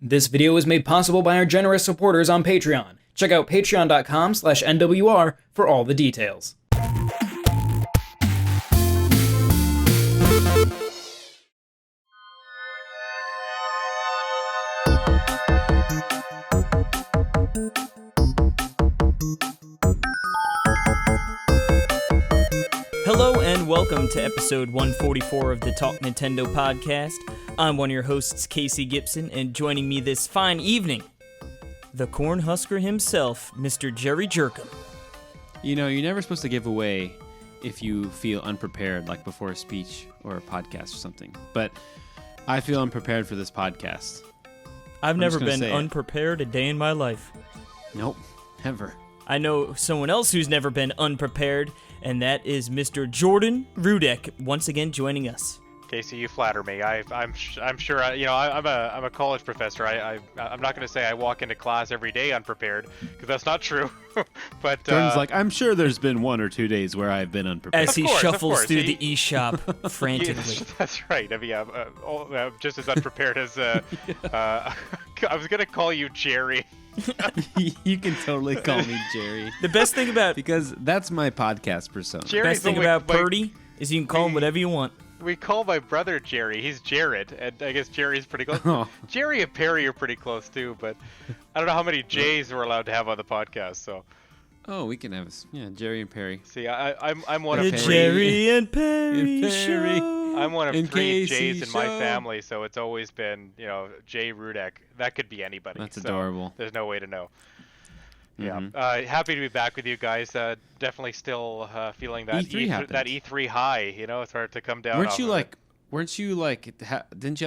This video was made possible by our generous supporters on Patreon. Check out patreon.com/NWR for all the details. Hello and welcome to episode 144 of the Talk Nintendo podcast. I'm one of your hosts, Casey Gibson, and joining me this fine evening, the Cornhusker himself, Mr. Jerry Jerkum. You know, you're never supposed to give away if you feel unprepared, like before a speech or a podcast or something. But I feel unprepared for this podcast. I've never been unprepared a day in my life. Nope, never. I know someone else who's never been unprepared, and that is Mr. Jordan Rudek, once again joining us. Casey, you flatter me. I'm sure. I'm a college professor. I'm not going to say I walk into class every day unprepared because that's not true. But Jordan's like, I'm sure there's been 1 or 2 days where I've been unprepared. As he shuffles through the eShop frantically. That's right. I mean, I'm just as unprepared as. I was going to call you Jerry. You can totally call me Jerry. The best thing about because that's my podcast persona. The best thing about Purdy is you can call him whatever you want. We call my brother Jerry. He's Jared, and I guess Jerry's pretty close. Oh. Jerry and Perry are pretty close too, but I don't know how many J's we're allowed to have on the podcast. So. Oh, we can have Jerry and Perry. See, I'm one of the three. Jerry and Perry show. I'm one of 3 J's in my family, so it's always been, J. Rudek. That could be anybody. That's adorable. There's no way to know. Mm-hmm. Yeah. Happy to be back with you guys. Definitely still feeling that E3 high. It's hard to come down. Didn't you have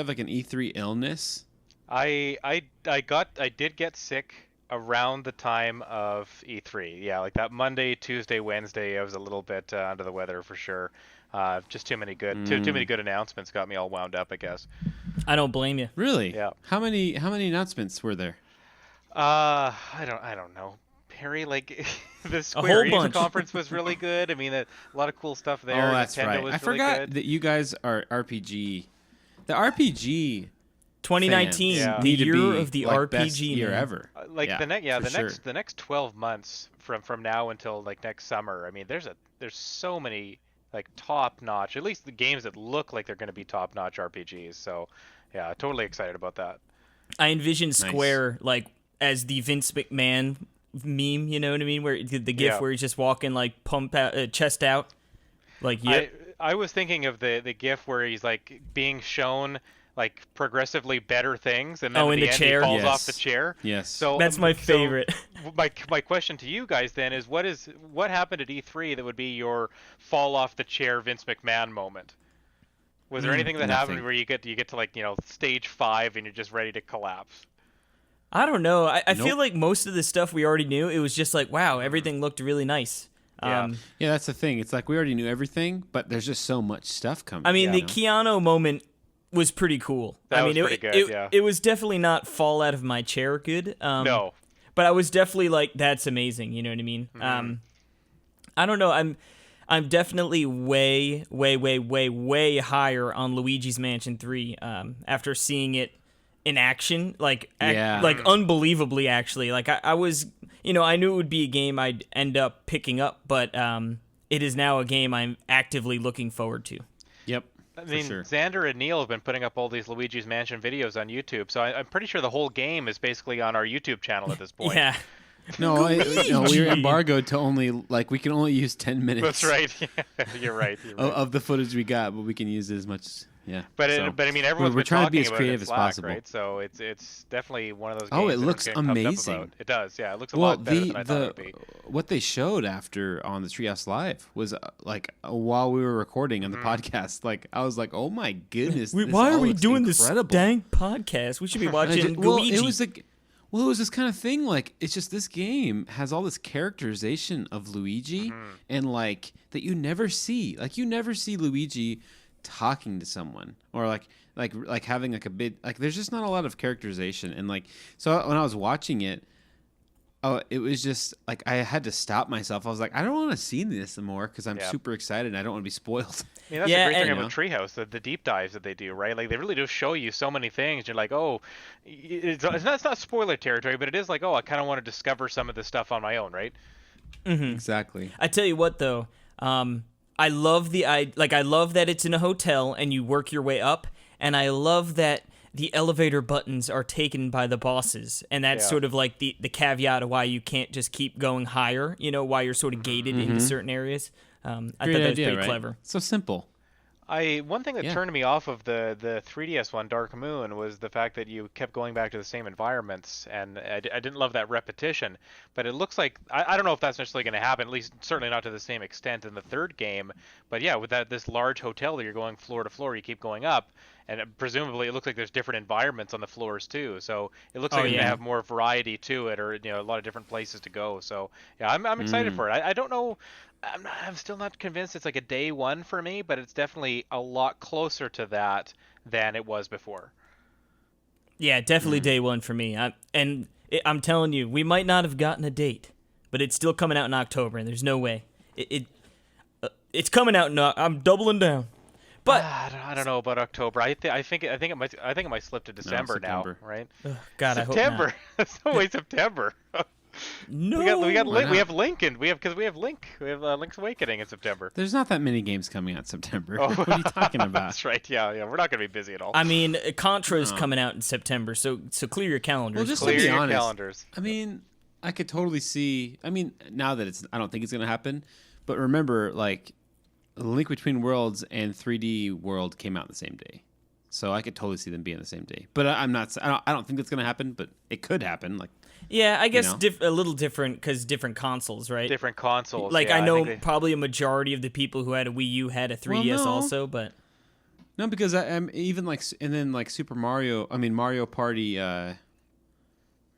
like an E3 illness? I did get sick around the time of E3. Yeah, like that Monday, Tuesday, Wednesday, I was a little bit under the weather for sure. Just too many good announcements got me all wound up, I guess. I don't blame you. Really? Yeah. How many announcements were there? I don't know. Perry, like the Square Enix conference was really good. I mean, a lot of cool stuff there. Oh, that's Nintendo right. was I really forgot good. that you guys are RPG. The RPG 2019, fans the need to year be, of the like, RPG best year man. ever. The next 12 months from now until like next summer. I mean, there's so many like top-notch, at least the games that look like they're going to be top-notch RPGs. So, yeah, totally excited about that. I envision Square like as the Vince McMahon meme, you know what I mean? Where the gif where he's just walking like chest out. Like, yeah. I was thinking of the gif where he's like being shown like progressively better things, and then in the end chair. He falls off the chair. Yes. So that's my favorite. My question to you guys then is what happened at E3 that would be your fall off the chair Vince McMahon moment? Was there anything that happened where you get to like stage 5 and you're just ready to collapse? I don't know. I feel like most of the stuff we already knew. It was just like, wow, everything looked really nice. Yeah, that's the thing. It's like we already knew everything, but there's just so much stuff coming. I mean, the Keanu moment was pretty cool. It was definitely not fall out of my chair good. No. But I was definitely like, that's amazing. You know what I mean? Mm-hmm. I don't know. I'm definitely way higher on Luigi's Mansion 3 after seeing it in action, like unbelievably actually. Like I was, I knew it would be a game I'd end up picking up, but it is now a game I'm actively looking forward to. Yep. I mean, sure. Xander and Neil have been putting up all these Luigi's Mansion videos on YouTube, so I'm pretty sure the whole game is basically on our YouTube channel at this point. Yeah. No, we were embargoed to only we can only use 10 minutes. That's right. You're right. Of the footage we got, but we can use it as much. Yeah. But I mean, everyone's we're been trying to be talking as creative about it in as Slack, possible, right? So it's definitely one of those games. Oh, it that looks I'm getting pumped up amazing. about. It does. Yeah, it looks a lot better than I thought it would be. What they showed after on the Treehouse Live was while we were recording on the podcast. Like I was like, oh my goodness, why are we doing incredible. this dang podcast? We should be watching Luigi. It was this kind of thing. Like it's just this game has all this characterization of Luigi and like that you never see. Like you never see Luigi talking to someone or like having like a bit like there's just not a lot of characterization and like so when I was watching it Oh, it was just like I had to stop myself. I was like, I don't want to see this more because I'm super excited and I don't want to be spoiled. I mean, that's the great thing about Treehouse, the deep dives that they do, right? Like, they really do show you so many things. You're like, oh, it's not spoiler territory, but it is like, oh, I kind of want to discover some of this stuff on my own, right? Mm-hmm. Exactly. I tell you what, though, I love I love that it's in a hotel and you work your way up, and I love that the elevator buttons are taken by the bosses, and that's sort of like the caveat of why you can't just keep going higher, why you're sort of gated into certain areas. I thought that was pretty clever. So simple. One thing that turned me off of the 3DS one, Dark Moon, was the fact that you kept going back to the same environments, and I didn't love that repetition. But it looks like I don't know if that's necessarily going to happen. At least certainly not to the same extent in the third game. But yeah, with this large hotel that you're going floor to floor, you keep going up, and presumably it looks like there's different environments on the floors too. So it looks like you're going to have more variety to it, or a lot of different places to go. So yeah, I'm excited for it. I don't know. I'm still not convinced it's like a day one for me, but it's definitely a lot closer to that than it was before. Yeah, definitely day one for me. I'm telling you, we might not have gotten a date, but it's still coming out in October, and there's no way. It's coming out. I'm doubling down. But I don't know about October. I think it might slip to December now, right? God, September. I hope not. There's no way September. No, we have Link, and we have Link's Awakening in September. There's not that many games coming out in September. What are you talking about? That's right. Yeah, we're not going to be busy at all. I mean, Contra's coming out in September, so clear your calendars. Well, just clear to be your honest, calendars. I mean, I could totally see. I mean, now that I don't think it's going to happen, but remember, like, Link Between Worlds and 3D World came out the same day, so I could totally see them being the same day. But I'm not. I don't think that's going to happen, but it could happen. Like. Yeah, I guess a little different because different consoles, right? Different consoles. Like, I know probably a majority of the people who had a Wii U had a 3DS also, but... No, because I'm even like... And then like Mario Party...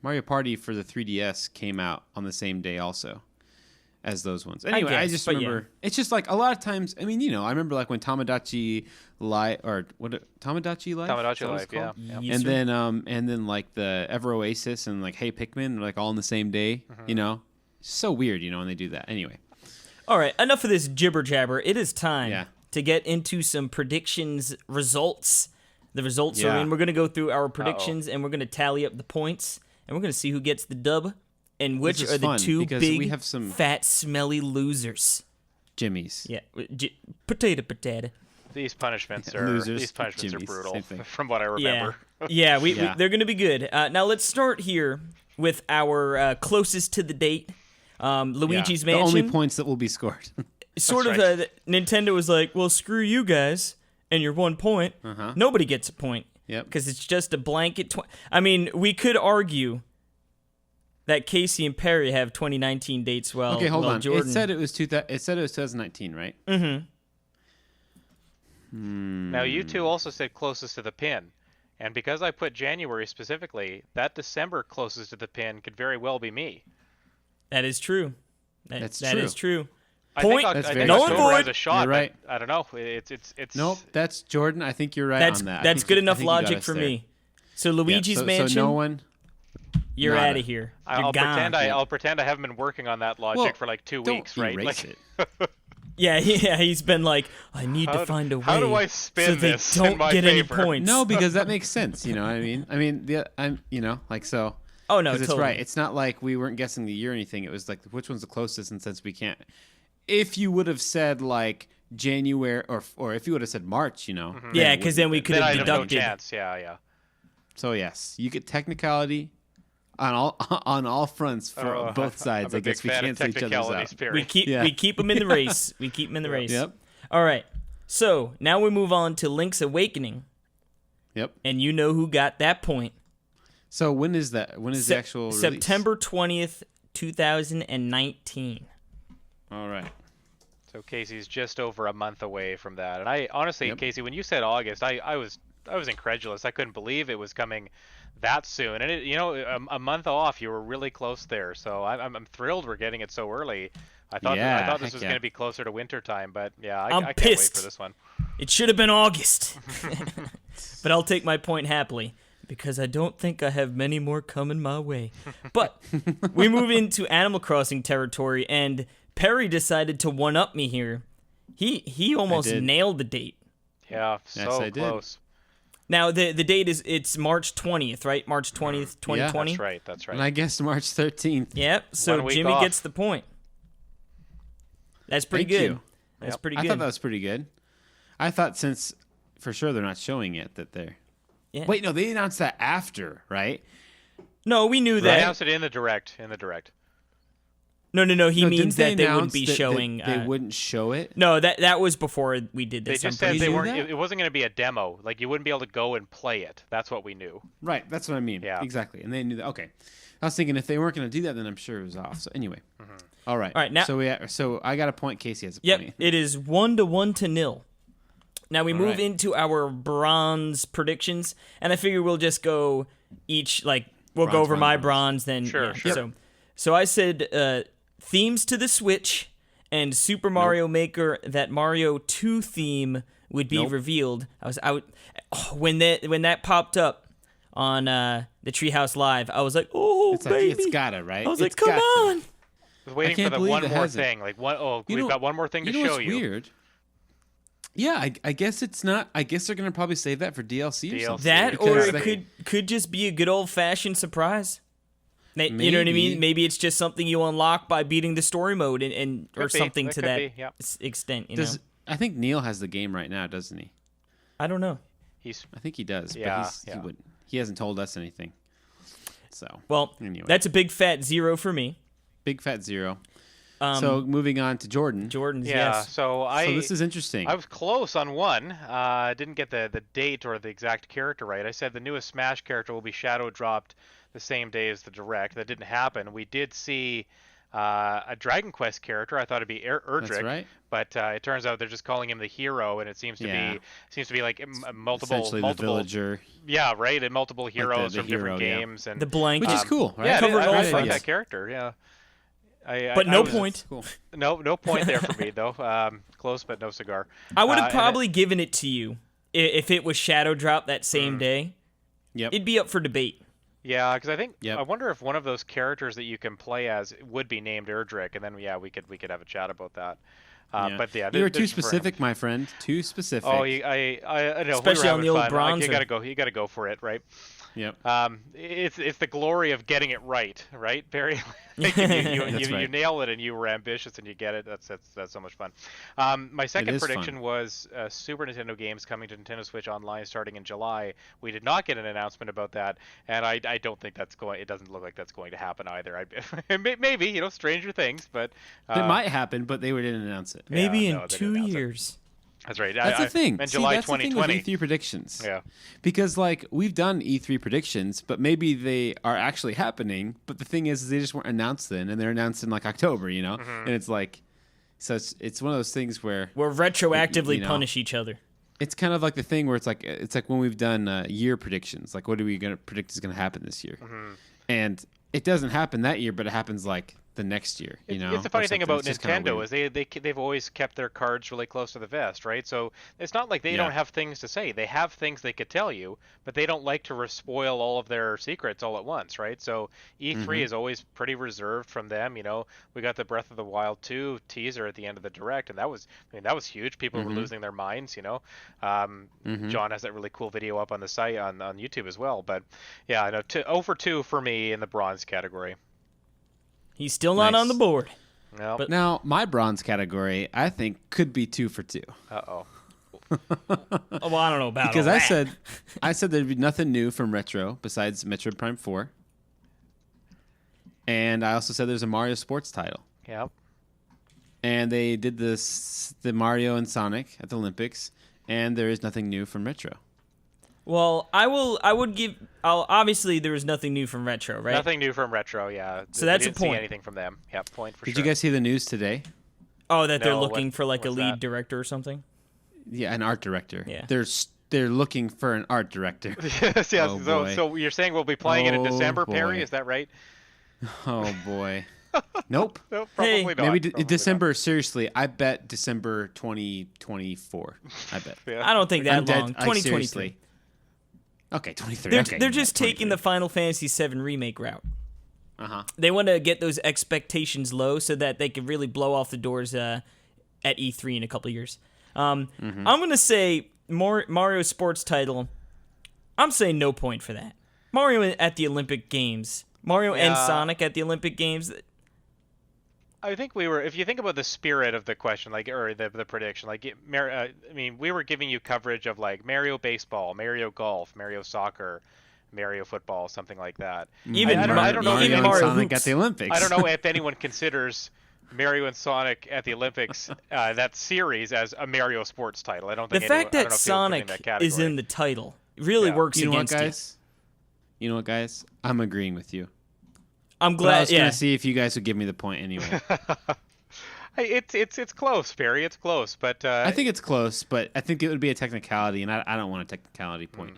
Mario Party for the 3DS came out on the same day also as those ones. Anyway, I just remember... Yeah. It's just like a lot of times... I mean, I remember like when Tamagotchi Live... Or Tamagotchi Live? Tamagotchi Live, yeah. Yes, and then like the Ever Oasis and like Hey Pikmin, like all on the same day, So weird, when they do that. Anyway. All right, enough of this jibber jabber. It is time to get into some predictions results. The results are in. We're going to go through our predictions and we're going to tally up the points and we're going to see who gets the dub and which are the two big, we have some fat, smelly losers. Jimmys. Yeah, potato. These punishments are Jimmys, brutal, from what I remember. Yeah, they're going to be good. Now let's start here with our closest to the date, Luigi's Mansion. The only points that will be scored. Nintendo was like, well, screw you guys and your 1 point. Nobody gets a point. Yep. Because it's just a blanket. I mean, we could argue that Casey and Perry have 2019 dates. Well, okay, hold on. Jordan... It said it was 2019, right? Mm-hmm. Now, you two also said closest to the pin. And because I put January specifically, that December closest to the pin could very well be me. That is true. That is true. Point. I think October has a shot. You're right. I don't know. It's. Nope, that's Jordan. I think you're right on that. That's good enough logic for me. So Luigi's Mansion. So no one. You're out of here. I'll pretend I haven't been working on that logic for like 2 weeks, right? Erase it. Yeah, he's been like, I need to find a way. How do I spin so they this don't in my get favor? any points? No, because that makes sense. You know what I mean? Like so. Oh no, it's right. It's not like we weren't guessing the year or anything. It was like which one's the closest, and since we can't, if you would have said like January or if you would have said March, Yeah, because then we could have deducted. No chance. Yeah. So yes, you get technicality. On all fronts for both sides. I guess we cancel each other's out. We keep them in the race. Yep. All right. So now we move on to Link's Awakening. Yep. And you know who got that point. So when is that? When is the actual release? September 20th, 2019. All right. So Casey's just over a month away from that. And I honestly, Casey, when you said August, I was incredulous. I couldn't believe it was coming that soon, and a month off. You were really close there, so I'm thrilled we're getting it so early. I thought this was going to be closer to winter time, but I can't wait for this one. It should have been August, but I'll take my point happily. because I don't think I have many more coming my way. But we move into Animal Crossing territory, and Perry decided to one-up me here. He almost nailed the date. Yeah, so close. Now, the date it's March 20th, right? March 20th, 2020? Yeah, that's right. And I guessed March 13th. Yep, so Jimmy gets the point. That's pretty good. You. That's pretty good. I thought that was pretty good. I thought since, for sure, they're not showing it, that they're... Yeah. Wait, no, they announced that after, right? No, we knew that. They announced it in the direct. No. He means that they wouldn't be showing. They wouldn't show it. No, that was before we did this. They just said they weren't. It wasn't going to be a demo. Like you wouldn't be able to go and play it. That's what we knew. Right. That's what I mean. Yeah. Exactly. And they knew that. Okay. I was thinking if they weren't going to do that, then I'm sure it was off. So anyway. All right. All right. Now, so I got a point. Casey has a point. Yep. It is 1-1-0. Now we move into our bronze predictions, and I figure we'll just go each we'll go over my bronze, then sure. So I said themes to the Switch and Super Mario Maker, that Mario 2 theme would be revealed. When that popped up on the Treehouse Live, I was like, "Oh, baby, it's gotta, right?" I was like, "Come on!" I was waiting for the one more thing. We've got one more thing to show you. Weird. Yeah, I guess it's not. I guess they're gonna probably save that for DLC or something. That, or it could just be a good old fashioned surprise. Maybe. You know what I mean? Maybe it's just something you unlock by beating the story mode or something to that extent. You know? I think Neil has the game right now, doesn't he? I don't know. I think he does. Yeah, but he hasn't told us anything. So anyway, that's a big fat 0 for me. Big fat 0. So moving on to Jordan. Jordan's, yes. So this is interesting. I was close on one. Didn't get the date or the exact character right. I said the newest Smash character will be shadow dropped the same day as the Direct. That didn't happen. We did see a Dragon Quest character. I thought it'd be Erdrick. That's right. But it turns out they're just calling him the hero, and it seems to be like multiple the villager. Yeah, right. And multiple heroes from different games, and the blank, which is cool. Right? Yeah, I like that character. Yeah. Point. Cool. No point there for me though. Close, but no cigar. I would have probably given it to you if it was shadow drop that same day. Yep. It'd be up for debate. Yeah, because I think I wonder if one of those characters that you can play as would be named Erdrick, and then we could have a chat about that. But you were too specific, my friend. Too specific. Oh, I know. Especially on the old bronze. You gotta go for it, right? Yep. It's the glory of getting it right, Barry? You nail it, and you were ambitious, and you get it. That's so much fun. My second prediction was Super Nintendo games coming to Nintendo Switch Online starting in July. We did not get an announcement about that, and I don't think that's going. It doesn't look like that's going to happen either. Maybe Stranger Things, but it might happen, but they didn't announce it. Maybe in 2 years. That's right. That's the thing. And July 2020. The thing with E3 predictions. Yeah. Because we've done E3 predictions, but maybe they are actually happening. But the thing is they just weren't announced then, and they're announced in October, And it's so it's one of those things where we'll retroactively punish each other. It's kind of like the thing where it's like when we've done year predictions. What are we going to predict is going to happen this year? And it doesn't happen that year, but it happens the next year, It's the funny thing about Nintendo is they've always kept their cards really close to the vest, right? So it's not like they don't have things to say. They have things they could tell you, but they don't like to spoil all of their secrets all at once, right? So E3 is always pretty reserved from them. We got the Breath of the Wild 2 teaser at the end of the Direct, and that was huge. People were losing their minds, John has that really cool video up on the site on YouTube as well. But yeah, I know 0 for 2 for me in the bronze category. He's still not on the board. No. But now, my bronze category, I think, could be 2 for 2. Uh-oh. Well, I don't know about because all I said there'd be nothing new from Retro besides Metroid Prime 4. And I also said there's a Mario sports title. Yep. And they did the Mario and Sonic at the Olympics, and there is nothing new from Retro. Well, obviously there was nothing new from Retro, right? Nothing new from Retro, yeah. So that's a point. point. See anything from them? Yeah, point for sure. sure. Did you guys see the news today? Oh, that they're looking for a lead director or something? Yeah, an art director. Yeah. They're looking for an art director. yes. Oh, so you're saying we'll be playing it in December, Perry? Is that right? Oh boy. Nope. No, probably not. Maybe December. Not. Seriously, I bet December 2024. I bet. I don't think that long. 2023. Okay, 23. They're just 23. taking the Final Fantasy VII remake route. Uh-huh. They want to get those expectations low so that they can really blow off the doors at E3 in a couple years. I'm going to say Mario sports title. I'm saying no point for that. Mario at the Olympic Games. Mario and Sonic at the Olympic Games. I think we were, if you think about the spirit of the question, like, or the prediction, like, I mean, we were giving you coverage of like Mario baseball, Mario golf, Mario soccer, Mario football, something like that. Even I don't know. Mario Even and Mario Sonic Hoops. at the Olympics. I don't know if anyone considers Mario and Sonic at the Olympics, that series, as a Mario sports title. I don't The think fact I don't that know if people put it in Sonic that category. is in the title really Yeah. works You know what, against you. guys? You know what, guys? I'm agreeing with you. I'm But I glad. was gonna see if you guys would give me the point anyway. It's close, Barry. It's close, but I think it's close, but I think it would be a technicality, and I don't want a technicality point.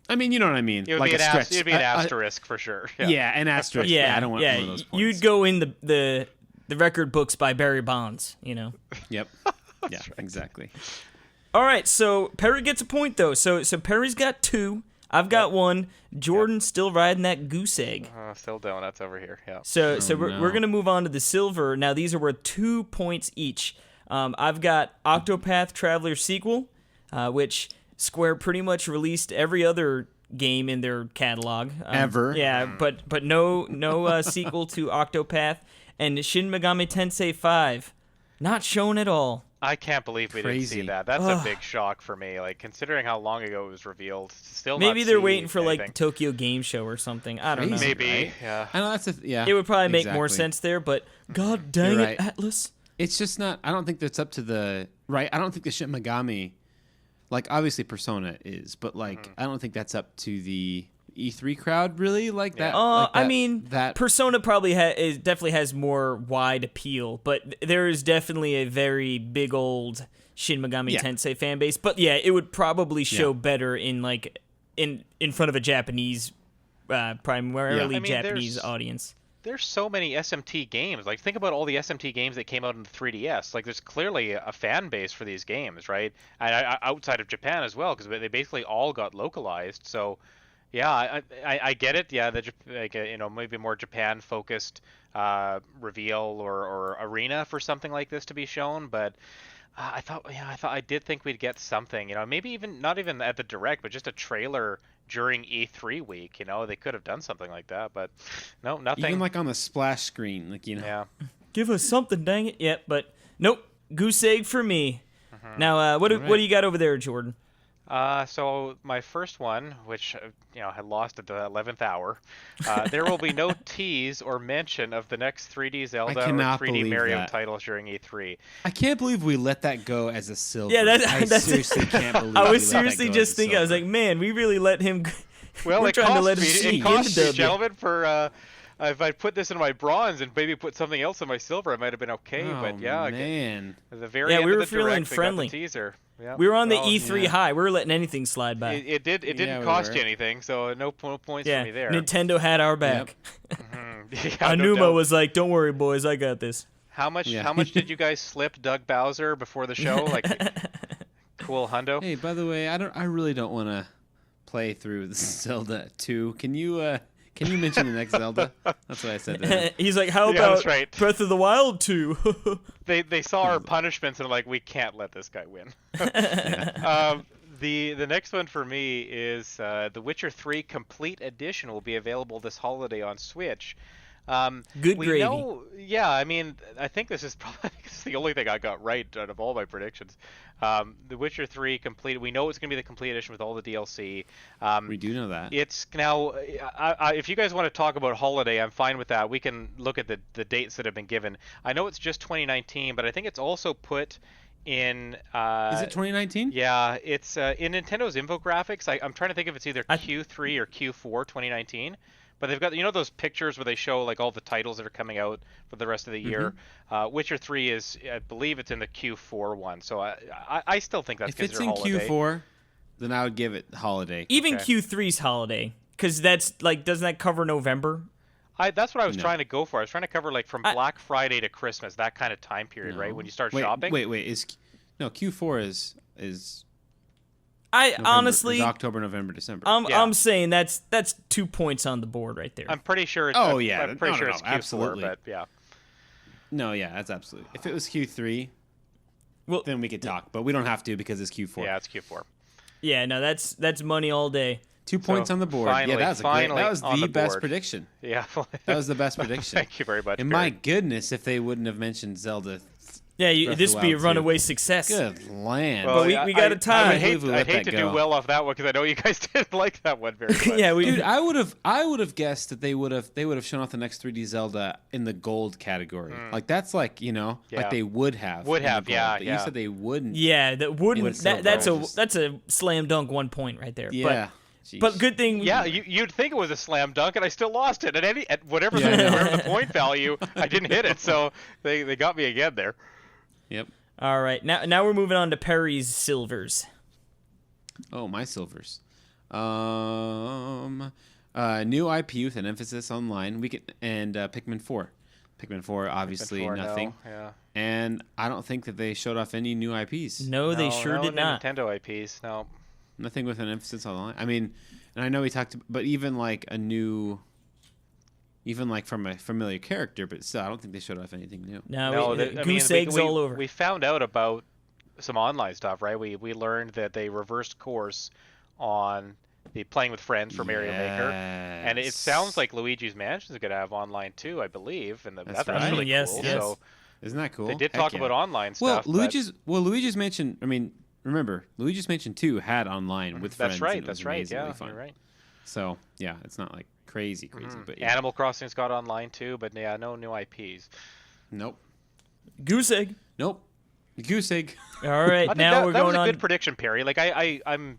I mean, you know what I mean? it would like be a stretch. it'd be an asterisk for sure. Yeah, an asterisk. Yeah, I don't want one of those points. You'd go in the record books by Barry Bonds, you know. Yep. Yeah, exactly. All right, so Perry gets a point though. So Perry's got 2. I've got 1. Jordan's still riding that goose egg. Still donuts over here. Yeah. So Oh, we're gonna move on to the silver. Now these are worth 2 points each. I've got Octopath Traveler sequel, which Square pretty much released every other game in their catalog. Ever. Yeah, but no sequel to Octopath, and Shin Megami Tensei 5, not shown at all. I can't believe we didn't Crazy. see that. That's a big shock for me. Like, considering how long ago it was revealed, still Maybe not they're see waiting for like anything. the Tokyo Game Show or something. I don't know. Crazy. Maybe, right? yeah. I know that's yeah. It would probably make more exactly. sense there, but god dang You're it, right. Atlas. It's just not. I don't think that's up to the right. I don't think the Shin Megami, like obviously Persona is, but like I don't think that's up to the E3 crowd really. Like that. like I that- mean, that. Persona probably definitely has more wide appeal, but there is definitely a very big old Shin Megami Yeah. Tensei fan base. But yeah, it would probably show better in like in front of a Japanese, primarily I mean, Japanese there's- audience. There's so many SMT games. Like, think about all the SMT games that came out in the 3DS. Like, there's clearly a fan base for these games, right? And outside of Japan as well, because they basically all got localized. So, yeah, I get it. Yeah, maybe more Japan-focused reveal or arena for something like this to be shown, but. I did think we'd get something, maybe even not even at the direct, but just a trailer during E3 week. They could have done something like that, but no, nothing. Even like on the splash screen, like Yeah. Give us something, dang it. Yeah, but nope, goose egg for me. Now, what do you got over there, Jordan? So my first one, which had lost at the 11th hour, there will be no tease or mention of the next 3D Zelda or cannot 3D believe Mario that. titles during E3. I can't believe we let that go as a silver. Yeah, I seriously can't believe. I we was let that seriously go as just a thinking, I was silver. like, man, we really let him. Well, we're it trying to cost let him me, sneak it cost into me, W. gentlemen, for if I put this in my bronze and maybe put something else in my silver, I might have been okay. Oh, but yeah, man. at the very Yeah, end we of were the feeling direct, they got friendly. the teaser. Yeah. We were on the Well, E3 yeah. high. We were letting anything slide by. It didn't Yeah, we cost were. you anything, so no points Yeah, for me there. Nintendo had our back. Yeah, no Anuma doubt. was like, "Don't worry, boys, I got this." How much? Yeah. How much did you guys slip Doug Bowser before the show? Like, cool hundo. Hey, by the way, I really don't want to play through the Zelda 2. Can you mention the next Zelda? That's what I said to him. He's like, "How Yeah, about that's right. Breath of the Wild 2?" They saw our punishments and were like, we can't let this guy win. The next one for me is The Witcher 3 Complete Edition will be available this holiday on Switch. Good we gravy. know, yeah, I mean, I think this is probably the only thing I got right out of all my predictions. The Witcher 3 Complete, we know it's going to be the Complete Edition with all the DLC. We do know that. It's now, if you guys want to talk about holiday, I'm fine with that. We can look at the dates that have been given. I know it's just 2019, but I think it's also put in... Is it 2019? Yeah, it's in Nintendo's infographics. I'm trying to think if it's either Q3 or Q4 2019. But they've got, those pictures where they show like all the titles that are coming out for the rest of the year. Witcher 3 is, I believe it's in the Q4 one. So I still think that's If it's considered in holiday. Q4, then I would give it holiday. Even Okay. Q3's holiday, because that's like, doesn't that cover November? That's what I was No. trying to go for. I was trying to cover like from Black Friday to Christmas, that kind of time period, right? When you start shopping. Wait, no, Q4 is honestly, it's October, November, December. I'm saying that's 2 points on the board right there. I'm pretty sure. I'm pretty sure it's Q4, absolutely. but yeah. No, yeah, that's absolutely. If it was Q3, well, then we could talk, but we don't have to because it's Q4. Yeah, it's Q4. Yeah, no, that's money all day. 2 points on the board. Finally, that was the best board. prediction. Yeah, that was the best prediction. Thank you very much. And Barry. my goodness, if they wouldn't have mentioned Zelda. Yeah, this would be a runaway success. Good land. Well, we got a tie. I'd hate to do well off that one because I know you guys didn't like that one very much. Yeah, dude, I would have guessed that they would have shown off the next 3D Zelda in the gold category. Like that's like like they would have. Yeah. You said they wouldn't. Yeah, that wouldn't. That's a slam dunk 1 point right there. Yeah. But good thing. Yeah, you'd think it was a slam dunk, and I still lost it. At whatever the point value, I didn't hit it, so they got me again there. Yep. All right, now we're moving on to Perry's silvers. Oh, my silvers. New IP with an emphasis online. Pikmin 4. Pikmin 4, obviously Pikmin 4, nothing. No, yeah. And I don't think that they showed off any new IPs. No, they sure did not. Nintendo IPs, no. Nothing with an emphasis online. I mean, and I know we talked, but even like from a familiar character, but still, I don't think they showed off anything new. Goose eggs all over. We found out about some online stuff, right? We learned that they reversed course on the Playing with Friends for Mario Maker, and it sounds like Luigi's Mansion is going to have online too, I believe, and that's right. really yes, cool. yes. So isn't that cool? They did talk about online stuff. Luigi's Mansion. I mean, remember, Luigi's Mansion 2 had online with friends. That's right. Yeah, fun. you're right. So yeah, it's not like crazy, but yeah. Animal Crossing's got online too, but yeah, no new IPs. Nope. Goose egg. Nope. Goose egg. All right, now we're going on. That was a good prediction, Perry. Like I'm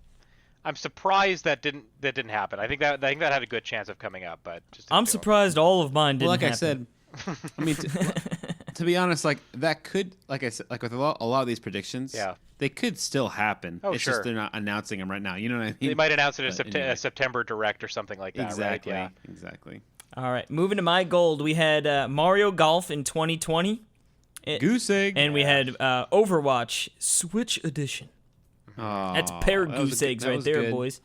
surprised that didn't happen. I think that had a good chance of coming up, but just I'm surprised all of mine didn't happen. I said, I mean, to be honest, like that could, like I said, like with a lot of these predictions, they could still happen. Oh, it's sure. just they're not announcing them right now. You know what I mean? They might announce it a September Direct or something like that. Exactly. Right? Yeah. Exactly. All right, moving to my gold, we had Mario Golf in 2020. Goose egg. And we had Overwatch Switch Edition. Oh, that's paired goose eggs right there, good. Boys.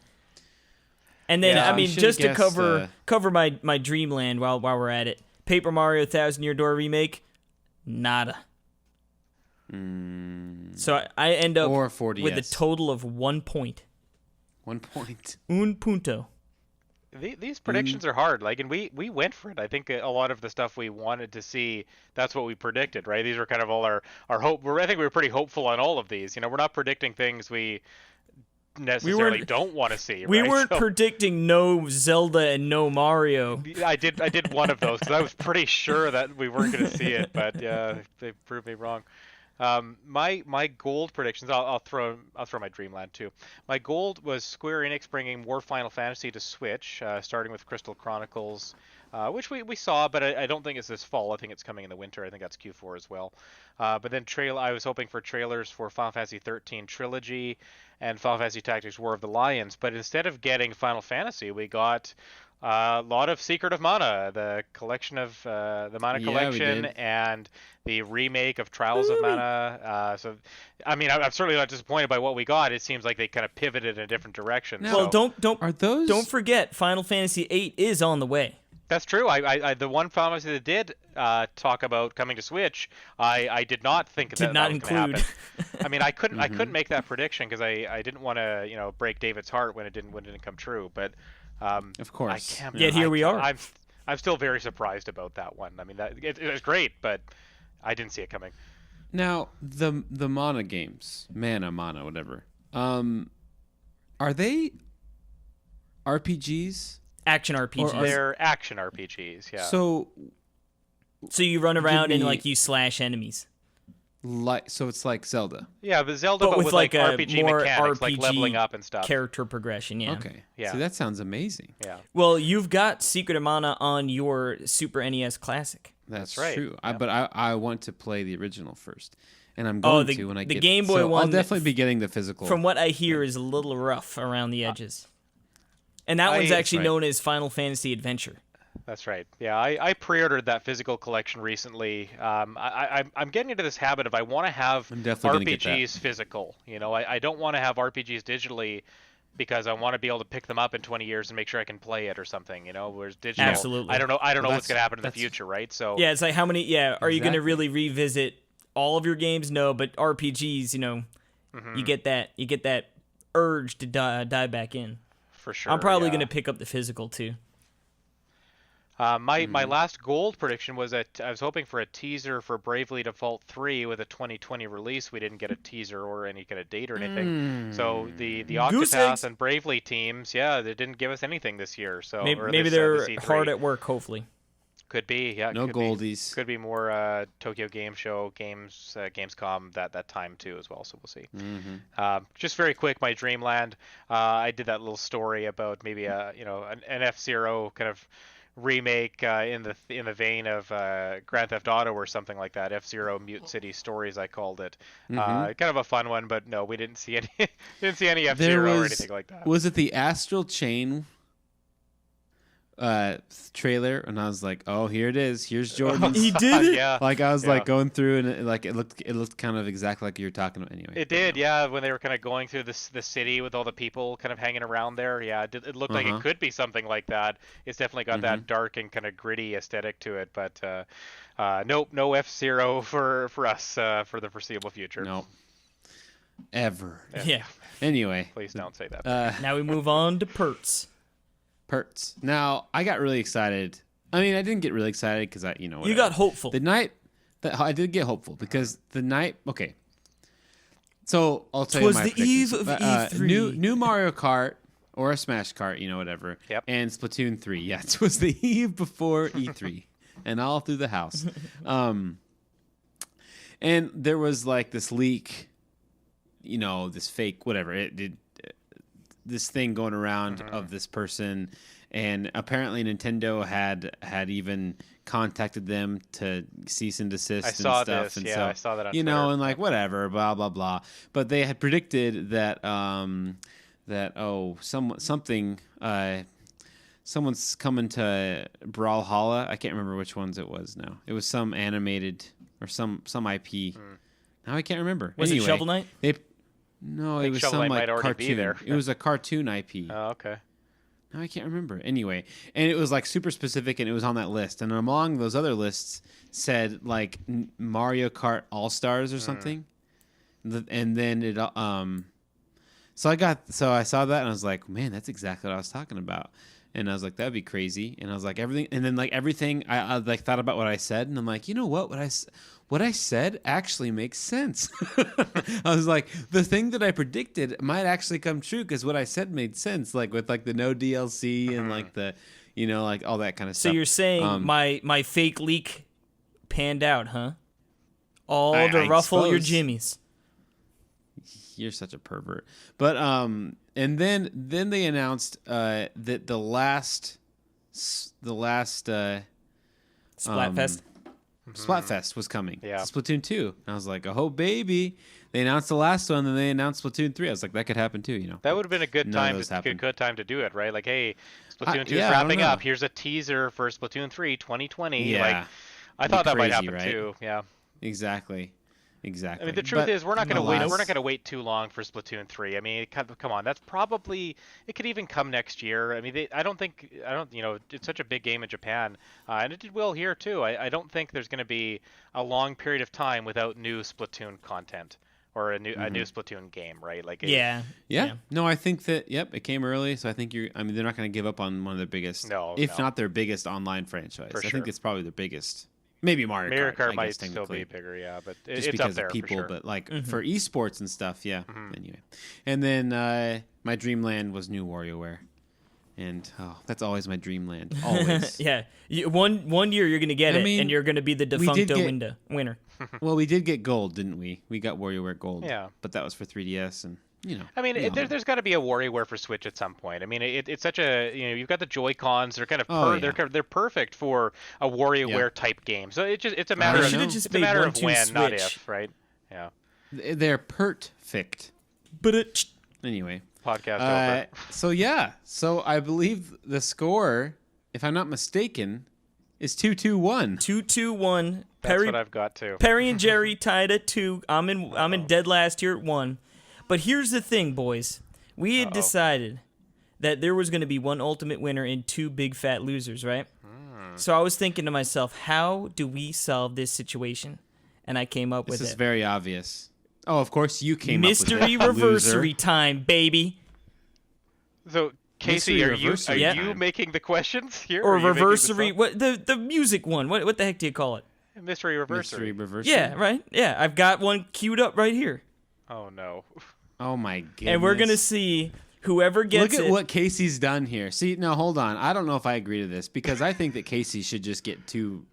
And then, I mean, just to guessed, cover my dreamland while we're at it, Paper Mario 1000 Year Door Remake, nada. So I end up with a total of 1 point. 1 point. Un punto. These predictions are hard. Like, and we went for it. I think a lot of the stuff we wanted to see, that's what we predicted, right? These were kind of all our hope. I think we were pretty hopeful on all of these. You know, we're not predicting things we necessarily don't want to see. We weren't predicting no Zelda and no Mario. I did one of those because I was pretty sure that we weren't going to see it, but yeah, they proved me wrong. My gold predictions. I'll throw my Dreamland too. My gold was Square Enix bringing more Final Fantasy to Switch, starting with Crystal Chronicles, which we saw, but I don't think it's this fall. I think it's coming in the winter. I think that's Q4 as well. But then I was hoping for trailers for Final Fantasy 13 Trilogy and Final Fantasy Tactics War of the Lions. But instead of getting Final Fantasy, we got a lot of Secret of Mana, the collection of the Mana collection, and the remake of Trials of Mana. So, I mean, I'm certainly not disappointed by what we got. It seems like they kind of pivoted in a different direction. No, so. Don't forget, Final Fantasy VIII is on the way. That's true. I the one Final Fantasy that did talk about coming to Switch, I did not think that was going to happen. I mean, I couldn't make that prediction because I didn't want to break David's heart when it didn't come true. But of course, yet here we are. I'm still very surprised about that one. I mean, it was great, but I didn't see it coming. Now the Mana games, Mana, whatever. Are they RPGs? Action RPGs. They're action RPGs, yeah. So you run around and you slash enemies. So it's like Zelda. Yeah, but Zelda, but with like RPG more mechanics, RPG like leveling up and stuff. Character progression, yeah. Okay. Yeah. So that sounds amazing. Yeah. Well, you've got Secret of Mana on your Super NES Classic. That's right. True. Yeah. But I want to play the original first. And I'm going to when I get the Game Boy one. I'll definitely be getting the physical. From what I hear, is a little rough around the edges. And that one's actually known as Final Fantasy Adventure. That's right. Yeah, I pre-ordered that physical collection recently. I'm getting into this habit of I want to have I'm definitely gonna get that. RPGs physical. I don't want to have RPGs digitally because I want to be able to pick them up in 20 years and make sure I can play it or something. Whereas digital, Absolutely. I don't know Well, what's going to happen in the future, right? So Yeah, it's like how many? Yeah, are you going to Exactly. really revisit all of your games? No, but RPGs, you get that urge to dive back in. for sure. I'm probably yeah. going to pick up the physical too. My last gold prediction was that I was hoping for a teaser for Bravely Default 3 with a 2020 release. We didn't get a teaser or any kind of date or anything. So the Goose Octopath eggs. and Bravely teams, yeah, they didn't give us anything this year. So or Maybe this, they're this E3. hard at work. Hopefully, Could be, yeah. No could be. goldies. Could be more Tokyo Game Show, Gamescom that time too as well. So we'll see. Just very quick, my Dreamland. I did that little story about maybe an F-Zero kind of remake in the vein of Grand Theft Auto or something like that. F-Zero Mutant City Stories, I called it. Kind of a fun one, but no, we didn't see any F-Zero or anything like that. Was it the Astral Chain trailer? And I was like, oh, here it is. Here's Jordan's. He did it? Yeah. Like I was Yeah. like going through, and it looked kind of exactly like you were talking about. Anyway, It did, yeah. When they were kind of going through the city with all the people kind of hanging around there, yeah, it looked like it could be something like that. It's definitely got that dark and kind of gritty aesthetic to it, but nope, no F-Zero for us for the foreseeable future. No, ever. yeah. Anyway, Please don't say that. Now we move on to Perts. Perts. Now I got really excited. I mean, I didn't get really excited because You whatever. got hopeful. The night that I did get hopeful because the night. Okay, so I'll tell you Twas my the eve of E3. New Mario Kart or a Smash Kart, whatever. Yep. And Splatoon 3. Yeah, it was the eve before E3, and all through the house. And there was like this leak, this fake whatever it did. This thing going around of this person, and apparently Nintendo had even contacted them to cease and desist I and saw stuff. this. And Yeah, so, I saw that on and Twitter. like whatever, blah blah blah. But they had predicted that someone's coming to Brawlhalla. I can't remember which ones it was now. It was some animated or some IP. Now I can't remember. Was anyway, it Shovel Knight? No, it think was Shovel some Knight like might already be cartoon. there. It was a cartoon IP. Oh, okay. No, I can't remember. Anyway, and it was like super specific, and it was on that list. And among those other lists said like Mario Kart All Stars or something. And then it so I saw that and I was like, man, that's exactly what I was talking about. And I was like, that'd be crazy. And I was like, everything. I like thought about what I said, and I'm like, you know what? What I said actually makes sense. I was like, the thing that I predicted might actually come true because what I said made sense. Like with like the no DLC and like the, like all that kind of So stuff. you're saying my fake leak panned out, huh? All to I ruffle your suppose. jimmies. You're such a pervert. But and then they announced that the last Splatfest. Splatfest was coming. Yeah. Splatoon 2. And I was like, oh baby. They announced the last one, then they announced Splatoon 3. I was like, that could happen too, That would have been a good None of time. those To, happened. good time to do it, right? Like, hey, Splatoon 2 is yeah, I don't wrapping know. up. Here's a teaser for Splatoon 3 2020. Yeah. Like, I It'd be thought that might crazy, happen right? too. Yeah. Exactly. I mean, the truth But is, we're not going to wait. nonetheless- We're not going to wait too long for Splatoon 3. I mean, come on, that's probably. It could even come next year. I mean, I don't. It's such a big game in Japan, and it did well here too. I don't think there's going to be a long period of time without new Splatoon content or a new Splatoon game, right? Like, Yeah. Yeah. No, I think that, it came early, so I think they're not going to give up on one of their biggest, No, if no. not their biggest online franchise. For I sure. think it's probably their biggest. Maybe Mario Mario Kart, Kart I might guess, still be technically. bigger, yeah, but Just it's because up there of people, for sure. but like for esports and stuff, yeah. Anyway, and then my dreamland was new WarioWare, and that's always my dreamland, always. Yeah. One year you're gonna get I it, mean, and you're gonna be the we did defuncto winner. Well, we did get gold, didn't we? We got WarioWare gold. Yeah. But that was for 3DS, and I mean, you know. there's got to be a WarioWare for Switch at some point. I mean, it's such a you've got the Joy-Cons. They're kind of they're perfect for a WarioWare type game. So it's a matter They of should've just it's a made matter one, of two when, not Switch. if, right? Yeah. They're perfect. But Anyway. Podcast over. So I believe the score if I'm not mistaken, is 2-2-1. 2-2-1. That's what I've got too. Perry and Jerry tied at 2. I'm in dead last here at 1. But here's the thing, boys. We had decided that there was going to be one ultimate winner and 2 big fat losers, right? So I was thinking to myself, how do we solve this situation? And I came up with it. This is very obvious. Oh, of course you came up with it. Mystery reversery time, baby. So, Casey, are you Yeah. making the questions here? Or are you making the reversery. song? What the music one? What the heck do you call it? Mystery reversery. Mystery reverse. Yeah, right. Yeah, I've got one queued up right here, Oh no. Oh my goodness. and we're gonna see whoever gets Look at it. what Casey's done here. See, no, hold on. I don't know if I agree to this because I think that Casey should just get 2.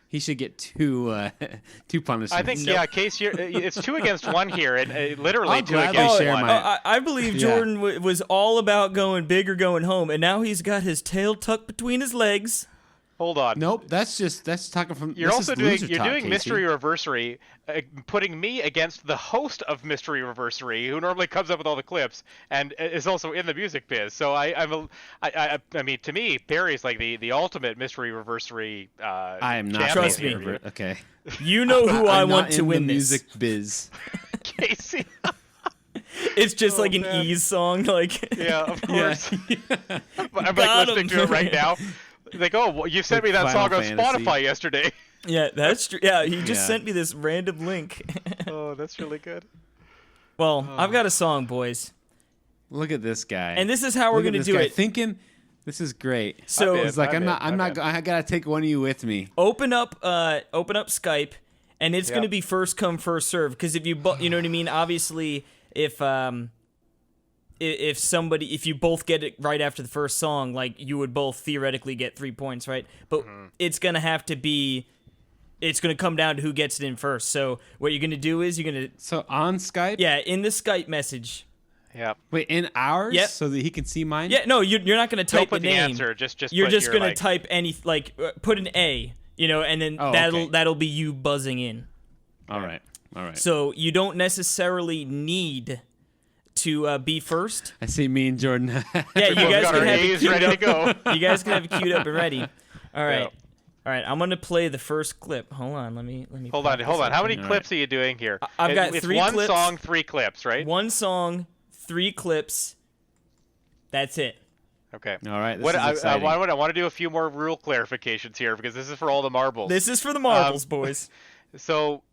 He should get 2 punishments. I think Casey, it's 2 against 1 here, and literally I'll 2 gladly against share 1. my- I believe Jordan was all about going big or going home, and now he's got his tail tucked between his legs. Hold on. Nope, that's talking from. You're this also is doing loser talk, Casey. Mystery Reversery, putting me against the host of Mystery Reversery, who normally comes up with all the clips and is also in the music biz. So I mean, to me, Barry's like the ultimate Mystery Reversery. I am not. Trust me. Okay. You know who I I'm want not to in win the this. music biz. Casey. It's just Oh, like an man. Ease song, like. Yeah, of Yeah. course. I'm like Got listening him. to it right now. Like, oh, well, you sent Like me that Final song on Fantasy. Spotify yesterday. Yeah, that's true. Yeah, he just Yeah. sent me this random link. Oh, that's really good. Well, I've got a song, boys, Look at this guy. and this is how we're Look at gonna this do guy it. Thinking, this is great. So I'm in. It's like I'm not. in. I gotta take one of you with me. open up Skype, and it's Yep. gonna be first come first serve. Because if you you know what I mean. Obviously, if you both get it right after the first song, like you would both theoretically get 3 points, right? But it's gonna have to be. It's gonna come down to who gets it in first. So what you're gonna do is you're gonna So on Skype. in the Skype message. Yeah. Wait, in ours. Yep. So that he can see mine. Yeah, no, you're not gonna Don't type put the the name. answer. Just You're put just your, gonna like, type put an A, and then Oh, that'll okay. that'll be you buzzing in. All right. All right. So you don't necessarily need to be first. I see me and Jordan. Yeah, you We've guys got can our have it A's queued ready up. to go. You guys can have it queued up and ready. All right, Yeah. all right. I'm gonna play the first clip. Hold on, let me. Hold pop on. this How up. many All clips are you doing here? I've got it's 3 one clips. song, 3 clips, right? One song, 3 clips. That's it. Okay. All right. This What is I exciting. want to do a few more rule clarifications here because this is for all the marbles. This is for the marbles, boys. So,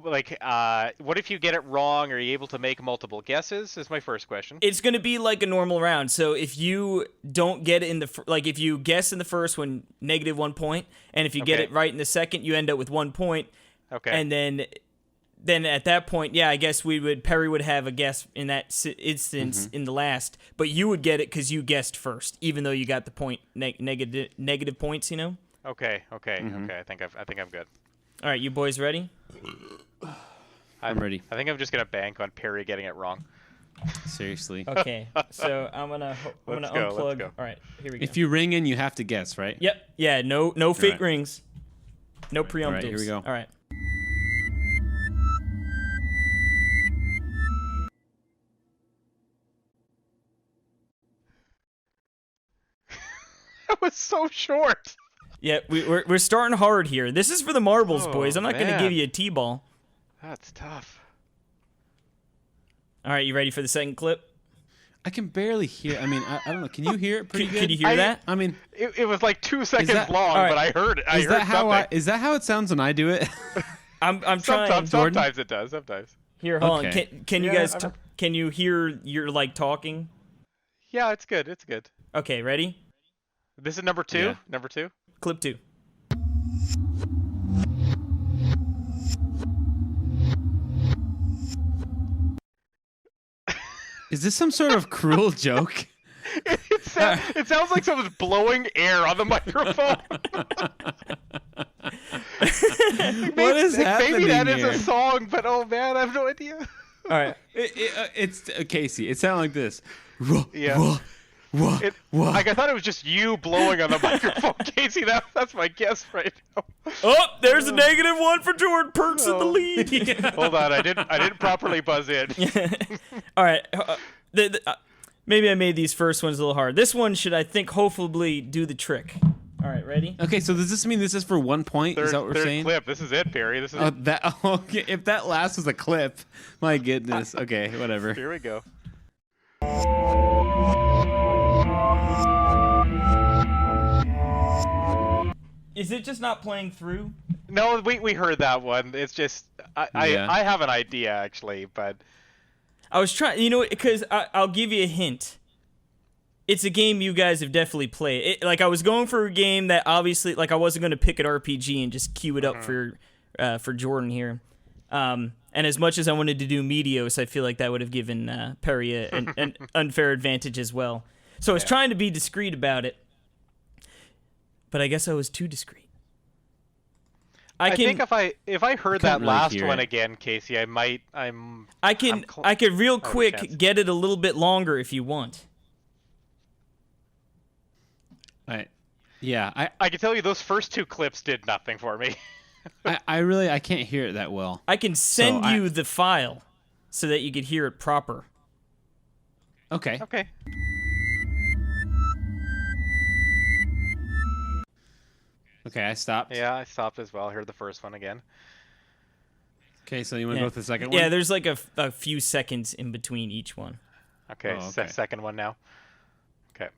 like, what if you get it wrong? Are you able to make multiple guesses? Is my first question. It's gonna be like a normal round. So if you don't get it in the if you guess in the first one, -1 point, and if you get Okay. it right in the second, you end up with 1 point. Okay. And then at that point, I guess Perry would have a guess in that instance in the last, but you would get it because you guessed first, even though you got the point negative points. Okay. Okay. I think I'm good. All right, you boys ready? I'm ready. I think I'm just gonna bank on Perry getting it wrong. Seriously. Okay, so I'm gonna Let's go, unplug. let's go. All right, here we go. If you ring in, you have to guess, right? Yep. Yeah. No fake right. rings. No preemptives. All right, here we go. All right. That was so short. Yeah, we're starting hard here. This is for the marbles, Oh, boys. I'm not gonna man. give you a T-ball. That's tough. All right, you ready for the second clip? I can barely hear. I mean, I don't know. Can you hear it pretty good? Could you hear I- that? I mean, It was like 2 seconds that- long, all right. but I heard it. is that how it sounds when I do it? I'm trying. Sometimes it does. Sometimes. Here, hold Okay. on. Can you Yeah, guys can you hear you're like talking? Yeah, it's good. It's good. Okay, ready? This is number 2. Yeah. Number 2. Clip 2. Is this some sort of cruel joke? It sounds like someone's blowing air on the microphone. What is happening Maybe that here? is a song, but oh man, I have no idea. All right. It's Casey. It sounded like this. Yeah. Like I thought it was just you blowing on the microphone, Casey. That's my guess right now. Oh, there's a -1 for Jordan. Perks in the Oh. lead. Hold on, I didn't properly buzz in. All right. Maybe I made these first ones a little hard. This one should, I think, hopefully do the trick. All right, ready? Okay, so does this mean this is for 1 point? Is that what we're saying? Clip. This is it, Perry. This is it. Okay. If that last was a clip, my goodness. Okay, whatever. Here we go. Is it just not playing through? No, we heard that one. It's just I have an idea actually, but I was trying, because I'll give you a hint. It's a game you guys have definitely played. I was going for a game that obviously, I wasn't going to pick an RPG and just queue it up for Jordan here. And as much as I wanted to do Medios, I feel like that would have given Perry an unfair advantage as well. So I was trying to be discreet about it, but I guess I was too discreet. I think if I heard that really last one again, Casey, I might. I could real quick get it a little bit longer if you want. I can tell you those first 2 clips did nothing for me. I can't hear it that well. I can send you the file so that you could hear it proper. Okay. Okay. Okay, I stopped. Yeah, I stopped as well. I heard the first one again. Okay, so you want to go with the second one? Yeah, there's a few seconds in between each one. Okay, second one now. Okay.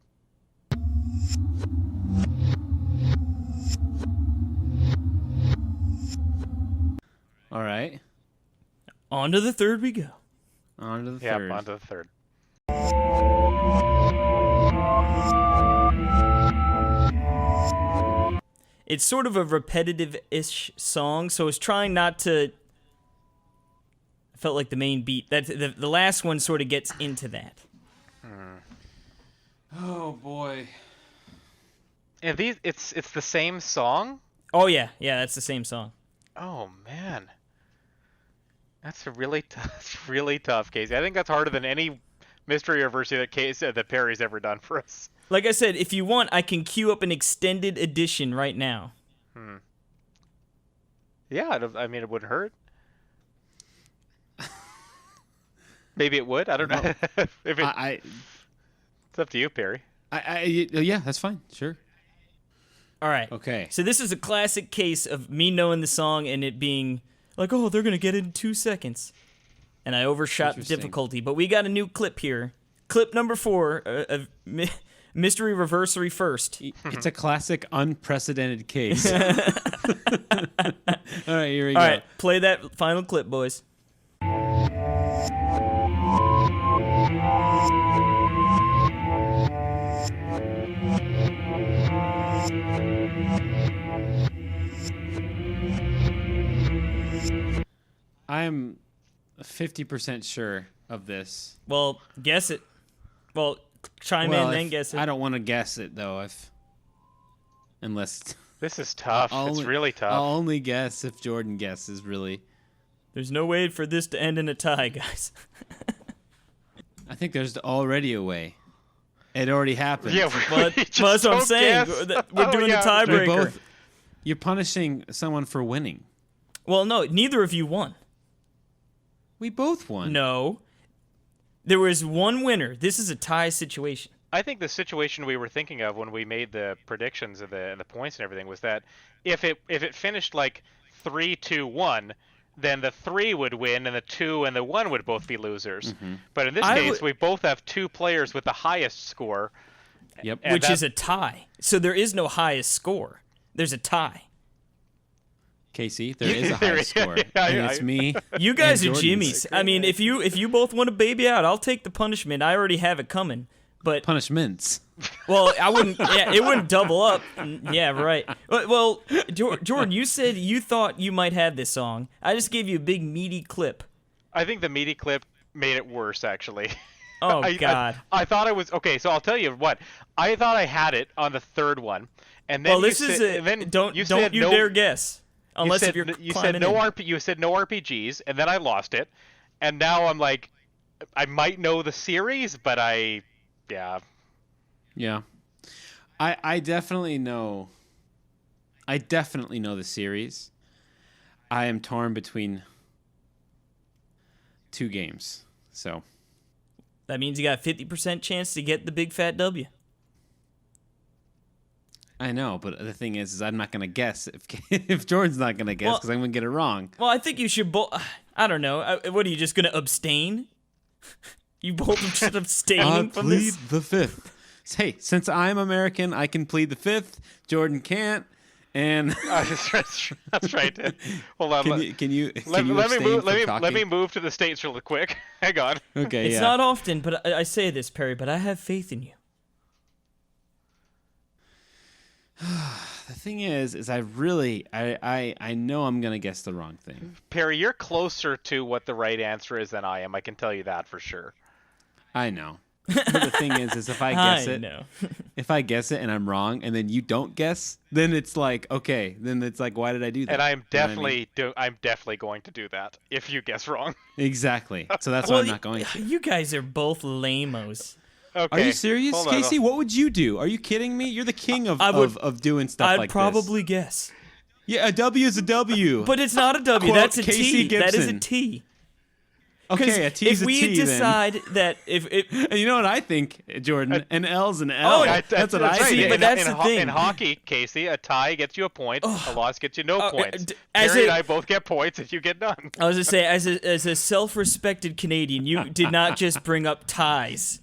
All right. On to the third we go. On to the third. Yeah, on to the third. It's sort of a repetitive-ish song, so I was trying not to... I felt like the main beat. The last one sort of gets into that. Oh, boy. And it's the same song? Oh, yeah, that's the same song. Oh, man. That's really tough, Casey. I think that's harder than any mystery or Versity that Perry's ever done for us. Like I said, if you want, I can queue up an extended edition right now. Yeah, I mean, it wouldn't hurt. Maybe it would. I don't know. It's up to you, Perry. Yeah, that's fine. Sure. All right. Okay. So this is a classic case of me knowing the song and it being like, oh, they're going to get it in 2 seconds. And I overshot the difficulty. But we got a new clip here. Clip number 4 of Mystery Reversary First. It's a classic unprecedented case. All right, here we go. All right, play that final clip, boys. I'm 50% sure of this. Well, guess it. Well, chime in, then guess it. I don't want to guess it, though, unless... This is tough. It's really tough. I'll only guess if Jordan guesses, really. There's no way for this to end in a tie, guys. I think there's already a way. It already happened. Yeah, but that's what I'm saying. We're doing the tiebreaker. You're punishing someone for winning. Well, no, neither of you won. We both won. No. There was one winner. This is a tie situation. I think the situation we were thinking of when we made the predictions of the points and everything was that if it finished like 3-2-1, then the 3 would win and the 2 and the 1 would both be losers. Mm-hmm. But in this case, we both have 2 players with the highest score. Yep. Which is a tie. So there is no highest score. There's a tie. Casey, there is a high score, and it's me. You guys are Jimmy's. I mean, if you both want to baby out, I'll take the punishment. I already have it coming. But punishments. Well, I wouldn't. Yeah, it wouldn't double up. Yeah, right. Well, Jordan, you said you thought you might have this song. I just gave you a big meaty clip. I think the meaty clip made it worse, actually. Oh God. I thought I was okay. So I'll tell you what. I thought I had it on the 3rd one, and then don't you dare guess. Unless you said no RPGs, and then I lost it, and now I'm like, I might know the series, but yeah. I definitely know. I definitely know the series. I am torn between 2 games, so That means you got a 50% chance to get the big fat W. I know, but the thing is I'm not gonna guess if Jordan's not gonna guess because I'm gonna get it wrong. Well, I think you should both. I don't know. What are you just gonna abstain? You both just abstaining from this? Plead the fifth. Hey, since I'm American, I can plead the fifth. Jordan can't. And that's right. Hold on. Let me move to the States really quick. Hang on. Okay. It's not often, but I say this, Perry. But I have faith in you. The thing is I know I'm gonna guess the wrong thing. Perry, you're closer to what the right answer is than I am. I can tell you that for sure. I know. But the thing is if I guess if I guess it and I'm wrong, and then you don't guess, then it's like okay. Then it's like, why did I do that? And I'm definitely going to do that if you guess wrong. Exactly. So that's why I'm not going to. You guys are both lamos. Okay. Are you serious, Casey? What would you do? Are you kidding me? You're the king of doing stuff like this. I'd probably guess. Yeah, a W is a W. But it's not a W. Quote, that's a Casey T. Gibson. That is a T. Okay, a T is a T. If we decide that and you know what I think, Jordan? An L's an L. Oh, that's what I see, think. but that's the thing. In hockey, Casey, a tie gets you a point. A loss gets you no points. As Perry and I both get points if you get none. I was going to say, as a self-respected Canadian, you did not just bring up ties.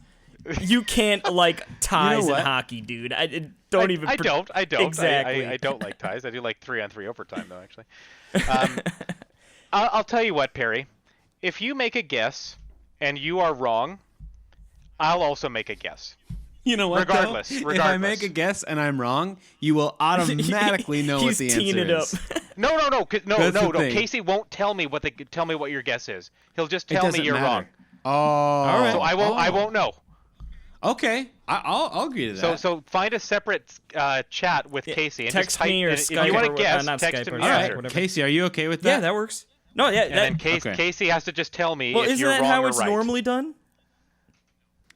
You can't like ties in hockey, dude. I don't. Exactly. I don't like ties. I do like 3-on-3 overtime, though, actually. I'll tell you what, Perry. If you make a guess and you are wrong, I'll also make a guess. You know what? Regardless. If I make a guess and I'm wrong, you will automatically know what the answer is. No. Casey won't tell me what your guess is. He'll just tell me you're wrong. Oh, all right. So I won't know. Okay, I'll agree to that. So find a separate chat with Casey and text just type, me or and Skype. If you want to guess, not text Skype him or the all answer. right, Casey, are you okay with that? Yeah, that works. No, yeah. And then Casey has to just tell me if isn't you're that wrong how or it's right. normally done?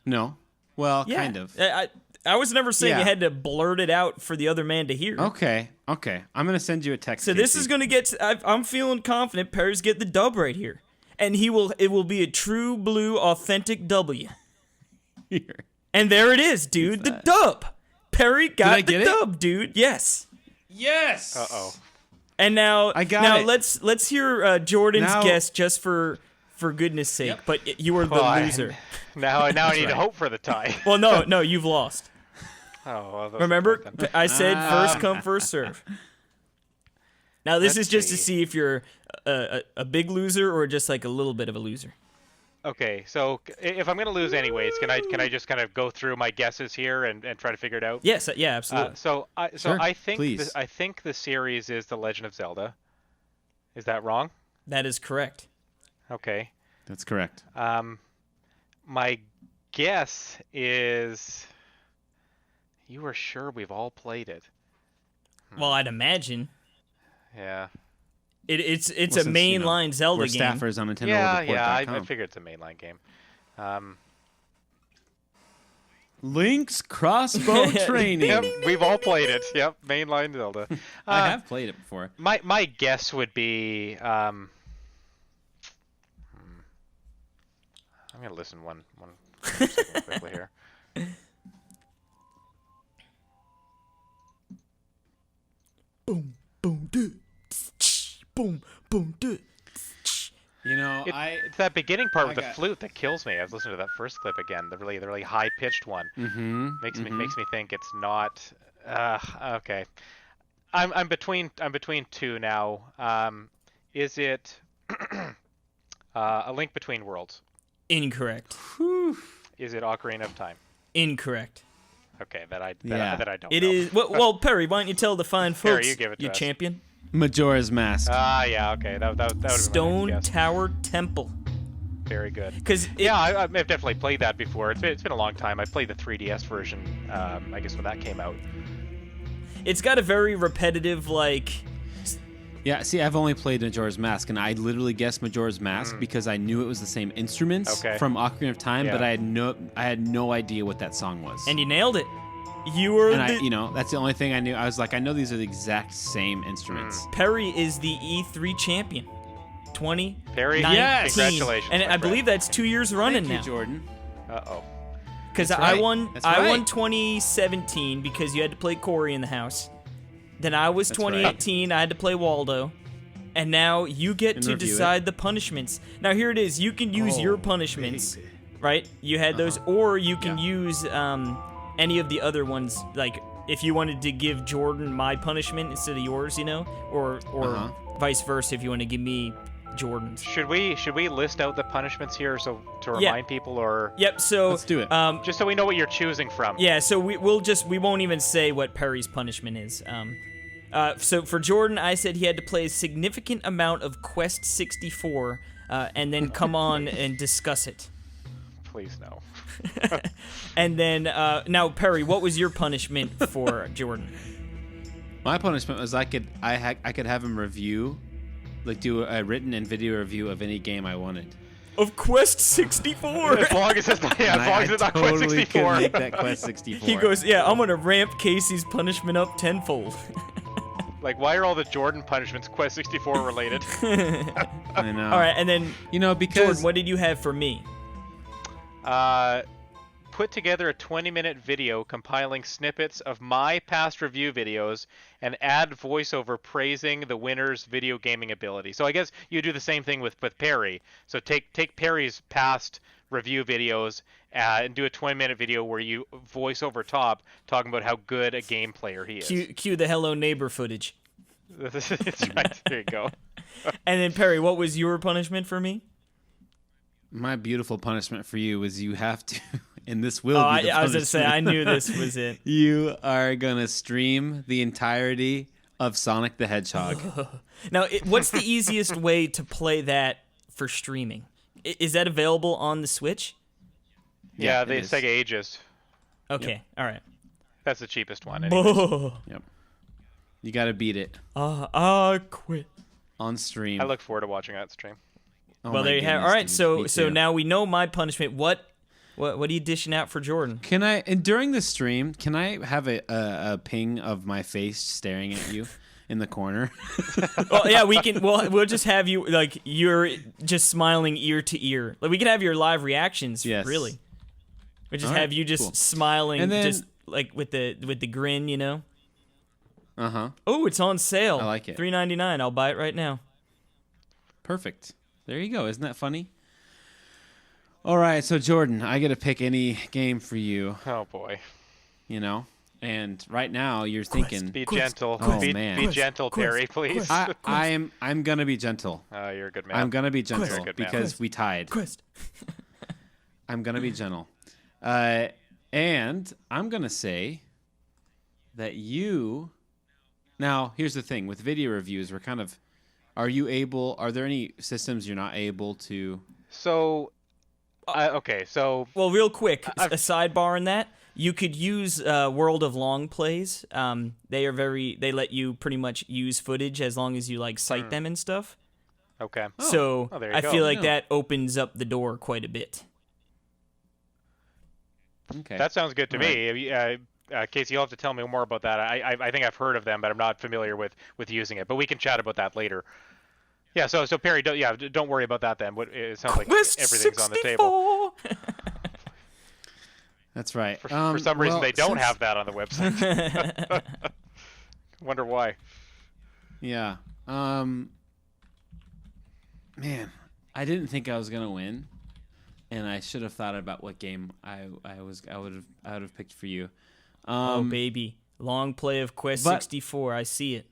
No. Well, Yeah. kind of. I was never saying Yeah. you had to blurt it out for the other man to hear. Okay. I'm gonna send you a text. So Casey. this is gonna get. I'm feeling confident. Perry's get the dub right here, and it will be a true blue authentic W. here. And there it is, dude. The dub. Perry got the dub, dude. Yes. Yes. Uh-oh. And now, I got it. let's hear Jordan's guess just for goodness sake. Yep. But you were the loser. Now I need to hope for the tie. Well, no, you've lost. Well, Remember, I said first come, first serve. Now this is just to see if you're a big loser or just like a little bit of a loser. Okay, so if I'm gonna lose anyways, can I just kind of go through my guesses here and try to figure it out? Yes, yeah, absolutely. Sure, I think please. I think the series is The Legend of Zelda. Is that wrong? That is correct. Okay. That's correct. My guess is you are sure we've all played it. Well, I'd imagine. Yeah. It's a mainline Zelda we're game. staffers on Nintendo. I figured it's a mainline game. Link's Crossbow Training. Yep, we've all played it. Yep, mainline Zelda. I have played it before. My guess would be I'm gonna listen one second quickly here. Boom, boom, do. Boom, boom, do. You know, It's that beginning part with the flute that kills me. I was listening to that first clip again, the really high pitched one. Mm-hmm. Makes me think it's not. Okay, I'm between two now. Is it A Link Between Worlds? Incorrect. Is it Ocarina of Time? Incorrect. Okay, that I don't It know. is. Well, Perry, why don't you tell the fine folks, Perry, you give it to us. champion? Majora's Mask. Yeah, okay, that would have been Stone my next guess. Tower Temple. Very good. Because I've definitely played that before. It's been a long time. I played the 3DS version. I guess when that came out. it's got a very repetitive Yeah, see, I've only played Majora's Mask, and I literally guessed Majora's Mask because I knew it was the same instruments from Ocarina of Time, but I had no idea what that song was. and you nailed it. You were that's the only thing I knew. I was like, I know these are the exact same instruments. Perry is the E3 champion. 2019. Perry, yes! Congratulations, And my I believe friend. that's 2 years running Thank you, now. Jordan. Uh-oh. Because That's I right. won. That's I right. won 2017 because you had to play Corey in the house. Then I was That's right. 2018. I had to play Waldo. And now you get And to review decide the punishments. Now here it is. You can use your punishments, right? You had those, or you can use any of the other ones. Like if you wanted to give Jordan my punishment instead of yours, or vice versa if you want to give me Jordan's. Should we list out the punishments here to remind people, or Yep. So Let's do it. just so we know what you're choosing from? Yeah, so we won't even say what Perry's punishment is. So for Jordan, I said he had to play a significant amount of Quest 64, and then come on and discuss it. Please no. And then now Perry, what was your punishment for Jordan? My punishment was I could have him review, like do a written and video review of any game I wanted. Of Quest 64. As long as it's not, And Quest totally 64. could make that Quest 64. He goes, yeah, I'm gonna ramp Casey's punishment up tenfold. Like, why are all the Jordan punishments Quest 64 related? I know. All right, and then Because Jordan, what did you have for me? Put together a 20-minute video compiling snippets of my past review videos and add voiceover praising the winner's video gaming ability. So I guess you do the same thing with Perry. So take Perry's past review videos and do a 20-minute video where you voice over top talking about how good a game player he is. Cue the Hello Neighbor footage. That's right. There you go. And then Perry, what was your punishment for me? my beautiful punishment for you is you have to, and this will be the I was going to say, I punishment. knew this was it. You are going to stream the entirety of Sonic the Hedgehog. Now, what's the easiest way to play that for streaming? Is that available on the Switch? Yeah, it the is. Sega Aegis. Okay, all right. That's the cheapest one. Anyways. Yep. You got to beat it Quit. on stream. I look forward to watching that stream. Oh Well, my there you have. goodness, All right, dude. so Me too. now we know my punishment. What are you dishing out for Jordan? Can I, and during the stream, can I have a ping of my face staring at you in the corner? Well, yeah, we can. We'll just have you like you're just smiling ear to ear. Like we can have your live reactions. Yes. Really. We just All right, have you just cool. smiling, And then- just like with the grin, you know. Uh-huh. Oh, it's on sale. I like it. $3.99. I'll buy it right now. Perfect. There you go. Isn't that funny? All right, so Jordan, I get to pick any game for you, Oh boy. you know? And right now you're thinking Be gentle. Oh, be man. gentle, Perry, please. I'm going to be gentle. Oh, you're a good man. I'm going to be You're a gentle good man. because we tied. Quest. I'm going to be gentle. And I'm going to say that you... Now, here's the thing. With video reviews, we're kind of... Are there any systems you're not able to... So, okay, so Well, real quick, a sidebar in that. You could use World of Long Plays. They let you pretty much use footage as long as you like cite them and stuff. okay. So Oh, there you I go. feel like Yeah. that opens up the door quite a bit. Okay. That sounds good to All me. Casey, you'll have to tell me more about that. I think I've heard of them, but I'm not familiar with using it. But we can chat about that later. Yeah. So Perry, don't worry about that then. It sounds like Quest everything's on the table. 64. That's right. For some reason, well, they don't since- have that on the website. Wonder why. Yeah. Man, I didn't think I was gonna win, and I should have thought about what game I would have picked for you. Oh baby, long play of Quest but- 64. I see it.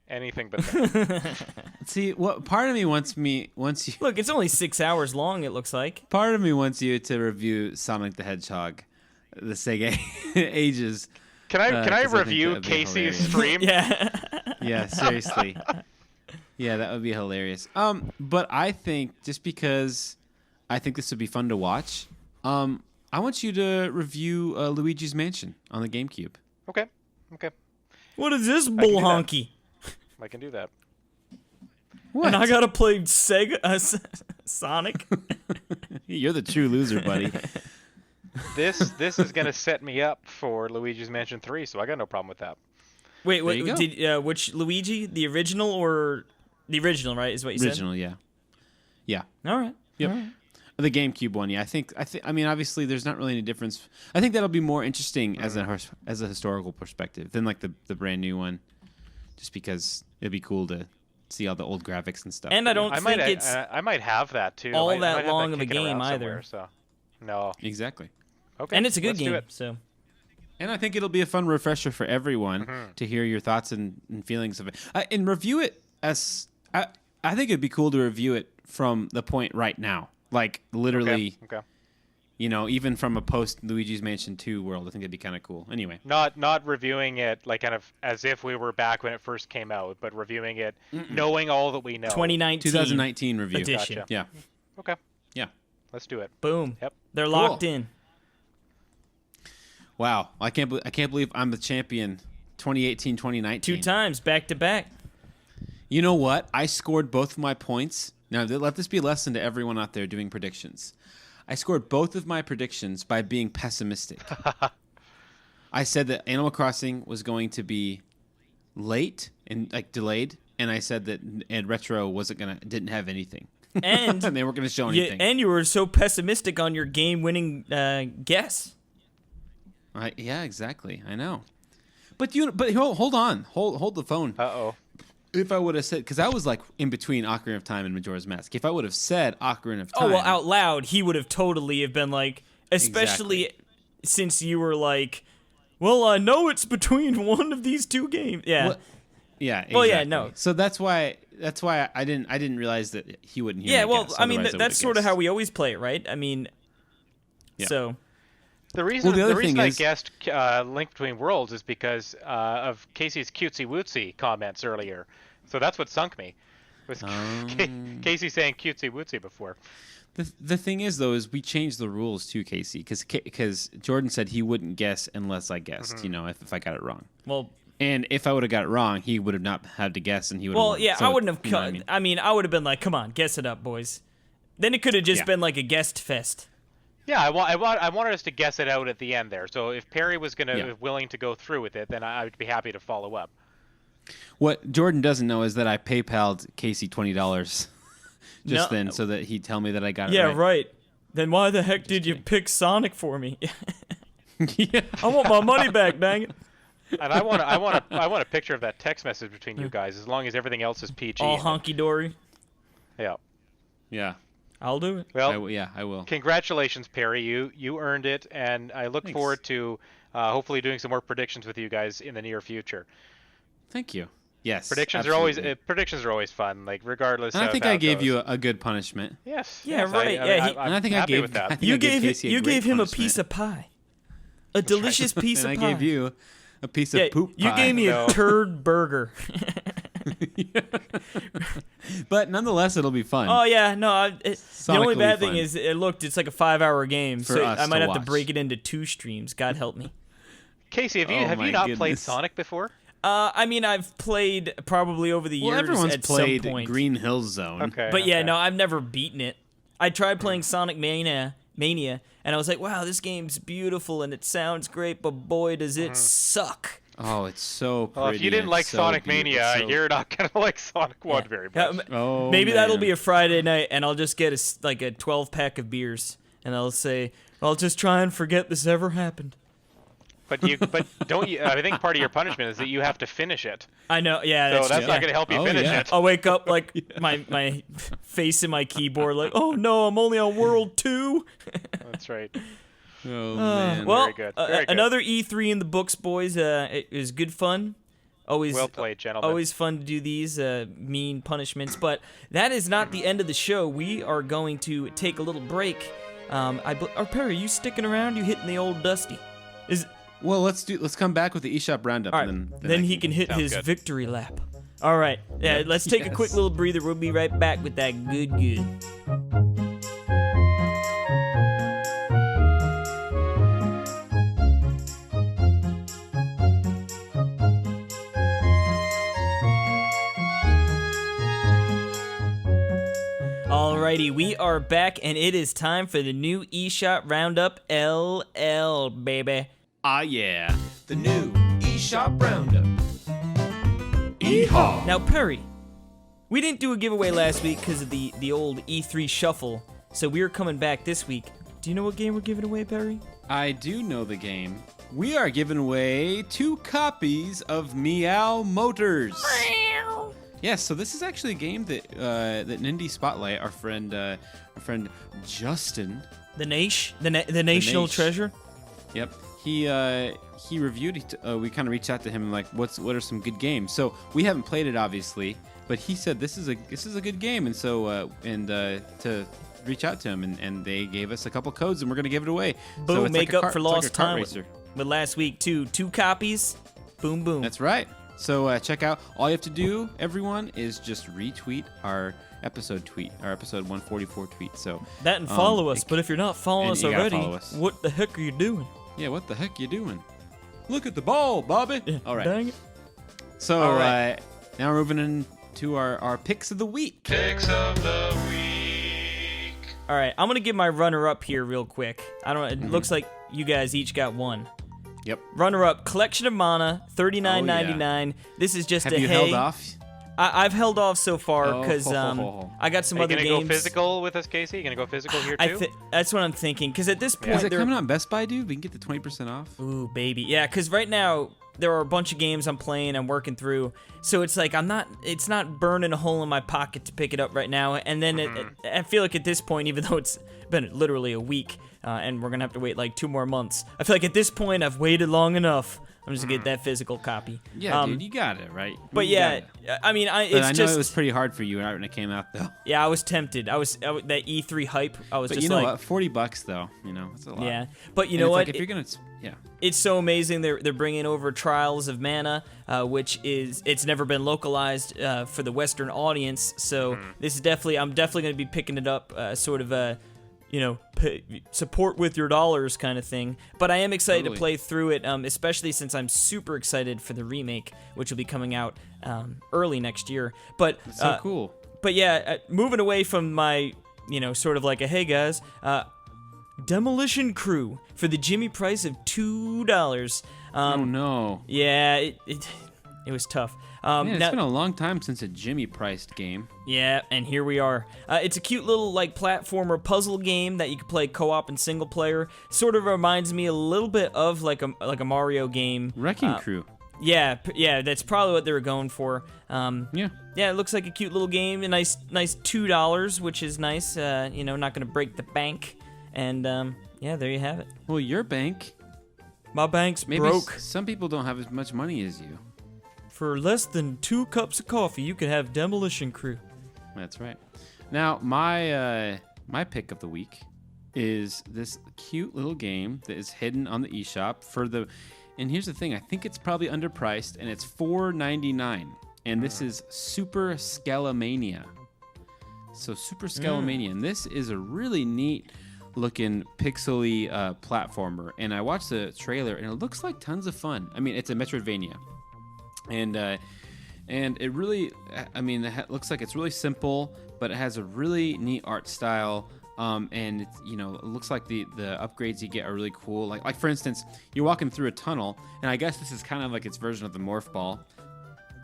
Anything but that. See, what part of me wants you Look, it's only 6 hours long. It looks like. part of me wants you to review Sonic the Hedgehog, the Sega Ages. Can I 'cause I think review that'd be Casey's hilarious. stream? Yeah. Yeah, seriously. Yeah, that would be hilarious. But I think just because I think this would be fun to watch, I want you to review Luigi's Mansion on the GameCube. Okay. What is this do bull that. honky? I can do that. What? And I gotta play Sega Sonic. You're the true loser, buddy. This is gonna set me up for Luigi's Mansion 3, so I got no problem with that. Wait, There you go. which Luigi? The original or the original? Right, is what you Original, yeah. Yeah. said. All right. Yep. All right. The GameCube one, yeah. I mean, obviously, there's not really any difference. I think that'll be more interesting as a historical perspective than like the brand new one, just because it'd be cool to see all the old graphics and stuff. And I don't think it's I might have that too. all I might that have long of a kicking game around either. somewhere, So, no. Exactly. Okay. And it's a good let's do game. it. So And I think it'll be a fun refresher for everyone to hear your thoughts and feelings of it. And review it as I think it'd be cool to review it from the point right now. Like literally, Okay. you know, even from a post Luigi's Mansion 2 world. I think it'd be kind of cool. Anyway. Not reviewing it like kind of as if we were back when it first came out, but reviewing it knowing all that we know. 2019 review. edition. Gotcha. Yeah. Okay. Yeah. Let's do it. Boom. Yep. They're locked in. Wow. I can't believe I'm the champion 2018-2019. 2 times back to back. You know what? I scored both of my points. Now, let this be a lesson to everyone out there doing predictions. I scored both of my predictions by being pessimistic. I said that Animal Crossing was going to be late and like delayed, and I said that Retro didn't have anything. And they weren't going to show anything. And you were so pessimistic on your game-winning guess. Yeah, exactly. I know. But hold on. Hold the phone. Uh-oh. If I would have said, because I was like in between Ocarina of Time and Majora's Mask. If I would have said Ocarina of Time. Oh, well, out loud, he would have totally have been like, especially since you were like, well, I know it's between one of these 2 games. Yeah. Well, yeah. Exactly. Well, yeah, no. So that's why I didn't realize that he wouldn't hear. Yeah, my well, guess. I mean, Otherwise, that's sort of how we always play it, right? I mean, so. The reason, the other reason thing I is- guessed Link Between Worlds is because of Casey's cutesy-wootsy comments earlier. So that's what sunk me. Was Casey saying cutesy-wootsy before. The thing is, though, is we changed the rules too, Casey, because Jordan said he wouldn't guess unless I guessed, you know, if I got it wrong. Well, And if I would have got it wrong, he would have not had to guess, and he would. well, yeah, so, I wouldn't have. you know what I mean? I would have been like, "Come on, guess it up, boys." Then it could have just been like a guest fest. Yeah, I wanted us to guess it out at the end there. So if Perry was willing to go through with it, then I would be happy to follow up. What Jordan doesn't know is that I PayPal'd Casey $20 just then, so that he'd tell me that I got it Yeah, right. right. Then why the heck did you pick Sonic for me? Yeah. I want my money back, dang it. And I want a picture of that text message between you guys, as long as everything else is PG. All honky dory. Yeah. Yeah. I'll do it. Well, I will. Congratulations, Perry. You earned it, and I look forward to hopefully doing some more predictions with you guys in the near future. Thank you. Yes. Predictions absolutely. are always fun, like regardless. And I of think how I it gave goes. you a good punishment. Yes. Yeah, yes, right. Yeah, I'm And I think I happy gave with that. I think You I gave gave Casey a you great gave him a punishment. piece of pie, a delicious piece of and pie. I gave you a piece of yeah, poop you pie. gave me No. a turd burger. But nonetheless, it'll be fun. Oh yeah, no. The Sonic only will be bad thing fun. is it's like a 5-hour game, For so us I might to have to watch. break it into 2 streams. God help me. Casey, have Oh you my not played goodness. Sonic before? I mean, I've played probably over the years. Well, everyone's at played some point. Green Hill Zone. Okay. But yeah, okay. no, I've never beaten it. I tried playing Sonic Mania, and I was like, wow, this game's beautiful and it sounds great, but boy, does it suck. Oh, it's so pretty. Well, if you didn't and like so Sonic beautiful. Mania, So- you're not gonna like Sonic 1 very Yeah, much. Oh, maybe that'll man. be a Friday night, and I'll just get a 12-pack of beers, and I'll say, I'll just try and forget this ever happened. But don't you? I think part of your punishment is that you have to finish it. I know, yeah. So that's true. not gonna help you Oh, finish yeah. it. I'll wake up like my face in my keyboard, like, oh no, I'm only on World 2. That's right. Oh man. Well, Very good, very good. another E3 in the books, boys. It was good fun. Always Well played, gentlemen. Always fun to do these mean punishments, but that is not the end of the show. We are going to take a little break. Perry, you sticking around? You hitting the old Dusty? Well, let's come back with the eShop roundup. All right, and then I he can hit Sounds his good. victory lap. All right, yeah. Let's take a quick little breather. We'll be right back with that good. Alrighty, we are back, and it is time for the new eShop Roundup LL, baby. Ah, yeah. The new eShop Roundup. eHaw. Now, Perry, we didn't do a giveaway last week because of the old E3 shuffle. So we are coming back this week. Do you know what game we're giving away, Barry? I do know the game. We are giving away 2 copies of Meow Motors. Yes, so this is actually a game that that Nindy Spotlight, our friend Justin, The National Treasure. Yep. He reviewed it. We kind of reached out to him and like, what are some good games? So we haven't played it obviously, but he said this is a good game, and so to reach out to him, and they gave us a couple codes, and we're gonna give it away. Boom! So it's Make like up for lost time racer. with last week too. 2 copies. Boom, boom. That's right. So check out. All you have to do, everyone, is just retweet our episode 144 tweet. So that and follow us. But if you're not following us already, what the heck are you doing? Yeah, what the heck you doing? Look at the ball, Bobby. Yeah, all right. Dang it. So All right. now we're moving into our picks of the week. Picks of the week. All right, I'm gonna give my runner-up here real quick. I don't. It looks like you guys each got one. Yep. Runner-up: Collection of Mana, $39.99. This is just Have a you held off? I've held off so far because Oh. I got some Are you other gonna games. go physical with us, Casey? You gonna go physical here too? That's what I'm thinking. Because at this point, Is it they're- coming out in Best Buy, dude? We can get the 20% off. Ooh, baby. Yeah, because right now there are a bunch of games I'm playing, I'm working through. So it's like it's not burning a hole in my pocket to pick it up right now. And then I feel like at this point, even though it's been literally a week and we're going to have to wait like 2 more months, I feel like at this point I've waited long enough. I'm just going to get that physical copy. Yeah, dude, you got it, right? But You yeah, got it. I mean, But I know it was pretty hard for you when it came out, though. Yeah, I was tempted. I was that E3 hype. I was But just you know like, what? $40 though. You know, it's a lot. yeah. But you And know it's what? Like if you're gonna, yeah. It's so amazing. They're bringing over Trials of Mana, which it's never been localized for the Western audience. So this is I'm definitely going to be picking it up, sort of support with your dollars kind of thing. But I am excited to play through it, especially since I'm super excited for the remake, which will be coming out early next year. But It's so cool. But yeah, moving away from my, sort of like a hey guys, Demolition Crew for the Jimmy price of $2. Oh no. Yeah, it was tough. Man, it's been a long time since a Jimmy priced game. Yeah, and here we are. It's a cute little like platformer puzzle game that you can play co-op and single player. Sort of reminds me a little bit of like a Mario game. Wrecking Crew. Yeah, that's probably what they were going for. Yeah. Yeah, it looks like a cute little game. A nice $2, which is nice. Not gonna break the bank. And yeah, there you have it. Well, your bank. My bank's Maybe broke. Some people don't have as much money as you. For less than 2 cups of coffee, you could have Demolition Crew. That's right. Now, my pick of the week is this cute little game that is hidden on the eShop and here's the thing, I think it's probably underpriced, and it's $4.99. And this is Super Skelemania. So Super Skelemania, and this is a really neat looking pixely platformer. And I watched the trailer, and it looks like tons of fun. I mean, it's a Metroidvania. And it really, it looks like it's really simple, but it has a really neat art style. And it's, it looks like the upgrades you get are really cool. Like for instance, you're walking through a tunnel, and I guess this is kind of like its version of the morph ball,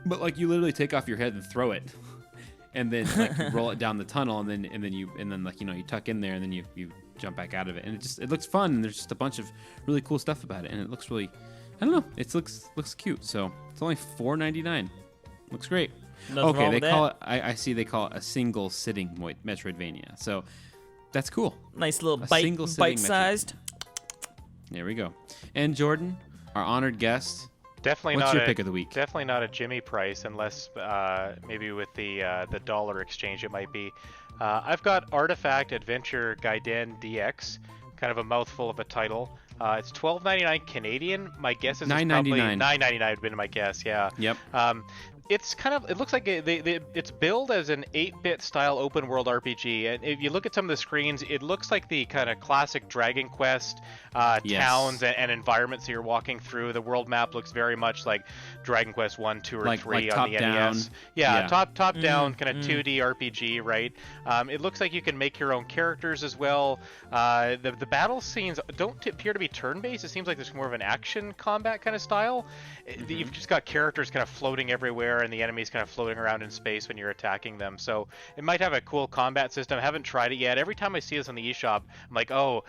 but like you literally take off your head and throw it, and then like you roll it down the tunnel, and then you tuck in there, and then you jump back out of it, and it looks fun. And there's just a bunch of really cool stuff about it, and it looks really, I don't know, it looks cute. So it's only $4.99. Looks great. Nothing wrong with that. Call it. I see they call it a single sitting Metroidvania. So that's cool. Nice little single-sitting bite-sized. There we go. And Jordan, our honored guest. Definitely What's not your a pick of the week? Definitely not a Jimmy price, unless maybe with the dollar exchange it might be. I've got Artifact Adventure Gaiden DX, kind of a mouthful of a title. It's $12.99 Canadian. My guess is it's probably $9.99 would have been my guess. Yeah. Yep. It's kind of, it looks like it's billed as an 8-bit style open world RPG, and if you look at some of the screens, it looks like the kind of classic Dragon Quest towns and environments that you're walking through. The world map looks very much like Dragon Quest 1, 2, or 3 on the NES. Yeah, top down kind of 2D RPG, right? It looks like you can make your own characters as well. The battle scenes don't appear to be turn-based. It seems like there's more of an action combat kind of style. You've just got characters kind of floating everywhere. air and the enemies kind of floating around in space when you're attacking them. So it might have a cool combat system. I haven't tried it yet. Every time I see this on the eShop, I'm like, oh,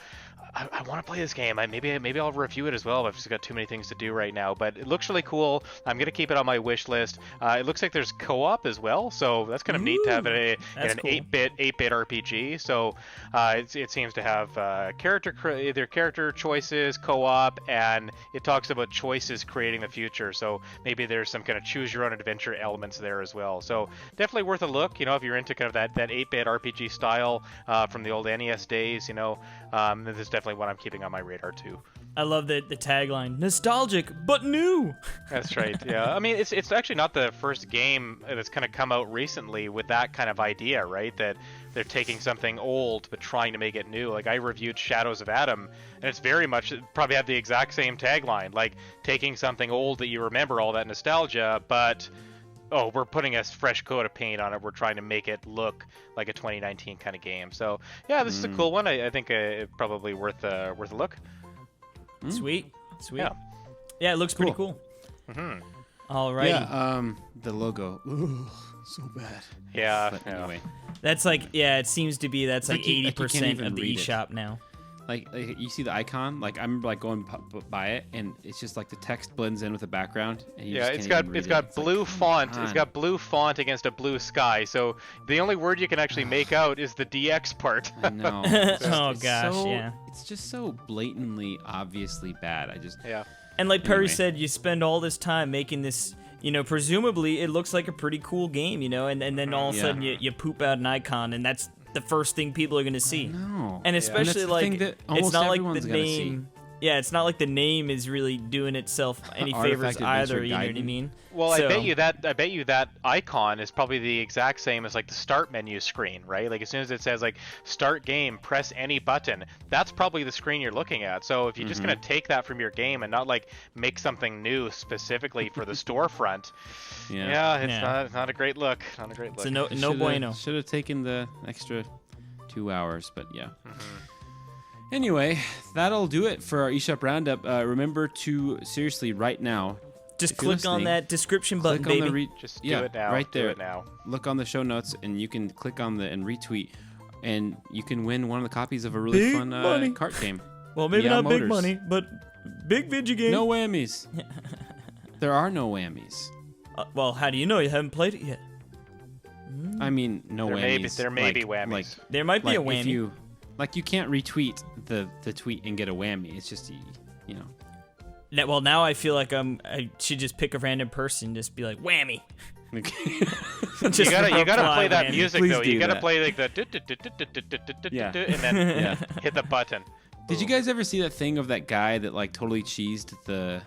I want to play this game. Maybe I'll review it as well. I've just got too many things to do right now. But it looks really cool. I'm gonna keep it on my wish list. It looks like there's co-op as well, so that's kind of neat to have it in an 8-bit RPG. So it seems to have either character choices, co-op, and it talks about choices creating the future. So maybe there's some kind of choose your own adventure elements there as well. So definitely worth a look. If you're into kind of that 8-bit RPG style from the old NES days, this is definitely one I'm keeping on my radar too. I love the tagline, nostalgic but new. That's right. Yeah, I mean it's actually not the first game that's kind of come out recently with that kind of idea, right? That they're taking something old but trying to make it new. Like I reviewed Shadows of Adam, and it's very much probably had the exact same tagline, like taking something old that you remember, all that nostalgia, but we're putting a fresh coat of paint on it. We're trying to make it look like a 2019 kind of game. So yeah, this is a cool one. I think it's probably worth a look. Sweet. Yeah, it looks pretty cool. Mm-hmm. All right. Yeah, the logo. Ooh, so bad. Yeah. But anyway. That's like, it seems to be, that's like Like you can't 80% even of the read it. eShop now. Like you see the icon, like I'm like going by it, and it's just like the text blends in with the background. And you just It's can't got even read it's got it. blue like, font. come It's on. got blue font against a blue sky. So the only word you can actually make out is the DX part. I know. Oh, It's gosh, so- yeah. It's just so blatantly, obviously bad. Yeah. And like Perry Anyway. said, you spend all this time making this, presumably it looks like a pretty cool game, and then all of a Yeah. sudden you poop out an icon, and that's the first thing people are going to see. No. And especially that's the like thing that it's almost not like the everyone's gotta see. name. Yeah, it's not like the name is really doing itself any favors Artifact either. Adventure You know what I Guidance. mean? Well, So- I bet you that icon is probably the exact same as like the start menu screen, right? Like as soon as it says like start game, press any button, that's probably the screen you're looking at. So if you're just gonna take that from your game and not like make something new specifically for the storefront, it's not a great look. Not a great look. It's a no bueno. Should have taken the extra 2 hours, but yeah. Anyway, that'll do it for our eShop Roundup. Remember to seriously right now. Just if you're click on listening, that description button, click on baby. the Just do it now. right there. Do it now. Look on the show notes, and you can click on and retweet, and you can win one of the copies of a really Big fun money. cart game. Well, maybe Yeah, not big Motors. money, but big video game. No whammies. There are no whammies. Well, how do you know you haven't played it yet? I mean, no whammies. There may be like- whammies. Like, There might be like a whammy. if you can't retweet the tweet and get a whammy. It's just Well, now I feel like I should just pick a random person, just be like whammy. Just You gotta reply play that whammy. music Please though. do You gotta that. play like the Yeah. and then Yeah. hit the button. Did you guys ever see that thing of that guy that like totally cheesed the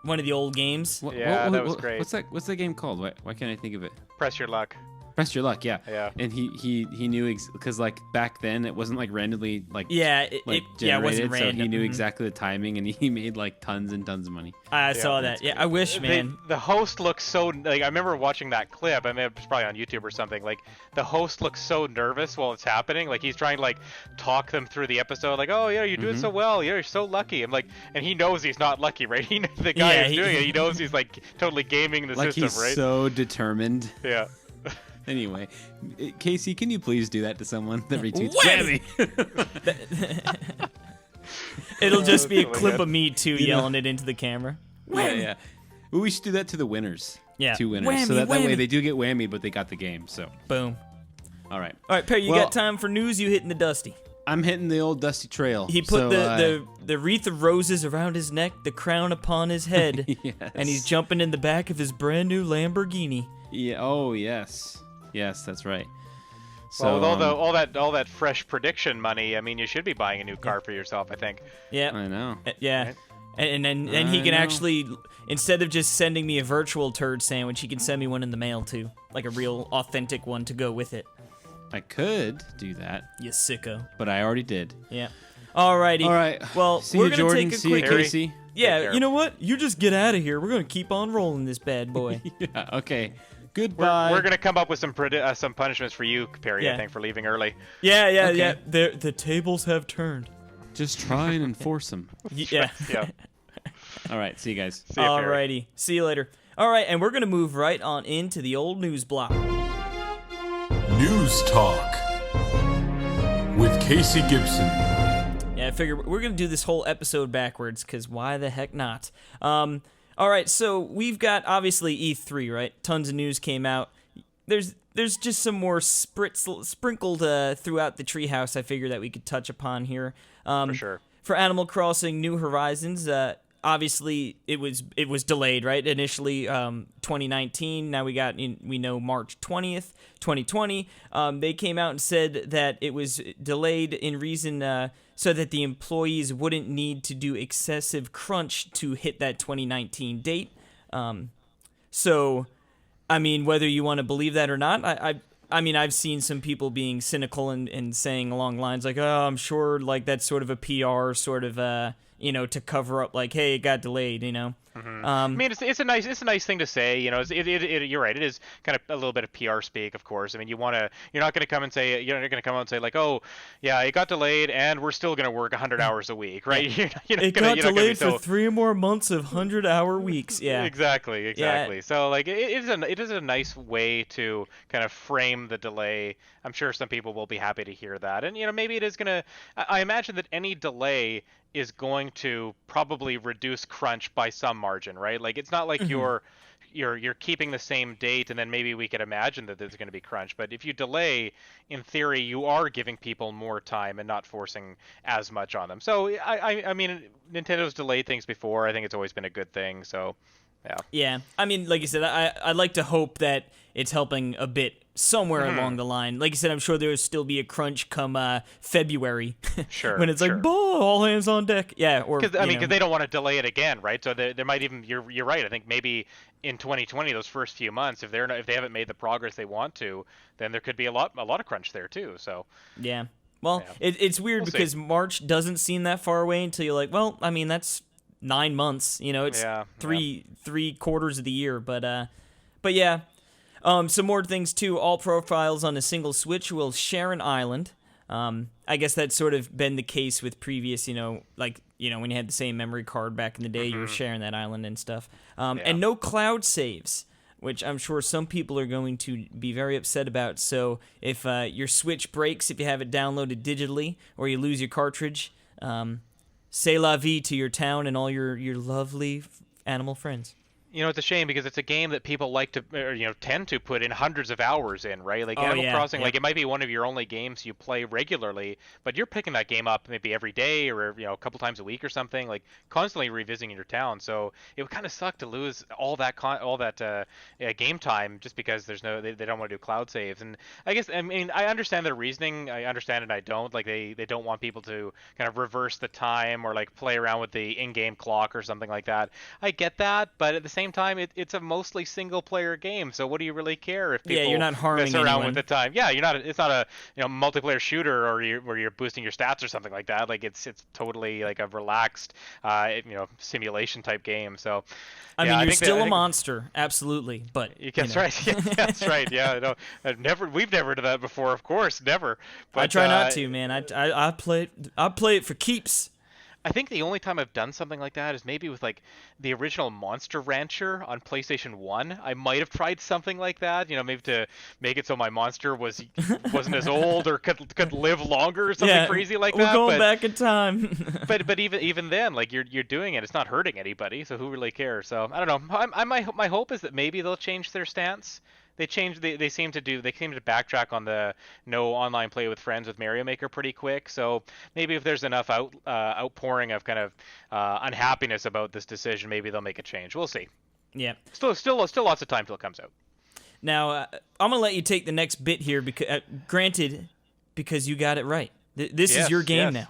One of the old games. Yeah, that was great. What's that game called? Why can't I think of it? Press your luck. Press your luck, yeah. Yeah. And he knew because like back then it wasn't like randomly like Yeah, like it wasn't generated, so random. he knew Mhm. exactly the timing, and he made like tons and tons of money. I saw that. Yeah, I wish, man. The host looks so like I remember watching that clip. I mean, it's probably on YouTube or something. Like the host looks so nervous while it's happening. Like he's trying to like talk them through the episode. Like, oh yeah, you're doing so well. Yeah, you're so lucky. I'm like, and he knows he's not lucky, right? He the guy Yeah, who's doing it. He knows he's like totally gaming the Like system, he's right? so determined. Yeah. Anyway, Casey, can you please do that to someone that retweets Whammy! Whammy? It'll just be a Really clip good. of me too You know- yelling it into the camera. Yeah. Well, we should do that to the winners. Yeah. 2 winners. Whammy, so that way whammy. they do get whammy, but they got the game. So, Boom. all right. All right, Perry, you Well- got time for news? You hitting the dusty? I'm hitting the old dusty trail. He put so, the wreath of roses around his neck, the crown upon his head, Yes. and he's jumping in the back of his brand new Lamborghini. Yeah. Oh, yes. Yes, that's right. So, Well, with all that fresh prediction money, I mean, you should be buying a new car for yourself. I think. Yeah. I know. Yeah. And then he I can know. actually, instead of just sending me a virtual turd sandwich, he can send me one in the mail too, like a real authentic one to go with it. I could do that, You sicko. but I already did. Yeah. Alrighty. All right. Well, see we're you, gonna Jordan. take a See quick. you, Harry. Casey. Yeah. care. You know what? You just get out of here. We're gonna keep on rolling this bad boy. Yeah. Okay. Goodbye. We're gonna come up with some punishments for you, Perry. I Yeah. think for leaving early. Yeah. Okay. The tables have turned. Just try and enforce them. Yeah. Yeah. All right. See you guys. See ya, Perry. Alrighty. See you later. All right, and we're going to move right on into the old news block. News Talk with Casey Gibson. Yeah, I figure we're going to do this whole episode backwards, because why the heck not? All right, so we've got, obviously, E3, right? Tons of news came out. There's just some more sprinkled throughout the treehouse I figure that we could touch upon here. For sure. For Animal Crossing New Horizons, obviously it was delayed, right? Initially 2019. Now we know March 20th, 2020. They came out and said that it was delayed in reason so that the employees wouldn't need to do excessive crunch to hit that 2019 date. So, I mean, whether you want to believe that or not, I mean, I've seen some people being cynical and saying along lines like, oh, I'm sure like that's sort of a PR sort of, to cover up like, hey, it got delayed, Mm-hmm. I mean, it's a nice thing to say, you're right. It is kind of a little bit of PR speak, of course. I mean, you're not going to come and say, like, oh, yeah, it got delayed and we're still going to work 100 hours a week, right? It got delayed for 3 more months of 100-hour weeks. Yeah. Exactly. Yeah. So like, it is a nice way to kind of frame the delay. I'm sure some people will be happy to hear that, and maybe it is going to. I imagine that any delay is going to probably reduce crunch by some margin, right? Like it's not like you're keeping the same date and then maybe we could imagine that there's going to be crunch. But if you delay, in theory, you are giving people more time and not forcing as much on them. So I mean, Nintendo's delayed things before. I think it's always been a good thing. So yeah. Yeah. I mean, like you said, I'd like to hope that it's helping a bit somewhere along the line. Like you said, I'm sure there will still be a crunch come February. Sure. When it's like, all hands on deck. Yeah. Or because they don't want to delay it again, right? So there might even you're right. I think maybe in 2020, those first few months, if they haven't made the progress they want to, then there could be a lot of crunch there too. So yeah. Well, yeah. It's weird because March doesn't seem that far away until you're like, well, I mean that's 9 months. It's three quarters of the year. But yeah. Some more things too. All profiles on a single Switch will share an island. I guess that's sort of been the case with previous, when you had the same memory card back in the day, you were sharing that island and stuff. And no cloud saves, which I'm sure some people are going to be very upset about. So if your Switch breaks, if you have it downloaded digitally, or you lose your cartridge, c'est la vie to your town and all your lovely animal friends. It's a shame because it's a game that people like to, tend to put in hundreds of hours in, right? Like Animal Crossing, like it might be one of your only games you play regularly, but you're picking that game up maybe every day or a couple times a week or something, like constantly revisiting your town. So it would kind of suck to lose all that game time just because they don't want to do cloud saves. And I understand their reasoning. I understand and I don't. Like they don't want people to kind of reverse the time or like play around with the in-game clock or something like that. I get that, but at the same time, it's a mostly single-player game. So what do you really care if people you're not harming mess around anyone. with the time? Yeah, you're not. It's not a multiplayer shooter or where you're boosting your stats or something like that. Like it's totally like a relaxed simulation type game. So I mean, you're still a monster, absolutely. But that's right. Yeah, that's right. Yeah, we've never done that before. Of course, never. But, I try not to, man. I play it for keeps. I think the only time I've done something like that is maybe with like the original Monster Rancher on PlayStation 1. I might have tried something like that, maybe to make it so my monster wasn't as old or could live longer or something crazy like that. We're going back in time. but even then, like you're doing it, it's not hurting anybody, so who really cares? So I don't know. My hope is that maybe they'll change their stance. They seem to backtrack on the no online play with friends with Mario Maker pretty quick. So maybe if there's enough outpouring of kind of unhappiness about this decision, maybe they'll make a change. We'll see. Yeah. Still lots of time till it comes out. Now I'm gonna let you take the next bit here because, granted, because you got it right. This is your game now.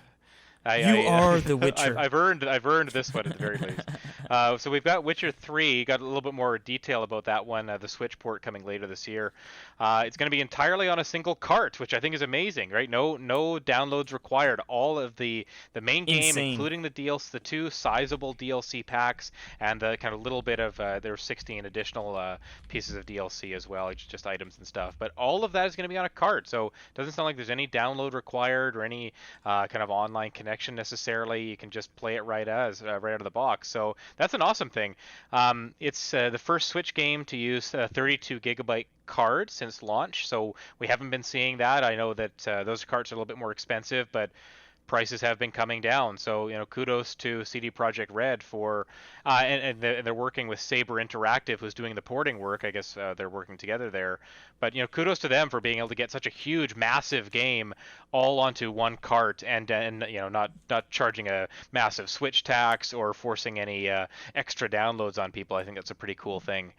You are the Witcher. I've earned this one at the very least. So we've got Witcher 3. Got a little bit more detail about that one. The Switch port coming later this year. It's going to be entirely on a single cart, which I think is amazing. Right? No downloads required. All of the main game, including the DLC, the 2 sizable DLC packs, and the kind of little bit of there were 16 additional pieces of DLC as well, just items and stuff. But all of that is going to be on a cart. So it doesn't sound like there's any download required or any kind of online connection connection necessarily. You can just play it right out of the box. So that's an awesome thing. It's the first Switch game to use a 32 gigabyte card since launch. So we haven't been seeing that. I know that those cards are a little bit more expensive, but prices have been coming down. So, kudos to CD Projekt Red for, and they're working with Saber Interactive, who's doing the porting work. I guess they're working together there. But, kudos to them for being able to get such a huge, massive game all onto one cart and not charging a massive Switch tax or forcing any extra downloads on people. I think that's a pretty cool thing.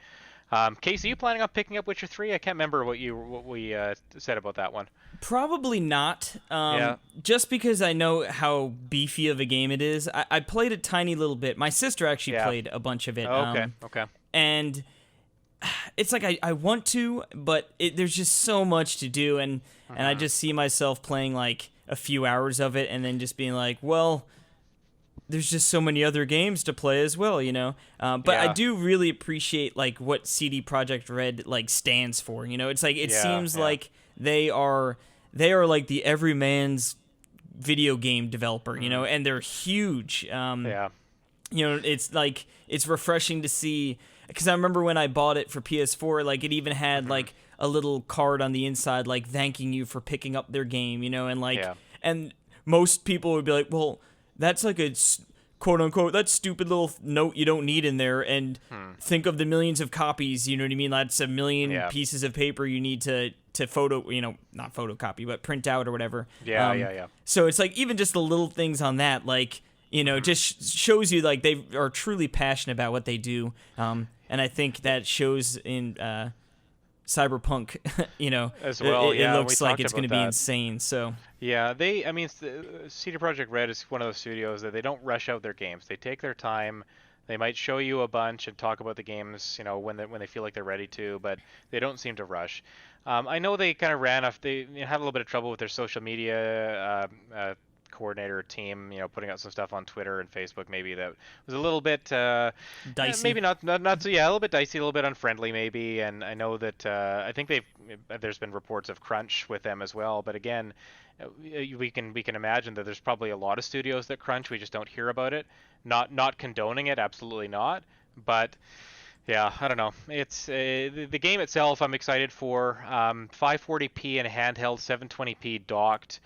Casey, you planning on picking up Witcher 3? I can't remember what we said about that one. Probably not. Yeah. Just because I know how beefy of a game it is. I played a tiny little bit. My sister actually played a bunch of it. Oh, okay. And it's like I want to, but there's just so much to do, and I just see myself playing like a few hours of it and then just being like, well, there's just so many other games to play as well, But I do really appreciate like what CD Projekt Red like stands for. It's like it seems like they are like the everyman's video game developer, and they're huge. It's like it's refreshing to see, because I remember when I bought it for PS4, like it even had like a little card on the inside like thanking you for picking up their game, and like and most people would be like, well, that's like a quote unquote that stupid little note you don't need in there, and think of the millions of copies, you know what I mean? That's a million pieces of paper you need to photo, not photocopy, but print out or whatever. So it's like even just the little things on that, like, just shows you like they are truly passionate about what they do. And I think that shows in Cyberpunk, as well. It looks like it's going to be insane. So yeah, CD Projekt Red is one of those studios that they don't rush out their games. They take their time. They might show you a bunch and talk about the games, when they feel like they're ready to, but they don't seem to rush. I know they kind of they had a little bit of trouble with their social media coordinator team, putting out some stuff on Twitter and Facebook, maybe that was a little bit dicey. Maybe not so, a little bit dicey, a little bit unfriendly maybe. And I know that I think there's been reports of crunch with them as well. But again, we can imagine that there's probably a lot of studios that crunch. We just don't hear about it. Not condoning it, absolutely not. But yeah, I don't know. It's the game itself. I'm excited for 540p in handheld, 720p docked,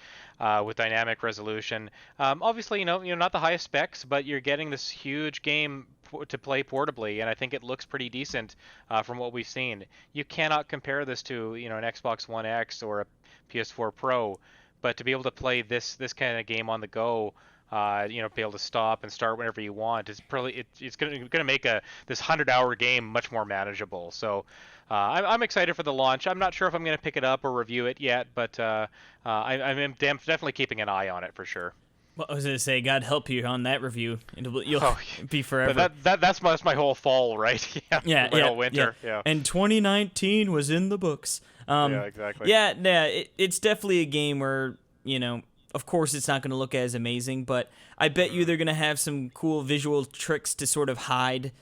with dynamic resolution. Obviously, not the highest specs, but you're getting this huge game to play portably, and I think it looks pretty decent from what we've seen. You cannot compare this to an Xbox One X or a PS4 Pro, but to be able to play this kind of game on the go. Be able to stop and start whenever you want. It's probably it's going to make this 100-hour game much more manageable. So I'm excited for the launch. I'm not sure if I'm going to pick it up or review it yet, but I'm definitely keeping an eye on it for sure. Well, I was going to say, God help you on that review. You'll be forever. That's my whole fall, right? My whole winter. Yeah. And 2019 was in the books. Yeah, exactly. Yeah, it's definitely a game where of course, it's not going to look as amazing, but I bet you they're going to have some cool visual tricks to sort of hide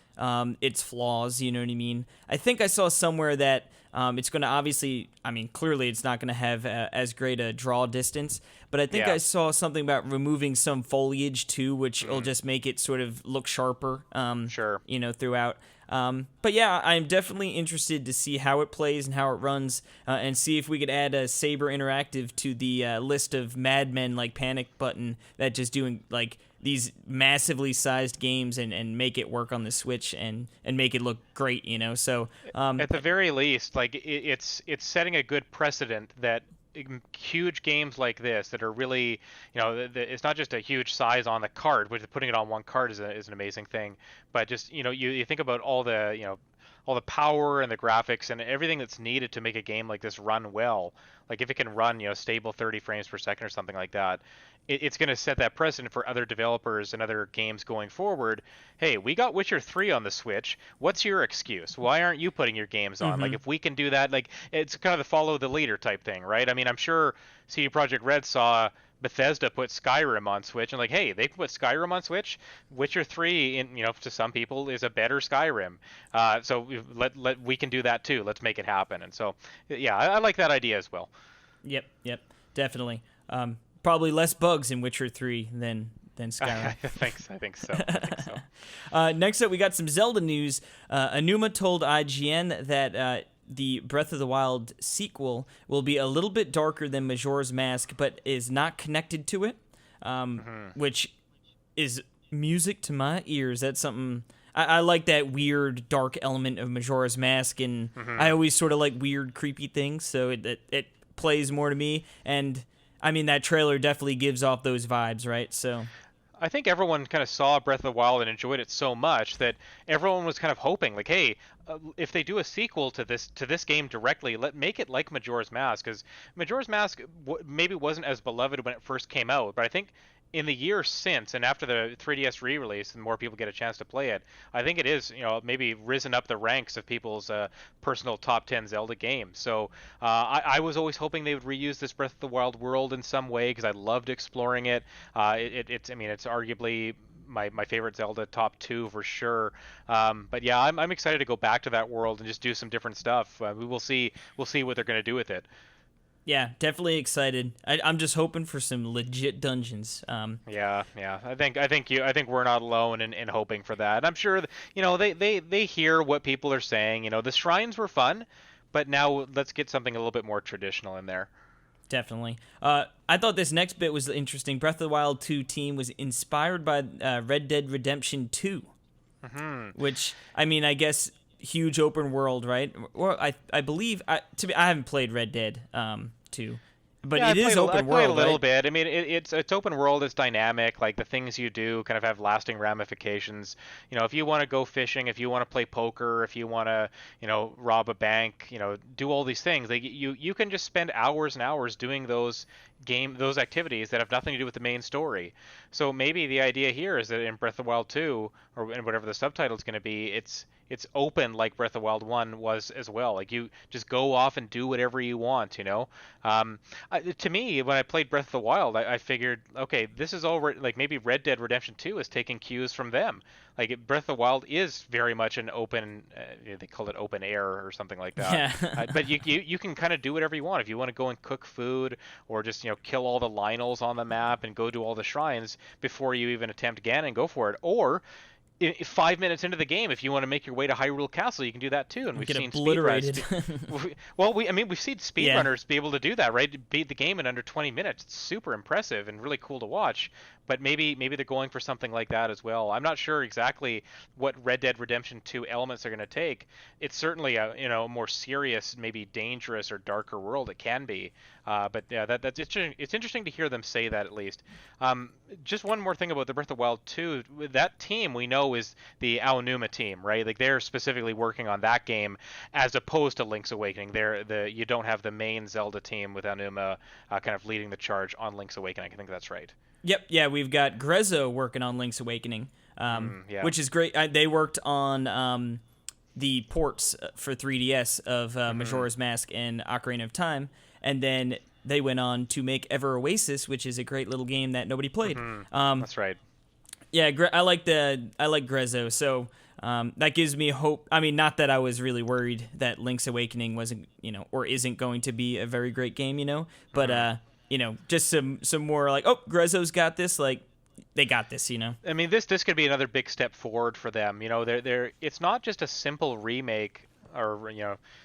its flaws, you know what I mean? I think I saw somewhere that it's going to obviously, clearly it's not going to have as great a draw distance, but I think I saw something about removing some foliage too, which will just make it sort of look sharper, sure. Throughout. But yeah, I'm definitely interested to see how it plays and how it runs, and see if we could add a Saber Interactive to the list of madmen like Panic Button that just doing like these massively sized games and make it work on the Switch and make it look great, So at the very least, like it's setting a good precedent that huge games like this that are really, it's not just a huge size on the card, which putting it on one card is an amazing thing, but just, you think about all the power and the graphics and everything that's needed to make a game like this run well. Like if it can run, stable 30 frames per second or something like that, it's going to set that precedent for other developers and other games going forward. Hey, we got Witcher 3 on the Switch. What's your excuse? Why aren't you putting your games on? Like if we can do that, like it's kind of the follow the leader type thing, right? I'm sure CD Projekt Red saw Bethesda put Skyrim on Switch and like, hey, they put Skyrim on Switch. Witcher 3, to some people, is a better Skyrim. So we can do that too. Let's make it happen. And so, yeah, I like that idea as well. Yep, definitely. probably less bugs in Witcher 3 than Skyrim. I think so. Next up, we got some Zelda news. Anuma told IGN that the Breath of the Wild sequel will be a little bit darker than Majora's Mask, but is not connected to it, which is music to my ears. That's something... I like that weird, dark element of Majora's Mask, and I always sort of like weird, creepy things, so it plays more to me. And, I mean, that trailer definitely gives off those vibes, right? So... I think everyone kind of saw Breath of the Wild and enjoyed it so much that everyone was kind of hoping, like, hey, if they do a sequel to this game directly, make it like Majora's Mask, because Majora's Mask maybe wasn't as beloved when it first came out, but I think in the years since, and after the 3DS re-release and more people get a chance to play it, I think it is, maybe risen up the ranks of people's personal top 10 Zelda games. So I was always hoping they would reuse this Breath of the Wild world in some way, because I loved exploring it. It's arguably my favorite Zelda, top 2 for sure. But yeah, I'm excited to go back to that world and just do some different stuff. We'll see what they're going to do with it. Yeah, definitely excited. I'm just hoping for some legit dungeons. Yeah. I think we're not alone in hoping for that. I'm sure they hear what people are saying. The shrines were fun, but now let's get something a little bit more traditional in there. Definitely. I thought this next bit was interesting. Breath of the Wild 2 team was inspired by Red Dead Redemption 2, which, I mean, I guess huge open world, right? Or I believe I haven't played Red Dead 2, but it is open world. I played a little right? bit. I mean, it's open world. It's dynamic. Like the things you do kind of have lasting ramifications. If you want to go fishing, if you want to play poker, if you want to, rob a bank, do all these things. Like you can just spend hours and hours doing those activities that have nothing to do with the main story. So maybe the idea here is that in Breath of the Wild 2, or in whatever the subtitle is going to be, it's open like Breath of the Wild 1 was as well. Like you just go off and do whatever you want, to me, when I played Breath of the Wild, I figured, okay, this is already, like, maybe Red Dead Redemption 2 is taking cues from them. Like Breath of the Wild is very much an open, they call it open air or something like that. Yeah. But you can kind of do whatever you want. If you want to go and cook food, or just kill all the Lionels on the map and go do all the shrines before you even attempt Ganon, go for it. Or 5 minutes into the game, if you want to make your way to Hyrule Castle, you can do that too. And we've seen obliterated. We've seen speedrunners be able to do that, right? Beat the game in under 20 minutes. It's super impressive and really cool to watch. But maybe they're going for something like that as well. I'm not sure exactly what Red Dead Redemption 2 elements are going to take. It's certainly a more serious, maybe dangerous or darker world. It can be. But yeah, that's it's interesting to hear them say that at least. Just one more thing about the Breath of the Wild 2. That team we know is the Aonuma team, right? Like they're specifically working on that game as opposed to Link's Awakening. You don't have the main Zelda team with Aonuma kind of leading the charge on Link's Awakening. I think that's right. Yep, yeah, we've got Grezzo working on Link's Awakening, which is great. They worked on the ports for 3DS of Majora's Mask and Ocarina of Time, and then they went on to make Ever Oasis, which is a great little game that nobody played. That's right. Yeah, I like Grezzo, so that gives me hope. I mean, not that I was really worried that Link's Awakening wasn't, or isn't going to be a very great game, but just some more like, oh, Grezzo's got this, like they got this, I mean, this could be another big step forward for them. It's not just a simple remake, or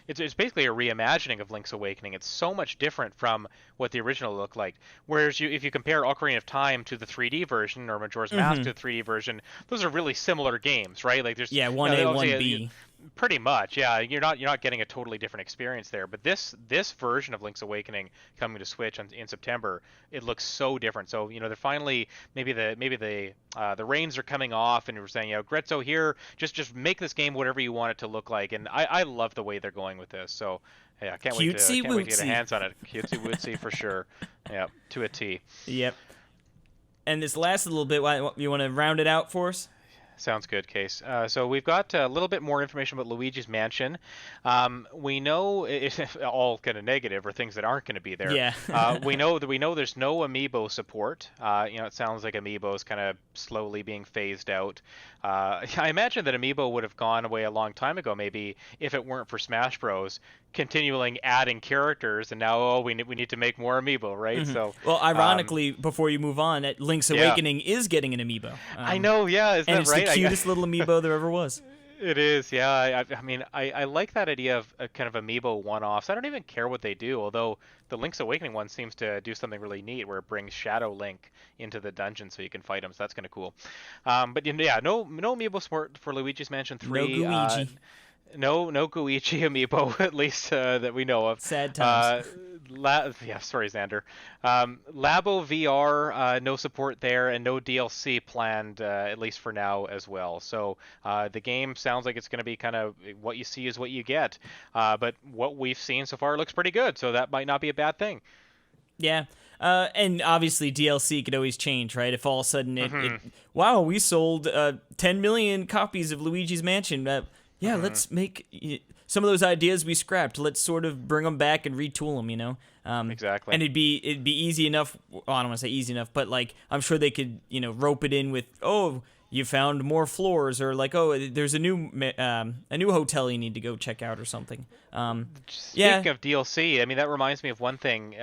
it's basically a reimagining of Link's Awakening. It's so much different from what the original looked like. Whereas if you compare Ocarina of Time to the 3D version, or Majora's Mask to the 3D version, those are really similar games, right? Like there's 1A, 1B. Pretty much, yeah. You're not getting a totally different experience there. But this version of Link's Awakening coming to Switch in September, it looks so different. So they're finally maybe the reins are coming off, and we're saying, Grezzo here, just make this game whatever you want it to look like. And I love the way they're going with this. So yeah, can't wait to get a hands on it. Cutesy wootsy for sure. Yeah, to a T. Yep. And this last little bit, you want to round it out for us? Sounds good, Case. So we've got a little bit more information about Luigi's Mansion. We know it's all kind of negative or things that aren't going to be there. Yeah. We know there's no amiibo support. It sounds like amiibo is kind of slowly being phased out. I imagine that amiibo would have gone away a long time ago, maybe if it weren't for Smash Bros. Continuing adding characters, and now we need to make more amiibo, right? So well, ironically, before you move on, Link's Awakening is getting an amiibo. I know, yeah, isn't and that it's right? the cutest little amiibo there ever was. It is, yeah. I mean, I like that idea of a kind of amiibo one-offs. I don't even care what they do, although the Link's Awakening one seems to do something really neat where it brings Shadow Link into the dungeon so you can fight him, so that's kind of cool. But yeah, no amiibo support for Luigi's Mansion 3. No Guigi. No Guichi amiibo, at least that we know of. Sad times. Sorry, Xander. Labo VR, no support there, and no DLC planned, at least for now as well. So the game sounds like it's going to be kind of what you see is what you get. But what we've seen so far looks pretty good, so that might not be a bad thing. Yeah. And obviously DLC could always change, right? If all of a sudden wow, we sold 10 million copies of Luigi's Mansion. Let's make some of those ideas we scrapped. Let's sort of bring them back and retool them, you know? Exactly. And it'd be easy enough. Well, I don't want to say easy enough, but like I'm sure they could, rope it in with, you found more floors, or like, there's a new hotel you need to go check out or something. Speaking of DLC, I mean that reminds me of one thing.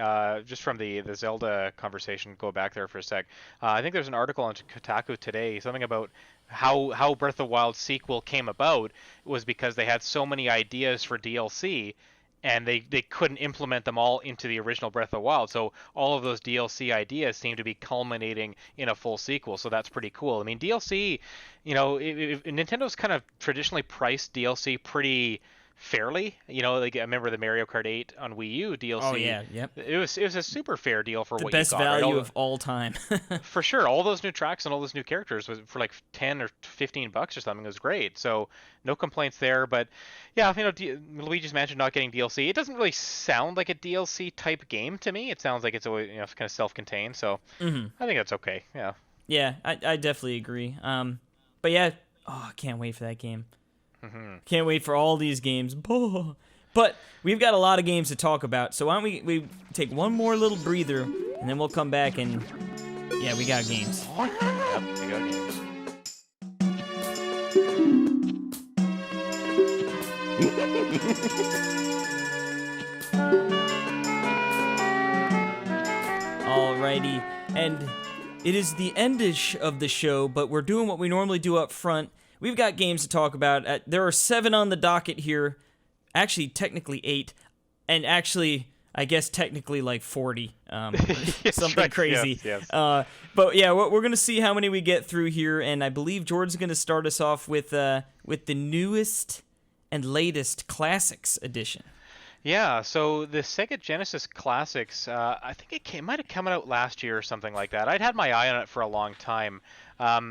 Just from the Zelda conversation, go back there for a sec. I think there's an article on Kotaku today, something about how Breath of the Wild sequel came about was because they had so many ideas for DLC, and they couldn't implement them all into the original Breath of the Wild. So all of those DLC ideas seem to be culminating in a full sequel. So that's pretty cool. I mean, DLC, Nintendo's kind of traditionally priced DLC pretty fairly. Like I remember the Mario Kart 8 on Wii U DLC. Oh yeah, yep. It was a super fair deal for what you got. The best value of all time. For sure. All those new tracks and all those new characters was for like $10 or $15 or something. It was great. So no complaints there. But yeah, Luigi's Mansion not getting DLC. It doesn't really sound like a DLC type game to me. It sounds like it's always kind of self-contained. So I think that's okay. Yeah. Yeah, I definitely agree. But yeah, I can't wait for that game. Can't wait for all these games. But we've got a lot of games to talk about, so why don't we take one more little breather, and then we'll come back and, yeah, we got games. Yep, we got games. Alrighty, and it is the endish of the show, but we're doing what we normally do up front. We've got games to talk about. There are 7 on the docket here. Actually, technically 8. And actually, I guess technically like 40. Something right. crazy. Yes. But yeah, we're going to see how many we get through here. And I believe George's going to start us off with the newest and latest Classics edition. Yeah, so the Sega Genesis Classics, I think it might have come out last year or something like that. I'd had my eye on it for a long time.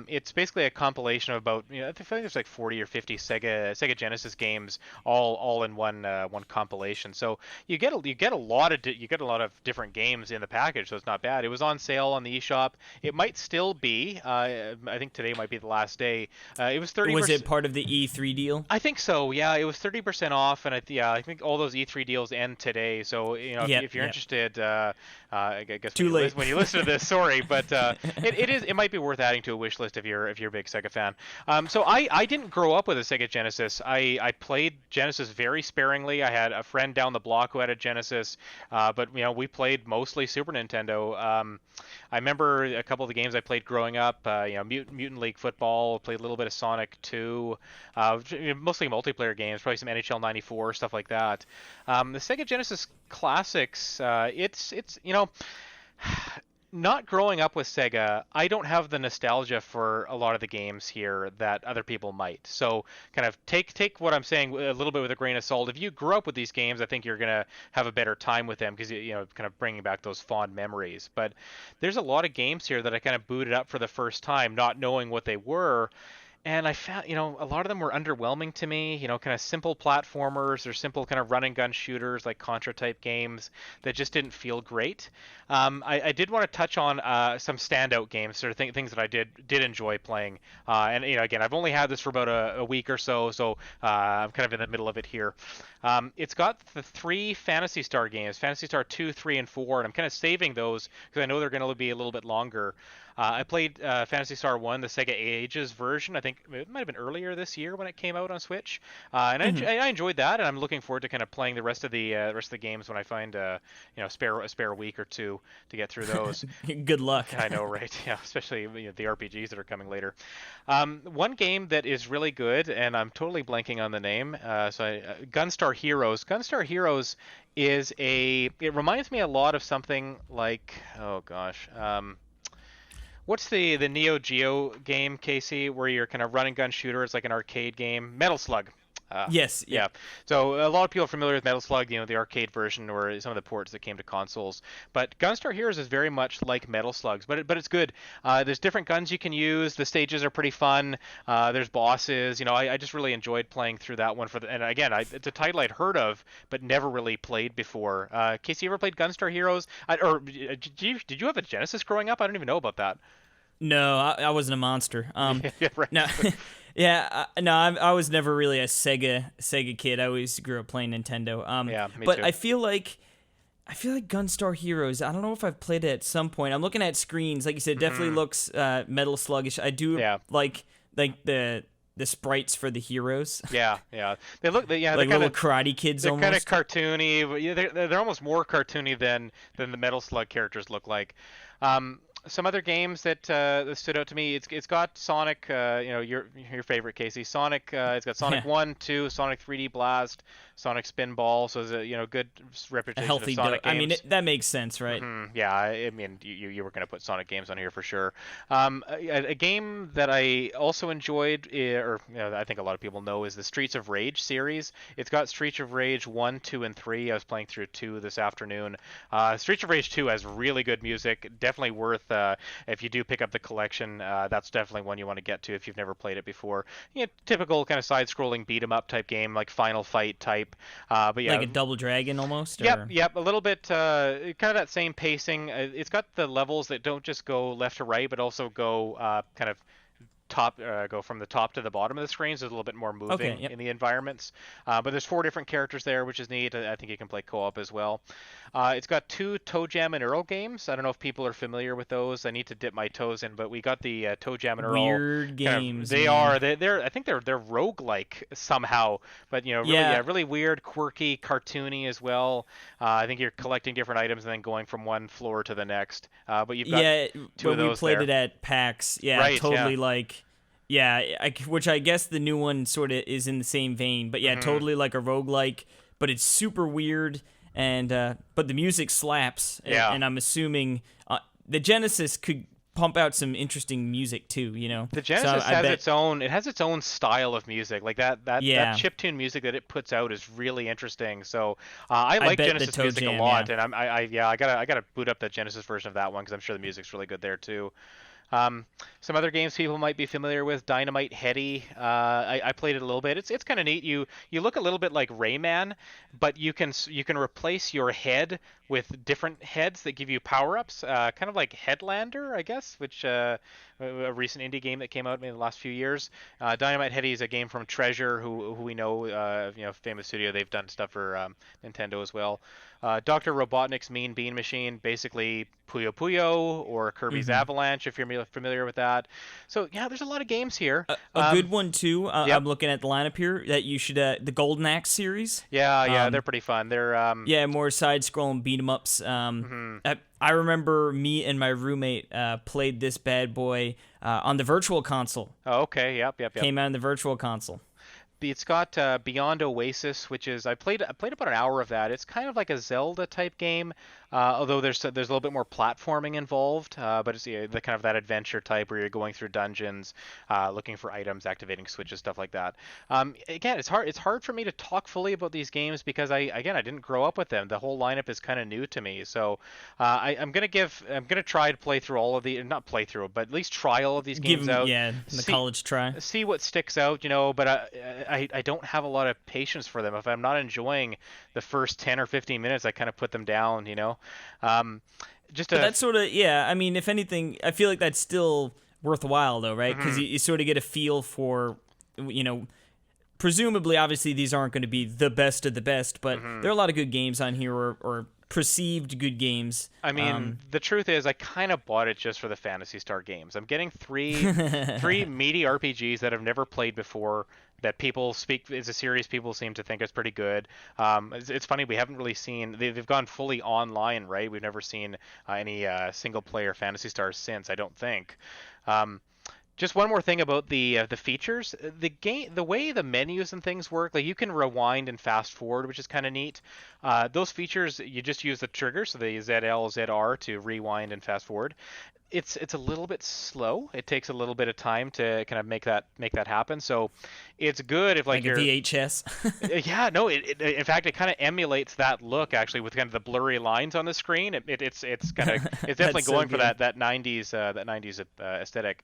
It's basically a compilation of about, I think there's like 40 or 50 Sega Genesis games all in one compilation. So you get a lot of different games in the package, so it's not bad. It was on sale on the eShop. It might still be. I think today might be the last day. It was 30%. Was it part of the E3 deal? I think so. Yeah, it was 30% off, and I think all those E3 deals end today. So if you're interested, I guess Too late when you listen to this, sorry, but it might be worth adding to a wish list if you're a big Sega fan. So I didn't grow up with a Sega Genesis. I played Genesis very sparingly. I had a friend down the block who had a Genesis, but we played mostly Super Nintendo. I remember a couple of the games I played growing up. Mutant League Football. Played a little bit of Sonic 2. Mostly multiplayer games. Probably some NHL '94 stuff like that. The Sega Genesis Classics. It's not growing up with Sega, I don't have the nostalgia for a lot of the games here that other people might. So kind of take what I'm saying a little bit with a grain of salt. If you grew up with these games, I think you're going to have a better time with them because, kind of bringing back those fond memories. But there's a lot of games here that I kind of booted up for the first time, not knowing what they were. and I found, a lot of them were underwhelming to me. Kind of simple platformers or simple kind of run and gun shooters like Contra type games that just didn't feel great. I did want to touch on some standout games, sort of things that I did enjoy playing. And again, I've only had this for about a week or so, so I'm kind of in the middle of it here. It's got the 3 Phantasy Star games, Phantasy Star 2, 3, and 4, and I'm kind of saving those because I know they're going to be a little bit longer. I played Phantasy Star 1, the Sega Ages version. I think it might have been earlier this year when it came out on Switch, and I enjoyed that. And I'm looking forward to kind of playing the rest of the games when I find a spare week or two to get through those. Good luck. I know, right? Yeah, especially the RPGs that are coming later. One game that is really good, and I'm totally blanking on the name. Gunstar Heroes. Gunstar Heroes is it reminds me a lot of something like, oh gosh. What's the Neo Geo game, Casey, where you're kind of run and gun shooter? It's like an arcade game. Metal Slug. Yes. Yeah. So a lot of people are familiar with Metal Slug, the arcade version or some of the ports that came to consoles. But Gunstar Heroes is very much like Metal Slugs, but it's good. There's different guns you can use. The stages are pretty fun. There's bosses. I just really enjoyed playing through that one and again, it's a title I'd heard of but never really played before. Casey, you ever played Gunstar Heroes? Did you have a Genesis growing up? I don't even know about that. No, I wasn't a monster. Yeah, right. No, yeah, no, I was never really a Sega kid. I always grew up playing Nintendo. Yeah, me but too. I feel like Gunstar Heroes. I don't know if I've played it at some point. I'm looking at screens, like you said, it definitely looks Metal Sluggish. I do like the sprites for the heroes. Yeah. They look, like they're little karate kids. They're almost kind of cartoony. But yeah, they're almost more cartoony than the Metal Slug characters look like. Some other games that stood out to me. It's got Sonic, your favorite, Casey. Sonic. It's got Sonic 1, 2, Sonic 3D Blast, Sonic Spinball. So it's a good reputation a healthy of Sonic games. I mean, that makes sense, right? Yeah, I mean, you were going to put Sonic games on here for sure. A game that I also enjoyed, I think a lot of people know, is the Streets of Rage series. It's got Streets of Rage 1, 2, and 3. I was playing through 2 this afternoon. Streets of Rage 2 has really good music. Definitely worth, if you do pick up the collection, that's definitely one you want to get to if you've never played it before. Typical kind of side-scrolling beat-em-up type game, like Final Fight type. But yeah, like a Double Dragon almost. Yep, a little bit, kind of that same pacing. It's got the levels that don't just go left to right, but also go kind of go from the top to the bottom of the screen, so there's a little bit more moving in the environments. But there's 4 different characters there, which is neat. I think you can play co-op as well. It's got 2 Toe Jam and Earl games. I don't know if people are familiar with those. I need to dip my toes in, but we got the Toe Jam and Earl. Weird games. They are. They're. I think they're roguelike somehow, but really weird, quirky, cartoony as well. I think you're collecting different items and then going from one floor to the next. But you've got 2 of those. We played there. it at PAX. Yeah, right, totally like. Yeah, which I guess the new one sort of is in the same vein, but totally like a roguelike, but it's super weird, and but the music slaps, and I'm assuming the Genesis could pump out some interesting music too, The Genesis has its own style of music, like that chiptune music that it puts out is really interesting. So I like Genesis music a lot, and I gotta boot up the Genesis version of that one because I'm sure the music's really good there too. Some other games people might be familiar with, Dynamite Heady. I played it a little bit. It's kind of neat. You look a little bit like Rayman, but you can replace your head with different heads that give you power-ups, kind of like Headlander, I guess, which a recent indie game that came out in the last few years. Dynamite Heady is a game from Treasure, who we know, famous studio. They've done stuff for Nintendo as well. Dr. Robotnik's Mean Bean Machine, basically Puyo Puyo or Kirby's Avalanche, if you're familiar with that. So yeah, there's a lot of games here. A good one too. I'm looking at the lineup here that you should the Golden Axe series. Yeah, they're pretty fun. They're more side-scrolling beat 'em ups. I remember me and my roommate played this bad boy on the Virtual Console. Oh, okay. Yep. Came out on the Virtual Console. it's got Beyond Oasis, which is I played about an hour of that. It's kind of like a Zelda type game, although there's a little bit more platforming involved. But it's the kind of that adventure type where you're going through dungeons, looking for items, activating switches, stuff like that. Again, it's hard for me to talk fully about these games because I didn't grow up with them. The whole lineup is kind of new to me. So I'm gonna try to play through all of the not play through, but at least try all of these games out. Yeah, college try. See what sticks out, but I don't have a lot of patience for them. If I'm not enjoying the first 10 or 15 minutes, I kind of put them down, But that's sort of, I mean, if anything, I feel like that's still worthwhile, though, right? Because you sort of get a feel for, presumably, obviously, these aren't going to be the best of the best, but there are a lot of good games on here, or perceived good games. I mean, the truth is, I kind of bought it just for the Phantasy Star games. I'm getting three meaty RPGs that I've never played before. That people speak is a series people seem to think is pretty good. It's funny, we haven't really seen they've gone fully online, right? We've never seen any single player Phantasy Stars since, I don't think. Just one more thing about the features. The way the menus and things work, like you can rewind and fast forward, which is kind of neat. Those features, you just use the trigger, so the ZL, ZR to rewind and fast forward. It's a little bit slow. It takes a little bit of time to kind of make that happen. So it's good if like you're a VHS. Yeah, no. In fact, it kind of emulates that look actually with kind of the blurry lines on the screen. It's kind of it's definitely going for that 90s aesthetic.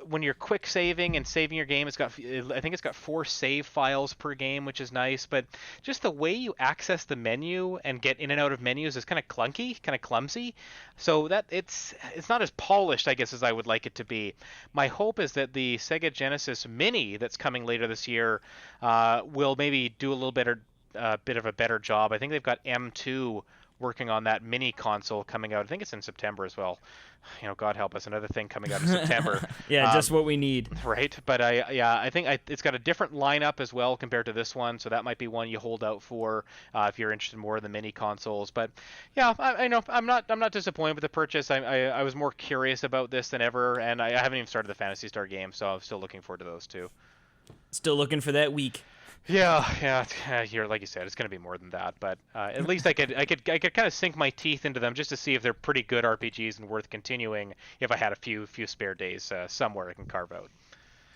When you're quick saving and saving your game, I think it's got 4 save files per game, which is nice. But just the way you access the menu and get in and out of menus is kind of clunky, kind of clumsy. So that it's not as polished, I guess, as I would like it to be. My hope is that the Sega Genesis Mini that's coming later this year will maybe do a little bit of a better job. I think they've got M2 working on that mini console coming out. I think it's in September as well. God help us, another thing coming out in September. Yeah, just what we need. Right, but I think it's got a different lineup as well compared to this one, so that might be one you hold out for if you're interested more in the mini consoles. But yeah, I know I'm not disappointed with the purchase. I was more curious about this than ever, and I haven't even started the Phantasy Star game, so I'm still looking forward to those too. Still looking for that week. Yeah. Here, like you said, it's going to be more than that, but at least I could kind of sink my teeth into them just to see if they're pretty good RPGs and worth continuing. If I had a few spare days somewhere I can carve out.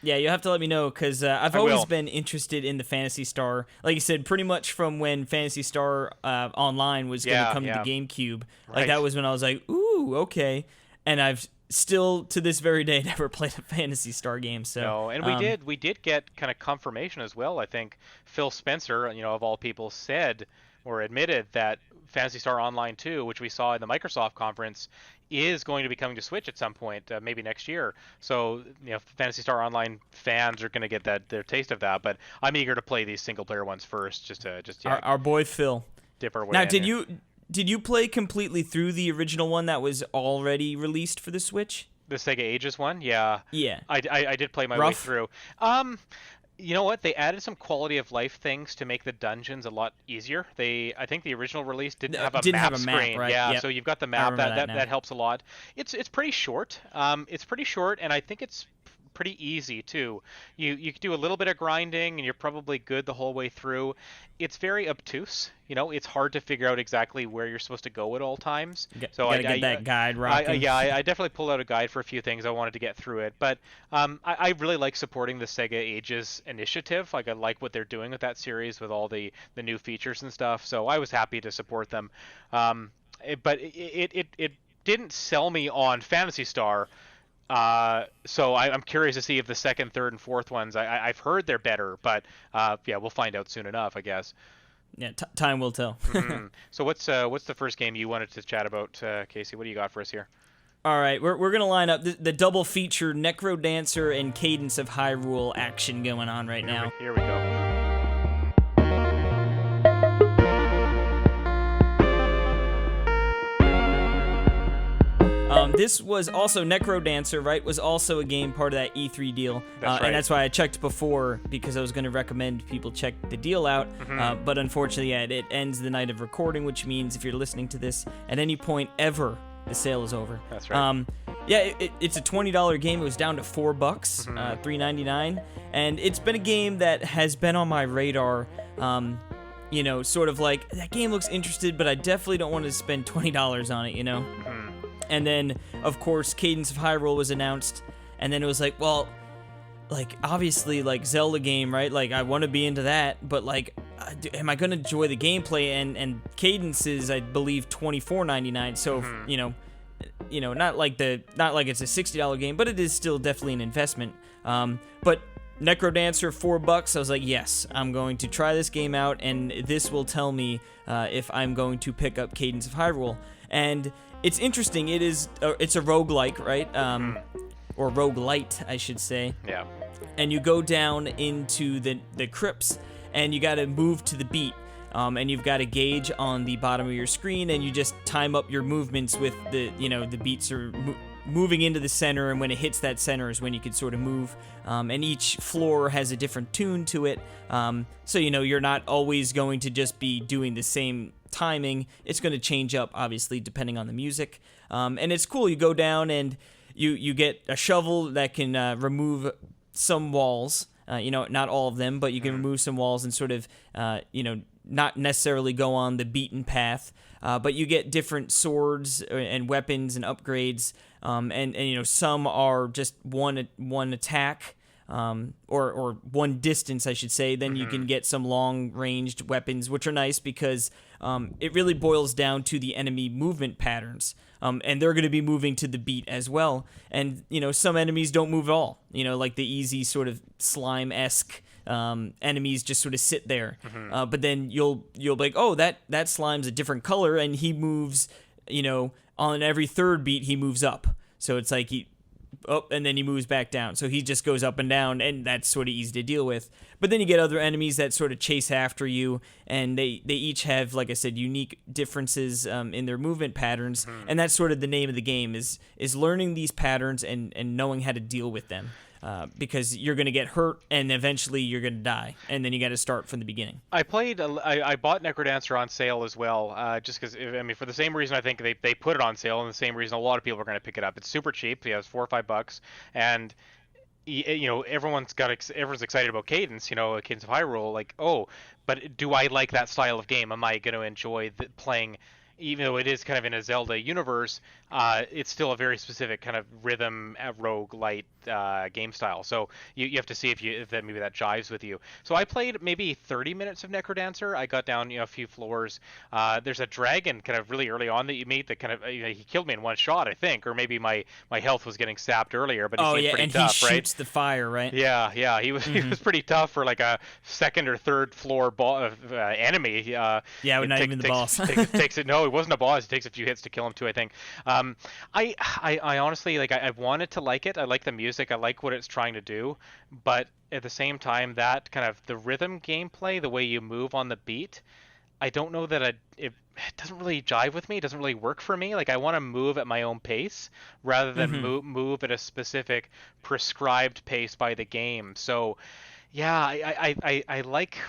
Yeah, you have to let me know because I've always been interested in the Phantasy Star. Like you said, pretty much from when Phantasy Star Online was going to come to the GameCube. Like right. That was when I was like, ooh, okay. And I've still to this very day never played a Phantasy Star game. So no, and we did get kind of confirmation as well. I think Phil Spencer, of all people, said or admitted that Phantasy Star Online 2, which we saw in the Microsoft conference, is going to be coming to Switch at some point, maybe next year. So, Phantasy Star Online fans are going to get their taste of that. But I'm eager to play these single player ones first, our boy Phil. Dip our way now, in did you play completely through the original one that was already released for the Switch? The Sega Ages one? Yeah. Yeah. I did play my way through. You know what? They added some quality of life things to make the dungeons a lot easier. I think the original release didn't have a map screen. Right? Yeah, yep. So you've got the map. That helps a lot. It's pretty short. It's pretty short, and I think it's pretty easy too. You can do a little bit of grinding and you're probably good the whole way through. It's very obtuse. It's hard to figure out exactly where you're supposed to go at all times. So I get that guide rocking. I definitely pulled out a guide for a few things. I wanted to get through it, but I really like supporting the Sega Ages initiative. Like I like what they're doing with that series with all the new features and stuff. So I was happy to support them. But it didn't sell me on Phantasy Star. So I'm curious to see if the second, third, and fourth ones. I've heard they're better, but we'll find out soon enough, I guess. Yeah, time will tell. So what's the first game you wanted to chat about, Casey? What do you got for us here? All right, we're gonna line up the double feature Necrodancer and Cadance of Hyrule action going on right now. Here we go. This was also Necrodancer, right? Was also a game part of that E3 deal. That's right. And that's why I checked before, because I was going to recommend people check the deal out. But unfortunately, it ends the night of recording, which means if you're listening to this at any point ever, the sale is over. That's right. Yeah, it's a $20 game. It was down to $4, $3.99, and it's been a game that has been on my radar. Sort of like that game looks interesting, but I definitely don't want to spend $20 on it. And then, of course, Cadance of Hyrule was announced, and then it was like, well, like obviously, like Zelda game, right? Like I want to be into that, but like, am I gonna enjoy the gameplay? And Cadance is, I believe, $24.99. So not like it's a $60 game, but it is still definitely an investment. But Necrodancer, $4. I was like, yes, I'm going to try this game out, and this will tell me if I'm going to pick up Cadance of Hyrule. And it's interesting. It's a roguelike, right? Or roguelite, I should say. Yeah. And you go down into the crypts, and you got to move to the beat. And you've got a gauge on the bottom of your screen, and you just time up your movements with the beats are moving into the center, and when it hits that center is when you can sort of move. And each floor has a different tune to it. So, you're not always going to just be doing the same timing. It's going to change up, obviously, depending on the music. And it's cool. You go down, and you get a shovel that can remove some walls. Not all of them, but you can remove some walls and sort of, not necessarily go on the beaten path, but you get different swords and weapons and upgrades, and some are just one attack, or one distance, I should say. Then you can get some long-ranged weapons, which are nice because it really boils down to the enemy movement patterns, and they're going to be moving to the beat as well. And some enemies don't move at all. Like the easy sort of slime-esque enemies just sort of sit there, but then you'll be like, oh, that slime's a different color, and he moves, on every third beat he moves up. So it's like and then he moves back down. So he just goes up and down, and that's sort of easy to deal with. But then you get other enemies that sort of chase after you, and they each have, like I said, unique differences in their movement patterns, and that's sort of the name of the game is learning these patterns and knowing how to deal with them. Because you're going to get hurt, and eventually you're going to die, and then you got to start from the beginning. I bought Necrodancer on sale as well, just because, for the same reason I think they put it on sale, and the same reason a lot of people are going to pick it up. It's super cheap. It's $4 or $5, and everyone's excited about Cadance, Cadance of Hyrule. Like, oh, but do I like that style of game? Am I going to enjoy playing? Even though it is kind of in a Zelda universe, it's still a very specific kind of rhythm roguelite game style. So you have to see if maybe that jives with you. So I played maybe 30 minutes of Necrodancer. I got down a few floors. There's a dragon kind of really early on that you meet that kind of he killed me in one shot, I think, or maybe my health was getting sapped earlier. But he seemed pretty tough, he shoots the fire, right? Yeah, he was pretty tough for like a second or third floor enemy. Not even the boss. takes it. No, it wasn't a boss. It takes a few hits to kill him too, I think. I honestly, like, I wanted to like it. I like the music. I like what it's trying to do, but at the same time, that kind of the rhythm gameplay, the way you move on the beat, I don't know that it doesn't really jive with me. It doesn't really work for me. Like, I want to move at my own pace rather than move at a specific prescribed pace by the game. So yeah, I like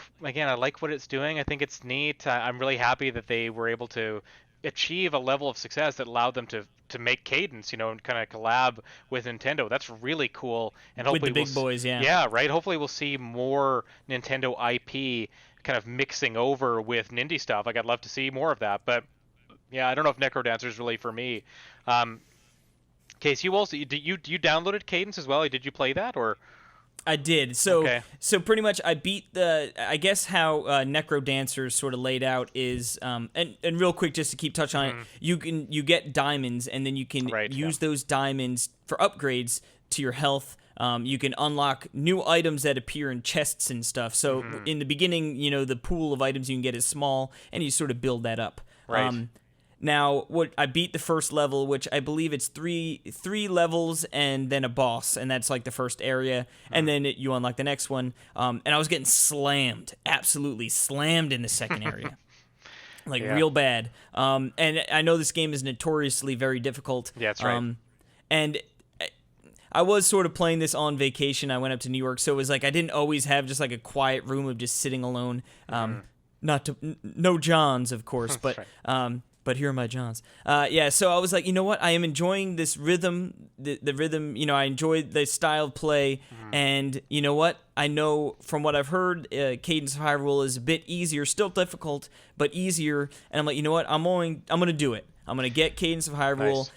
what it's doing. I think it's neat. I'm really happy that they were able to achieve a level of success that allowed them to make Cadance, and kind of collab with Nintendo. That's really cool. And hopefully with the big boys, yeah. Yeah, right. Hopefully we'll see more Nintendo IP kind of mixing over with Nindy stuff. Like, I'd love to see more of that. But yeah, I don't know if Necrodancer is really for me. Case, you downloaded Cadance as well? Did you play that, or? I did. So pretty much I beat I guess how Necrodancer sort of laid out is, and real quick, just to keep touch on it, you get diamonds, and then you can use those diamonds for upgrades to your health. You can unlock new items that appear in chests and stuff. So in the beginning, the pool of items you can get is small, and you sort of build that up. Right. Now, I beat the first level, which I believe it's three levels and then a boss, and that's like the first area, and then you unlock the next one. And I was getting absolutely slammed in the second area, real bad. And I know this game is notoriously very difficult. Yeah, that's right. And I was sort of playing this on vacation. I went up to New York, so it was like I didn't always have just like a quiet room of just sitting alone. No Johns, of course, but. Right. but here are my Johns. Yeah, so I was like, you know what? I am enjoying this rhythm, the rhythm, I enjoyed the style of play, and you know what? I know from what I've heard, Cadance of Hyrule is a bit easier, still difficult, but easier, and I'm like, you know what? I'm going to do it. I'm going to get Cadance of Hyrule, Nice.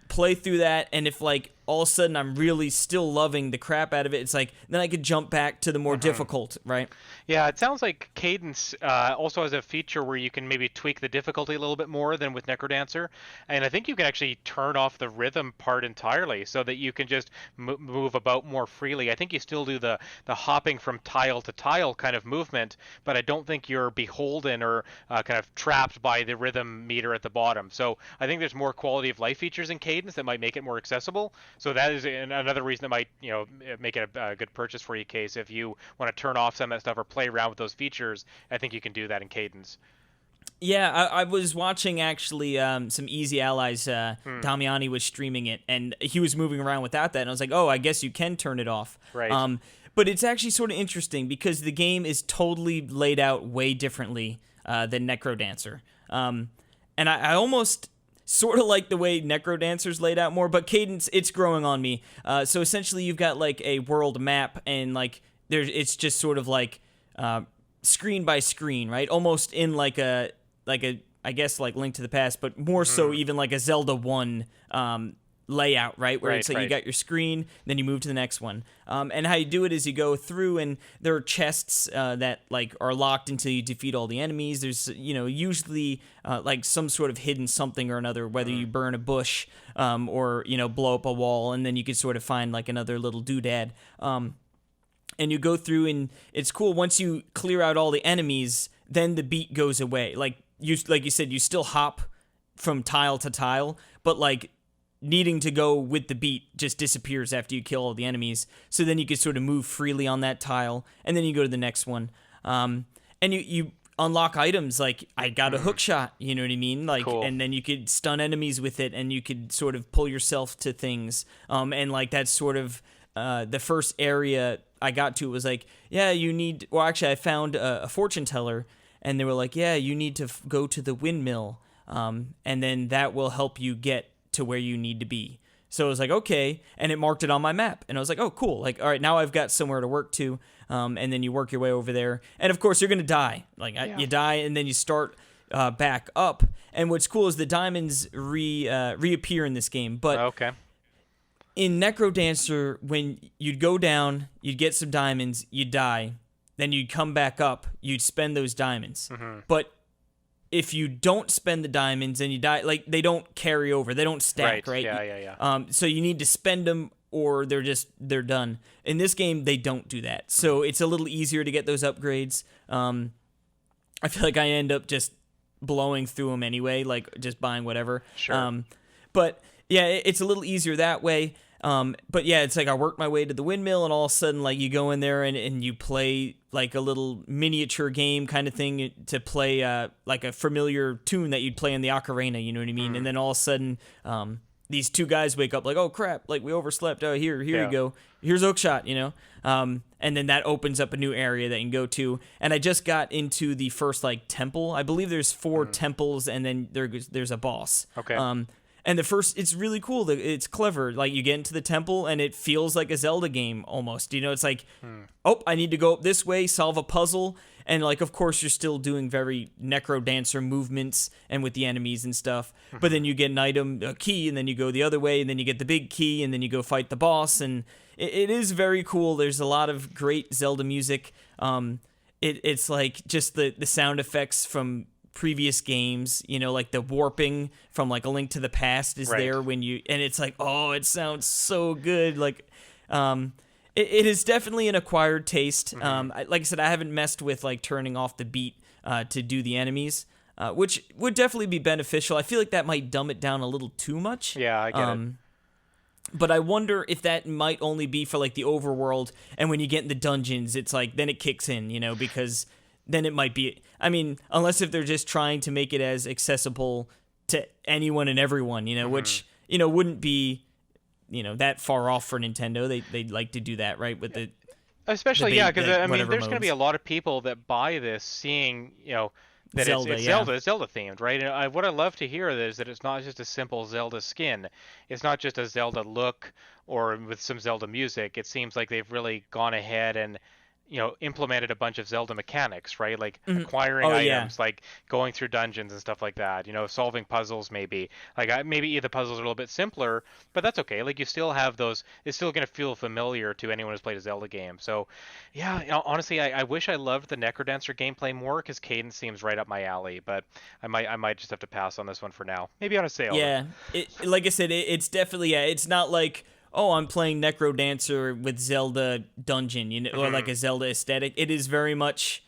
play through that, and if like all of a sudden I'm really still loving the crap out of it, it's like then I could jump back to the more difficult, right? Yeah, it sounds like Cadance also has a feature where you can maybe tweak the difficulty a little bit more than with Necrodancer, and I think you can actually turn off the rhythm part entirely so that you can just move about more freely. I think you still do the hopping from tile to tile kind of movement, but I don't think you're beholden or kind of trapped by the rhythm meter at the bottom. So I think there's more quality of life features in Cadance that might make it more accessible. So that is another reason that might make it a good purchase for you, Case. If you want to turn off some of that stuff or play around with those features, I think you can do that in Cadance. Yeah, I was watching actually some Easy Allies. Damiani was streaming it, and he was moving around without that, and I was like, oh, I guess you can turn it off. Right. But it's actually sort of interesting because the game is totally laid out way differently than Necrodancer. And I almost sort of like the way Necrodancer's laid out more, but Cadance, it's growing on me. So essentially you've got like a world map, and like it's just sort of like screen by screen, right? Almost in like a I guess like Link to the Past, but more so even like a Zelda 1 layout, right? Where it's like you got your screen, then you move to the next one. And how you do it is you go through, and there are chests that like are locked until you defeat all the enemies. There's usually like some sort of hidden something or another, whether you burn a bush or blow up a wall, and then you can sort of find like another little doodad. And you go through, and it's cool. Once you clear out all the enemies, then the beat goes away. Like you said, you still hop from tile to tile, but like needing to go with the beat just disappears after you kill all the enemies. So then you can sort of move freely on that tile, and then you go to the next one. And you unlock items like I got a hook shot, you know what I mean? Like, cool. And then you could stun enemies with it, and you could sort of pull yourself to things. And like that's sort of the first area I got to was like, yeah, you need. Well, actually, I found a fortune teller, and they were like, yeah, you need to go to the windmill, and then that will help you get to where you need to be. So I was like, okay, and it marked it on my map, and I was like, oh, cool. Like, all right, now I've got somewhere to work to, and then you work your way over there, and of course you're gonna die. Like you die, and then you start back up. And what's cool is the diamonds reappear in this game, but Okay. in Necrodancer, when you'd go down, you'd get some diamonds, you'd die, then you'd come back up, you'd spend those diamonds. But if you don't spend the diamonds and you die, like they don't carry over, they don't stack, right? Yeah. So you need to spend them, or they're done. In this game, they don't do that, so it's a little easier to get those upgrades. I feel like I end up just blowing through them anyway, like just buying whatever. Sure. But yeah, it's a little easier that way. But yeah, it's like I worked my way to the windmill, and all of a sudden, like you go in there and you play like a little miniature game kind of thing to play like a familiar tune that you'd play in the ocarina, you know what I mean? And then all of a sudden, these two guys wake up like, oh crap, like we overslept. Oh, here you go. Here's Oakshot, and then that opens up a new area that you can go to. And I just got into the first like temple. I believe there's 4 temples, and then there's a boss. Okay. And the first, it's really cool. It's clever. Like, you get into the temple, and it feels like a Zelda game almost. It's like, oh, I need to go up this way, solve a puzzle. And, like, of course, you're still doing very Necrodancer movements and with the enemies and stuff. But then you get an item, a key, and then you go the other way, and then you get the big key, and then you go fight the boss. And it is very cool. There's a lot of great Zelda music. It's like just the sound effects from previous games, like the warping from like A Link to the Past is there when and it's like, oh, it sounds so good. Like, it is definitely an acquired taste. Like I said, I haven't messed with like turning off the beat to do the enemies, which would definitely be beneficial. I feel like that might dumb it down a little too much. Yeah, I get it. But I wonder if that might only be for like the overworld, and when you get in the dungeons, it's like then it kicks in, because then it might be. I mean, unless if they're just trying to make it as accessible to anyone and everyone, which wouldn't be that far off for Nintendo. They'd like to do that, right? With the Especially, because I mean, there's going to be modes. a lot of people that buy this seeing, that Zelda, it's yeah. Zelda themed, right? And what I love to hear is that it's not just a simple Zelda skin. It's not just a Zelda look or with some Zelda music. It seems like they've really gone ahead and implemented a bunch of Zelda mechanics, right? Like acquiring Oh, yeah. items, like going through dungeons and stuff like that. Solving puzzles maybe. Like maybe the puzzles are a little bit simpler, but that's okay. Like you still have those. It's still gonna feel familiar to anyone who's played a Zelda game. So, yeah, honestly, I wish I loved the Necrodancer gameplay more because Cadance seems right up my alley. But I might just have to pass on this one for now. Maybe on a sale. Yeah, like I said, it's definitely, it's not like, oh, I'm playing Necrodancer with Zelda Dungeon, or like a Zelda aesthetic. It is very much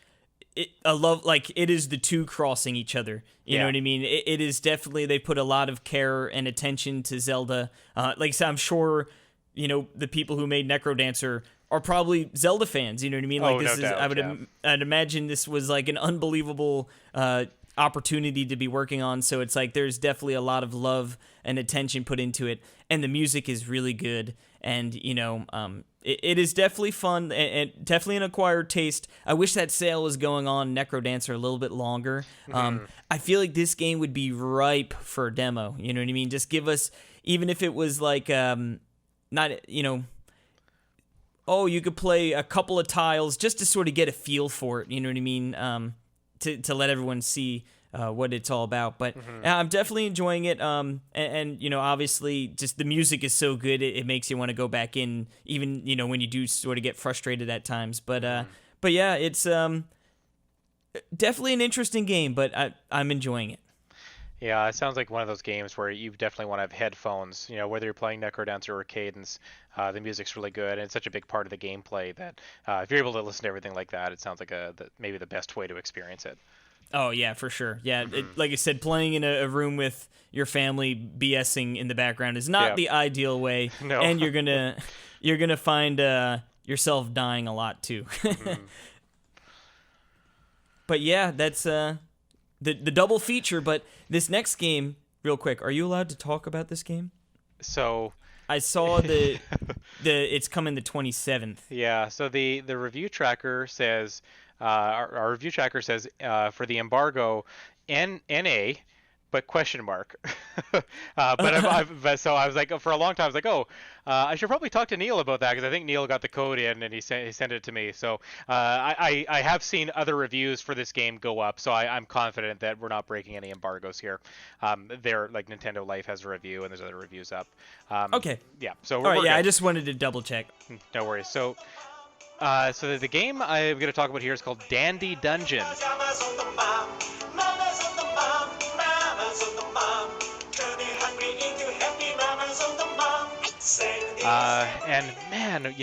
it is the two crossing each other. You know what I mean? It is definitely, they put a lot of care and attention to Zelda. Like I said, I'm sure, the people who made Necrodancer are probably Zelda fans. You know what I mean? Like this no is, doubt, I'd imagine this was like an unbelievable opportunity to be working on. So it's like there's definitely a lot of love and attention put into it, and the music is really good. And it is definitely fun and definitely an acquired taste. I wish that sale was going on Necrodancer a little bit longer. I feel like this game would be ripe for a demo. You know what I mean? Just give us, even if it was like not oh, you could play a couple of tiles just to sort of get a feel for it. You know what I mean? To let everyone see what it's all about. But I'm definitely enjoying it. And obviously, just the music is so good, it makes you want to go back in, even when you do sort of get frustrated at times. But yeah, it's definitely an interesting game. But I'm enjoying it. Yeah, it sounds like one of those games where you definitely want to have headphones. Whether you're playing Necrodancer or Cadance, the music's really good, and it's such a big part of the gameplay that if you're able to listen to everything like that, it sounds like maybe the best way to experience it. Oh yeah, for sure. Yeah, like I said, playing in a room with your family BSing in the background is not the ideal way, No. and you're gonna find yourself dying a lot too. But yeah, that's the double feature. But this next game, real quick, are you allowed to talk about this game? So I saw the it's coming the 27th. yeah, so the review tracker says our review tracker says for the embargo NA but question mark. But so I was like, for a long time I was like, I should probably talk to Neil about that, because I think Neil got the code in and he sent it to me. So I have seen other reviews for this game go up, so I'm confident that we're not breaking any embargoes here. They're like Nintendo Life has a review and there's other reviews up. Okay. Yeah. So all right. we're Yeah, good. I just wanted to double check. No worries. So the game I'm going to talk about here is called Dandy Dungeon. And man,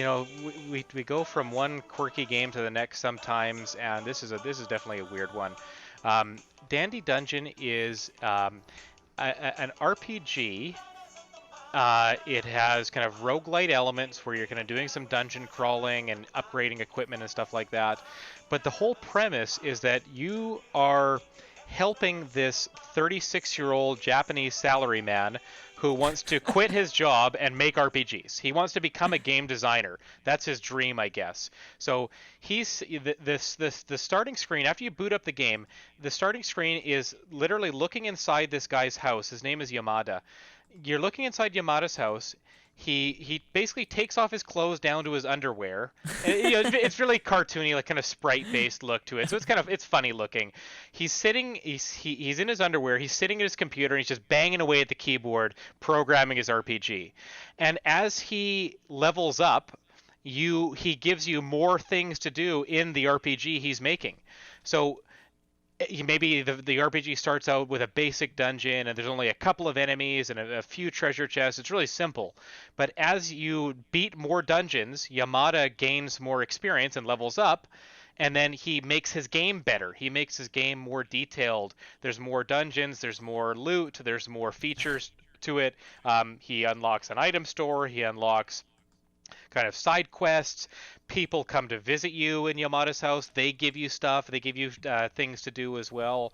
we go from one quirky game to the next sometimes, and this is definitely a weird one. Dandy Dungeon is an RPG. It has kind of roguelite elements where you're kind of doing some dungeon crawling and upgrading equipment and stuff like that. But the whole premise is that you are helping this 36-year-old Japanese salaryman who wants to quit his job and make RPGs. He wants to become a game designer. That's his dream, I guess. So he's the starting screen, after you boot up the game, the starting screen is literally looking inside this guy's house. His name is Yamada. You're looking inside Yamada's house. He basically takes off his clothes down to his underwear. It's really cartoony, like kind of sprite-based look to it. So it's funny looking. He's sitting, he's in his underwear. He's sitting at his computer and he's just banging away at the keyboard, programming his RPG. And as he levels up, he gives you more things to do in the RPG he's making. So maybe the RPG starts out with a basic dungeon and there's only a couple of enemies and a few treasure chests. It's really simple. But as you beat more dungeons, Yamada gains more experience and levels up, and then he makes his game better. He makes his game more detailed. There's more dungeons, there's more loot, there's more features to it. He unlocks an item store, he unlocks kind of side quests. People come to visit you in Yamada's house. They give you stuff. They give you things to do as well.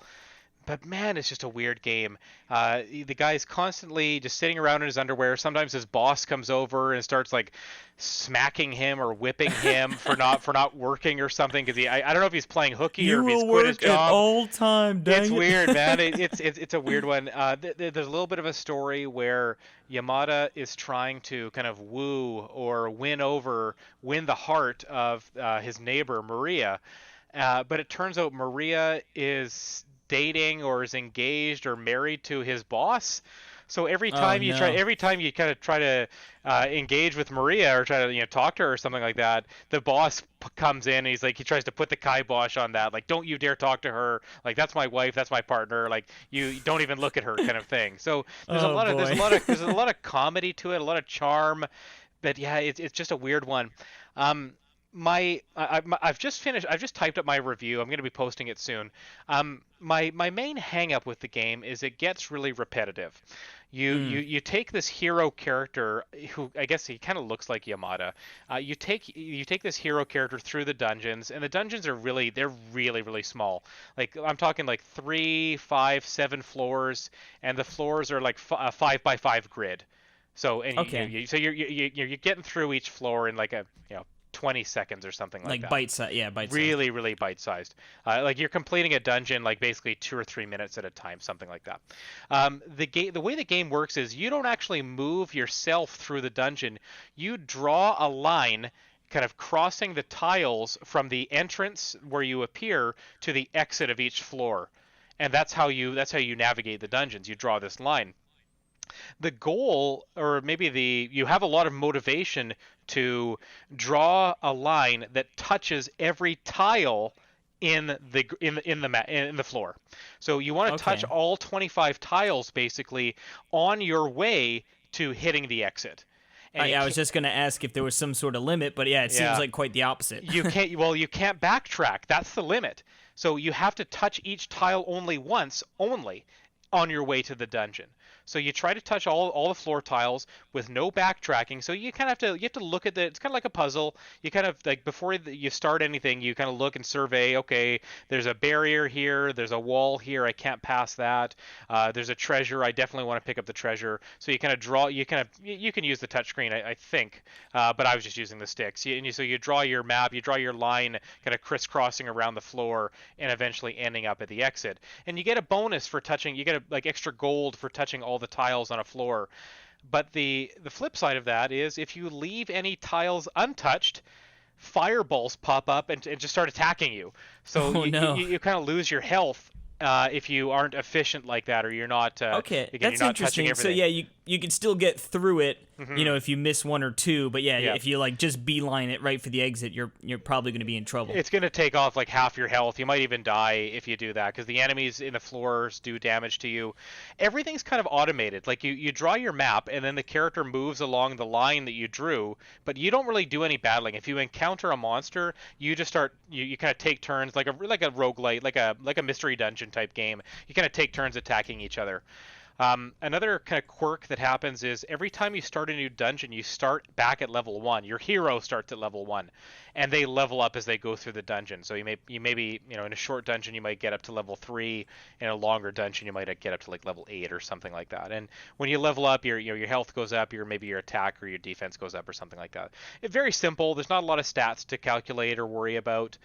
But man, it's just a weird game. The guy's constantly just sitting around in his underwear. Sometimes his boss comes over and starts like smacking him or whipping him for not working or something. Because I don't know if he's playing hooky or if he's quit his job. all time. Dang It's it. weird, man. It's a weird one. There's a little bit of a story where Yamada is trying to kind of woo or win the heart of his neighbor Maria, but it turns out Maria is dating or is engaged or married to his boss. So every time you kind of try to engage with Maria or try to talk to her or something like that, the boss comes in and he tries to put the kibosh on that, like, don't you dare talk to her, like, that's my wife, that's my partner, like, you don't even look at her, kind of thing. So there's a lot of comedy to it, a lot of charm, but yeah, it's just a weird one. I've just typed up my review. I'm going to be posting it soon. My main hang up with the game is it gets really repetitive. You take this hero character who I guess he kind of looks like Yamada. You take this hero character through the dungeons, and the dungeons are really small. Like, I'm talking like 3, 5, 7 floors, and the floors are like a 5x5 grid. So you're getting through each floor in like a 20 seconds or something like that. Bite-sized. Really bite-sized. Like, you're completing a dungeon like basically 2 or 3 minutes at a time, something like that. The way the game works is you don't actually move yourself through the dungeon. You draw a line kind of crossing the tiles from the entrance where you appear to the exit of each floor. And that's how you navigate the dungeons. You draw this line. The goal, or maybe you have a lot of motivation to draw a line that touches every tile in the floor. So you want to touch all 25 tiles basically on your way to hitting the exit. I was just going to ask if there was some sort of limit, but it seems like quite the opposite. You can't backtrack. That's the limit. So you have to touch each tile only once, on your way to the dungeon. So you try to touch all the floor tiles with no backtracking. So you kind of have to look at it's kind of like a puzzle. You kind of, like, before you start anything, you kind of look and survey. Okay, there's a barrier here. There's a wall here. I can't pass that. There's a treasure. I definitely want to pick up the treasure. So you kind of draw. You can use the touchscreen, I think, but I was just using the sticks. So you draw your map. You draw your line, kind of crisscrossing around the floor, and eventually ending up at the exit. And you get a bonus for touching. You get extra gold for touching all the tiles on a floor. But the flip side of that is if you leave any tiles untouched, fireballs pop up and just start attacking you. So you kind of lose your health if you aren't efficient like that, or you're not. That's you're not interesting. So you can still get through it. Mm-hmm. If you miss one or two, but if you just beeline it right for the exit, you're probably going to be in trouble. It's going to take off like half your health. You might even die if you do that, because the enemies in the floors do damage to you. Everything's kind of automated. Like, you draw your map, and then the character moves along the line that you drew, but you don't really do any battling. If you encounter a monster, you just start. You kind of take turns, like a roguelite, like a mystery dungeon type game. You kind of take turns attacking each other. Another kind of quirk that happens is every time you start a new dungeon, you start back at level 1. Your hero starts at level 1, and they level up as they go through the dungeon. So you may be in a short dungeon you might get up to level 3. In a longer dungeon you might get up to like level 8 or something like that. And when you level up, your health goes up, maybe your attack or your defense goes up or something like that. It's very simple. There's not a lot of stats to calculate or worry about.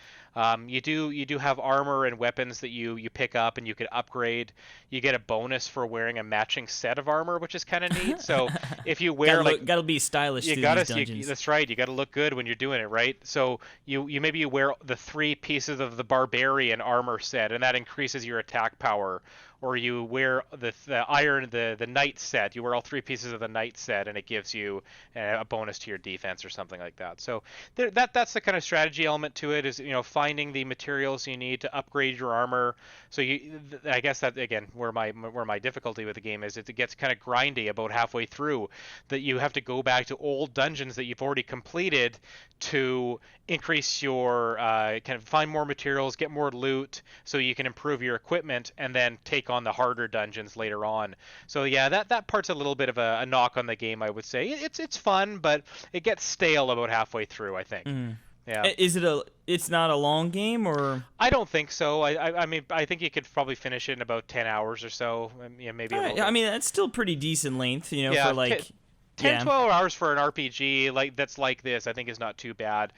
You do have armor and weapons that you pick up and you can upgrade. You get a bonus for wearing a matching set of armor, which is kind of neat. So if you wear gotta be stylish. That's right. You got to look good when you're doing it, right? So you maybe wear the 3 pieces of the barbarian armor set, and that increases your attack power. Or you wear the knight set. You wear all 3 pieces of the knight set, and it gives you a bonus to your defense or something like that. So that's the kind of strategy element to it, is finding the materials you need to upgrade your armor. So I guess that, again, where my difficulty with the game is, it gets kind of grindy about halfway through, that you have to go back to old dungeons that you've already completed to increase your kind of find more materials, get more loot, so you can improve your equipment, and then take on the harder dungeons later on. So yeah, that part's a little bit of a knock on the game, I would say. It's fun, but it gets stale about halfway through, I think. Yeah. It's not a long game, or? I don't think so. I mean, I think you could probably finish it in about 10 hours or so. Yeah, maybe. I mean, that's still pretty decent length, Yeah, for like 10, 12 hours for an RPG that's like this, I think is not too bad.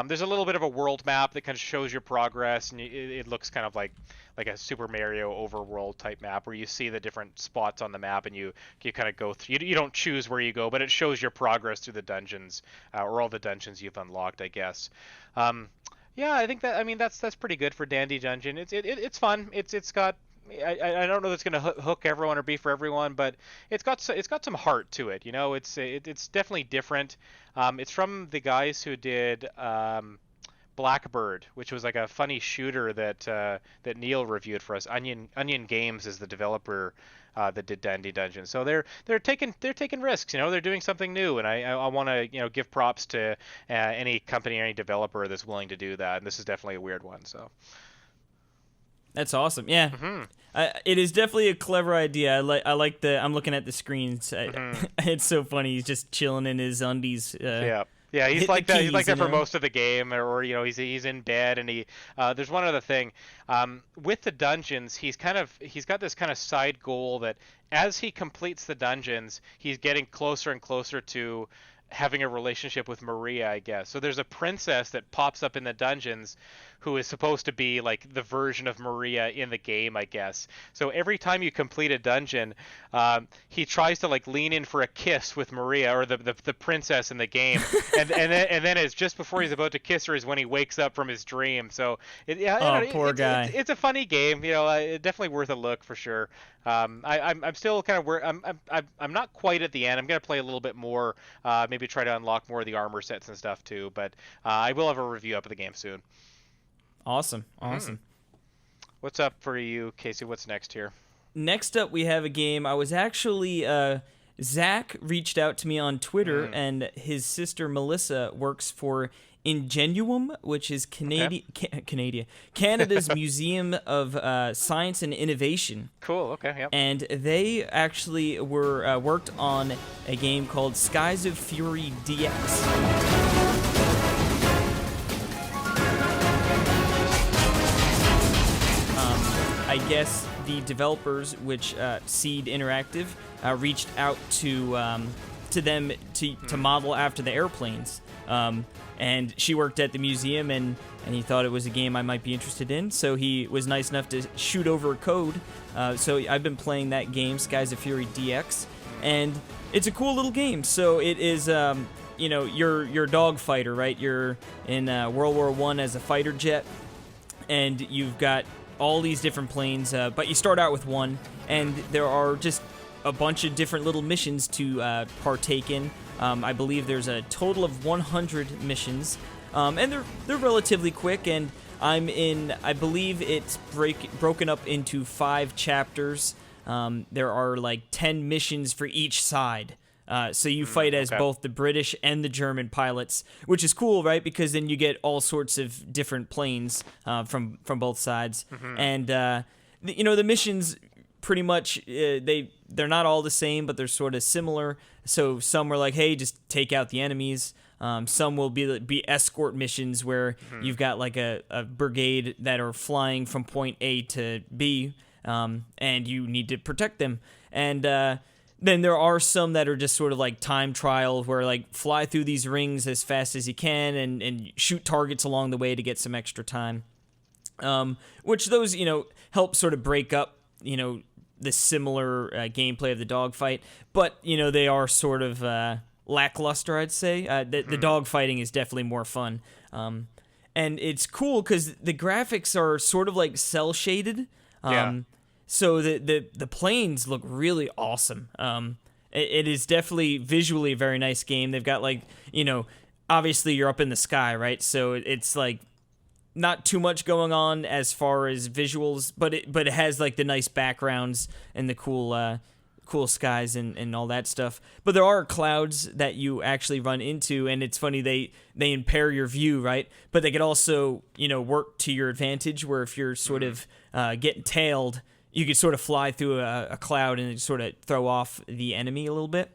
There's a little bit of a world map that kind of shows your progress, and it looks kind of like a Super Mario overworld type map where you see the different spots on the map and you kind of go through. You don't choose where you go, but it shows your progress through the dungeons or all the dungeons you've unlocked, I guess. Yeah, I think that's pretty good for Dandy Dungeon. It's fun. It's got. I don't know if it's gonna hook everyone or be for everyone, but it's got some heart to it. It's definitely different. It's from the guys who did Blackbird, which was like a funny shooter that Neil reviewed for us. Onion Games is the developer that did Dandy Dungeon. So they're taking risks. They're doing something new, and I want to give props to any company, any developer that's willing to do that. And this is definitely a weird one. So. That's awesome. Yeah, it is definitely a clever idea. I like the. I'm looking at the screens. It's so funny. He's just chilling in his undies. Yeah, he's like that. He's like that for most of the game, or he's in bed, and there's one other thing. With the dungeons, he's got this kind of side goal that as he completes the dungeons, he's getting closer and closer to having a relationship with Maria, I guess. So there's a princess that pops up in the dungeons who is supposed to be like the version of Maria in the game, I guess. So every time you complete a dungeon, he tries to like lean in for a kiss with Maria or the princess in the game, and then it's just before he's about to kiss her is when he wakes up from his dream. So poor guy. It's a funny game, definitely worth a look for sure. I'm still kind of I'm not quite at the end. I'm gonna play a little bit more, maybe try to unlock more of the armor sets and stuff too. But I will have a review up of the game soon. Awesome. What's up for you, Casey? What's next here? Next up, we have a game. I was actually Zach reached out to me on Twitter, and his sister Melissa works for Ingenuum, which is Canada's Museum of Science and Innovation. Cool. Okay. Yep. And they actually were worked on a game called Skies of Fury DX. I guess the developers, which Seed Interactive, reached out to them to model after the airplanes. And she worked at the museum, and he thought it was a game I might be interested in. So he was nice enough to shoot over a code. So I've been playing that game, Skies of Fury DX, and it's a cool little game. So it is, you're a dog fighter, right? You're in World War I as a fighter jet, and you've got all these different planes, but you start out with one, and there are just a bunch of different little missions to partake in. I believe there's a total of 100 missions, and they're relatively quick, and I believe it's broken up into 5 chapters. There are like 10 missions for each side. So you fight as both the British and the German pilots, which is cool, right? Because then you get all sorts of different planes from both sides. And the missions pretty much they're not all the same, but they're sort of similar. So some are like, hey, just take out the enemies. Some will be escort missions where you've got like a brigade that are flying from point A to B, and you need to protect them. And then there are some that are just sort of like time trial where like fly through these rings as fast as you can and shoot targets along the way to get some extra time. Which those, help sort of break up, the similar gameplay of the dogfight. But, they are sort of lackluster, I'd say. The dogfighting is definitely more fun. And it's cool because the graphics are sort of like cel-shaded. So the planes look really awesome. It is definitely visually a very nice game. They've got like, obviously you're up in the sky, right? So it's like not too much going on as far as visuals, but it has like the nice backgrounds and the cool skies and all that stuff. But there are clouds that you actually run into, and it's funny, they impair your view, right? But they could also, work to your advantage, where if you're sort of getting tailed, you could sort of fly through a cloud and sort of throw off the enemy a little bit.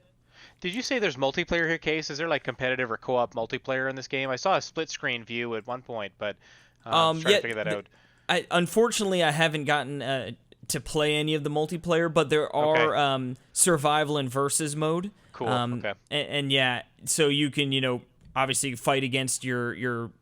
Did you say there's multiplayer here, Case? Is there like competitive or co-op multiplayer in this game? I saw a split screen view at one point, but I'm trying to figure that out. Unfortunately, I haven't gotten to play any of the multiplayer, but there are survival and versus mode. Cool. Okay. And yeah, so you can obviously fight against your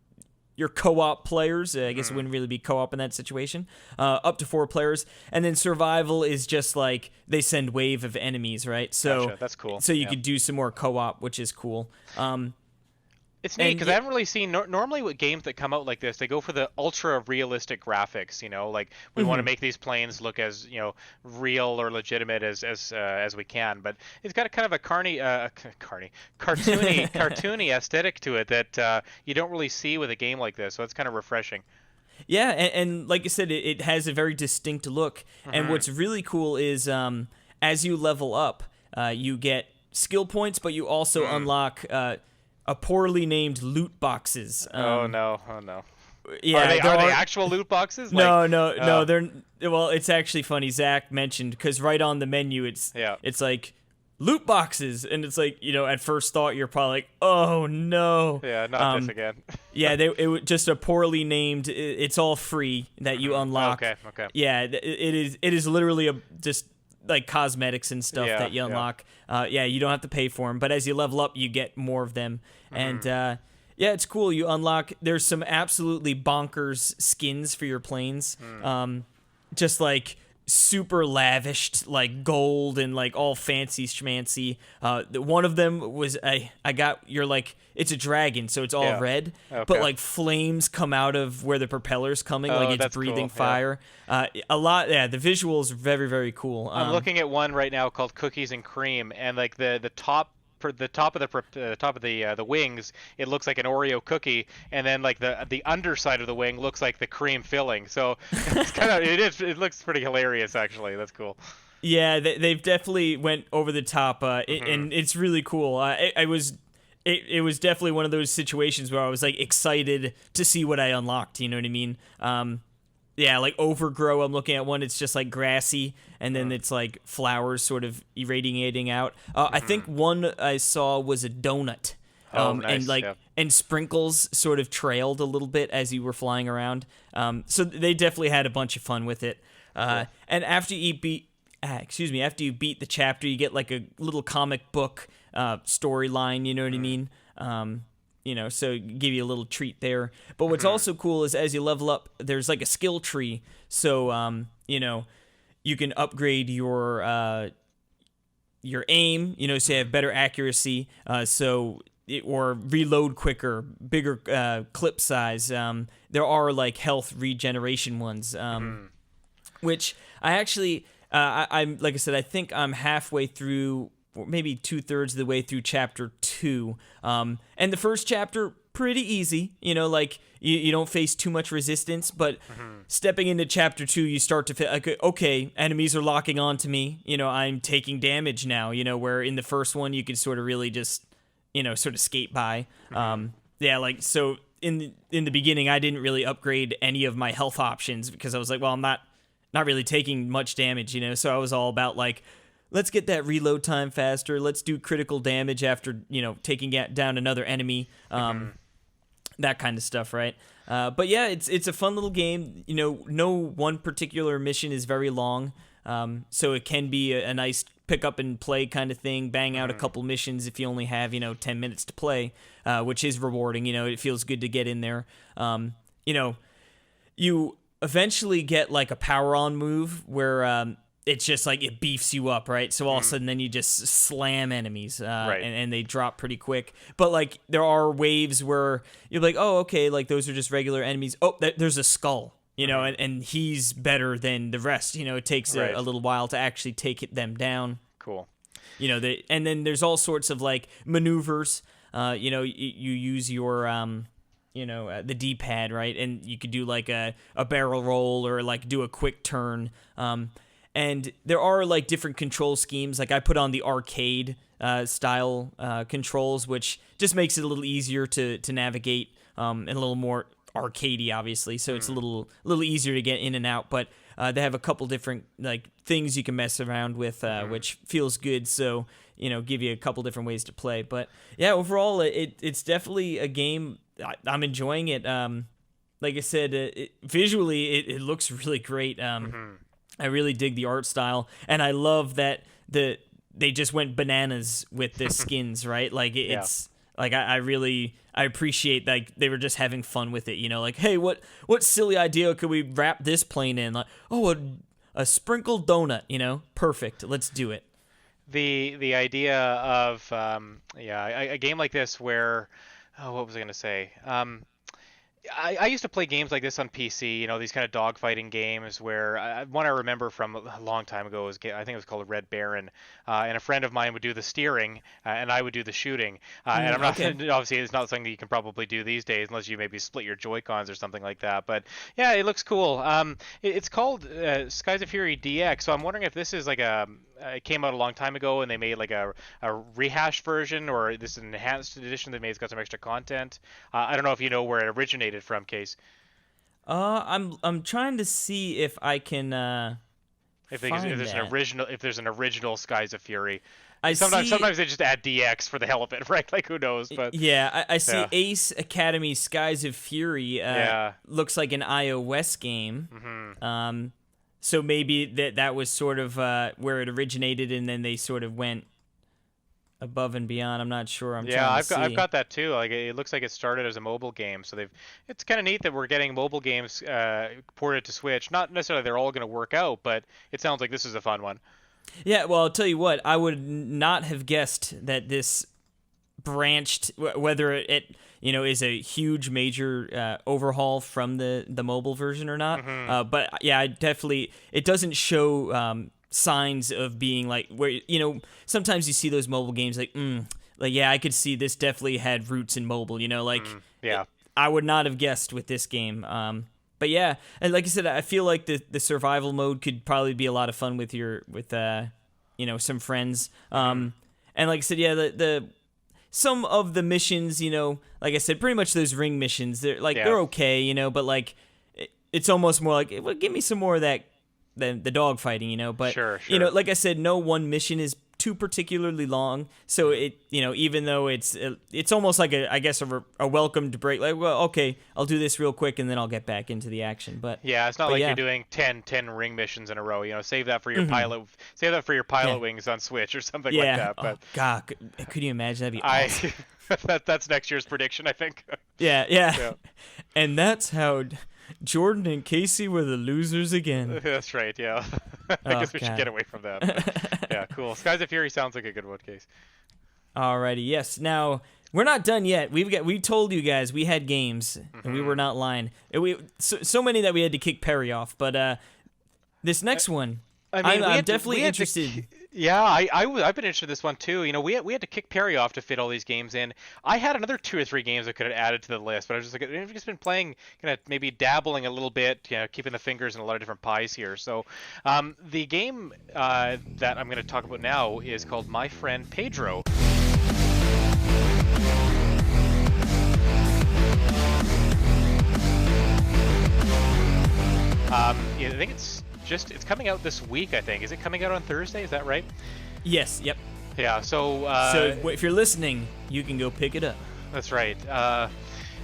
co-op players. I guess it wouldn't really be co-op in that situation. Up to 4 players, and then survival is just like they send wave of enemies, right? So gotcha. That's cool. So you could do some more co-op, which is cool. It's neat because I haven't really seen. Normally, with games that come out like this, they go for the ultra realistic graphics. Like we want to make these planes look as real or legitimate as we can. But it's got a kind of a cartoony aesthetic to it that you don't really see with a game like this. So it's kind of refreshing. Yeah, and like I said, it has a very distinct look. And what's really cool is as you level up, you get skill points, but you also unlock a poorly named loot boxes. Oh no! Yeah, are they actual loot boxes? No, they're. Well, it's actually funny. Zach mentioned because right on the menu, it's like loot boxes, and it's like at first thought you're probably like, oh no. Yeah, not this again. Yeah, it was just a poorly named. It's all free that you unlock. Okay. Yeah, it is literally just like cosmetics and stuff that you unlock. You don't have to pay for them, but as you level up, you get more of them. And it's cool. You unlock. There's some absolutely bonkers skins for your planes. Just like super lavished, like gold and like all fancy schmancy. One of them was I got it's a dragon, so it's all red, but like flames come out of where the propeller's coming, like it's breathing fire. A lot, the visuals are very, very cool. I'm looking at one right now called Cookies and Cream, and like the top of the wings, it looks like an Oreo cookie, and then like the underside of the wing looks like the cream filling. So it's it looks pretty hilarious actually. That's cool. Yeah, they've definitely went over the top, and it's really cool. It was definitely one of those situations where I was like excited to see what I unlocked. You know what I mean? Like Overgrow, I'm looking at one. It's just like grassy, and then it's like flowers sort of irradiating out. I think one I saw was a donut. Nice. And sprinkles sort of trailed a little bit as you were flying around. So they definitely had a bunch of fun with it. And after you beat the chapter, you get like a little comic book storyline. You know what I mean? So give you a little treat there. But what's also cool is as you level up, there's like a skill tree. So, you can upgrade your aim, so you have better accuracy. Or reload quicker, bigger clip size. There are like health regeneration ones, which I actually, I'm like I said, I think I'm halfway through, or maybe 2/3 of the way through chapter 2. And the first chapter, pretty easy. You don't face too much resistance, but stepping into chapter 2, you start to feel like, okay, enemies are locking onto me. I'm taking damage now. Where in the first one you could sort of really just, sort of skate by. So in the beginning, I didn't really upgrade any of my health options because I was like, well, I'm not really taking much damage. So I was all about like, let's get that reload time faster. Let's do critical damage after, taking down another enemy. That kind of stuff, right? But yeah, it's a fun little game. No one particular mission is very long. So it can be a nice pick up and play kind of thing. Bang out a couple missions if you only have, 10 minutes to play, which is rewarding. It feels good to get in there. You eventually get like a power on move where it's just like it beefs you up, right? So all of a sudden then you just slam enemies and they drop pretty quick. But like there are waves where you're like, oh, okay, like those are just regular enemies. Oh, there's a skull, and he's better than the rest. It takes a little while to actually take them down. Cool. And then there's all sorts of like maneuvers. You use your the D-pad, right? And you could do like a barrel roll or like do a quick turn. And there are like different control schemes. Like I put on the arcade style controls, which just makes it a little easier to navigate and a little more arcadey, obviously. So it's a little easier to get in and out. But they have a couple different like things you can mess around with, which feels good. So give you a couple different ways to play. But yeah, overall, it's definitely a game. I'm enjoying it. Like I said, visually, it looks really great. I really dig the art style, and I love that they just went bananas with the skins, right? Like it's like I appreciate like they were just having fun with it, like, hey, what silly idea could we wrap this plane in? Like, oh, a sprinkled donut, perfect. Let's do it. The idea of a game like this where what was I gonna say? I used to play games like this on PC, these kind of dogfighting games where one I remember from a long time ago was, I think it was called Red Baron, and a friend of mine would do the steering, and I would do the shooting. And I'm not, obviously it's not something that you can probably do these days unless you maybe split your Joy-Cons or something like that. But yeah, it looks cool. It's called Skies of Fury DX, so I'm wondering if this is like it came out a long time ago and they made like a rehashed version, or this is an enhanced edition that maybe it's got some extra content. I don't know if you know where it originated from, Case. I'm trying to see if I can if there's an original Skies of Fury. Sometimes they just add DX for the hell of it, right? Like, who knows? But yeah, I see Ace Academy Skies of Fury. Looks like an iOS game. Mm-hmm. So maybe that was sort of where it originated, and then they sort of went above and beyond. I'm not sure. I've got that too. Like, it looks like it started as a mobile game, so it's kind of neat that we're getting mobile games ported to Switch. Not necessarily they're all going to work out, but it sounds like this is a fun one. Yeah, well, I'll tell you what, I would not have guessed that this branched, whether it is a huge major overhaul from the mobile version or not. Mm-hmm. But yeah, it doesn't show signs of being like where, sometimes you see those mobile games like I could see this definitely had roots in mobile, I would not have guessed with this game. But yeah, and like I said, I feel like the survival mode could probably be a lot of fun with some friends. And like I said, yeah, the some of the missions, like I said, pretty much those ring missions, they're okay, but like it's almost more like, well, give me some more of that than the dog fighting, but sure. Like I said, no one mission is too particularly long, so it even though it's almost like a welcomed break, like, well, okay, I'll do this real quick and then I'll get back into the action. But yeah, it's not like you're doing 10 ring missions in a row, save that for your pilot wings on Switch or something like that. But God, could you imagine? That'd be awesome. That's next year's prediction, I think. Yeah. And that's how Jordan and Casey were the losers again. That's right, yeah. I guess we should get away from that. But, yeah, cool. Skies of Fury sounds like a good one, Case. Alrighty, yes. Now, we're not done yet. We told you guys we had games, and we were not lying. So many that we had to kick Perry off, but this next one, I'm definitely interested. I've been interested in this one too. We had to kick Perry off to fit all these games in. I had another 2 or 3 games I could have added to the list, but I was just like, I've just been playing, kind of maybe dabbling a little bit, keeping the fingers in a lot of different pies here. So, the game that I'm going to talk about now is called My Friend Pedro. I think it's coming out this week, I think. Is it coming out on Thursday? Is that right? Yes. Yep. Yeah. So if you're listening, you can go pick it up. That's right.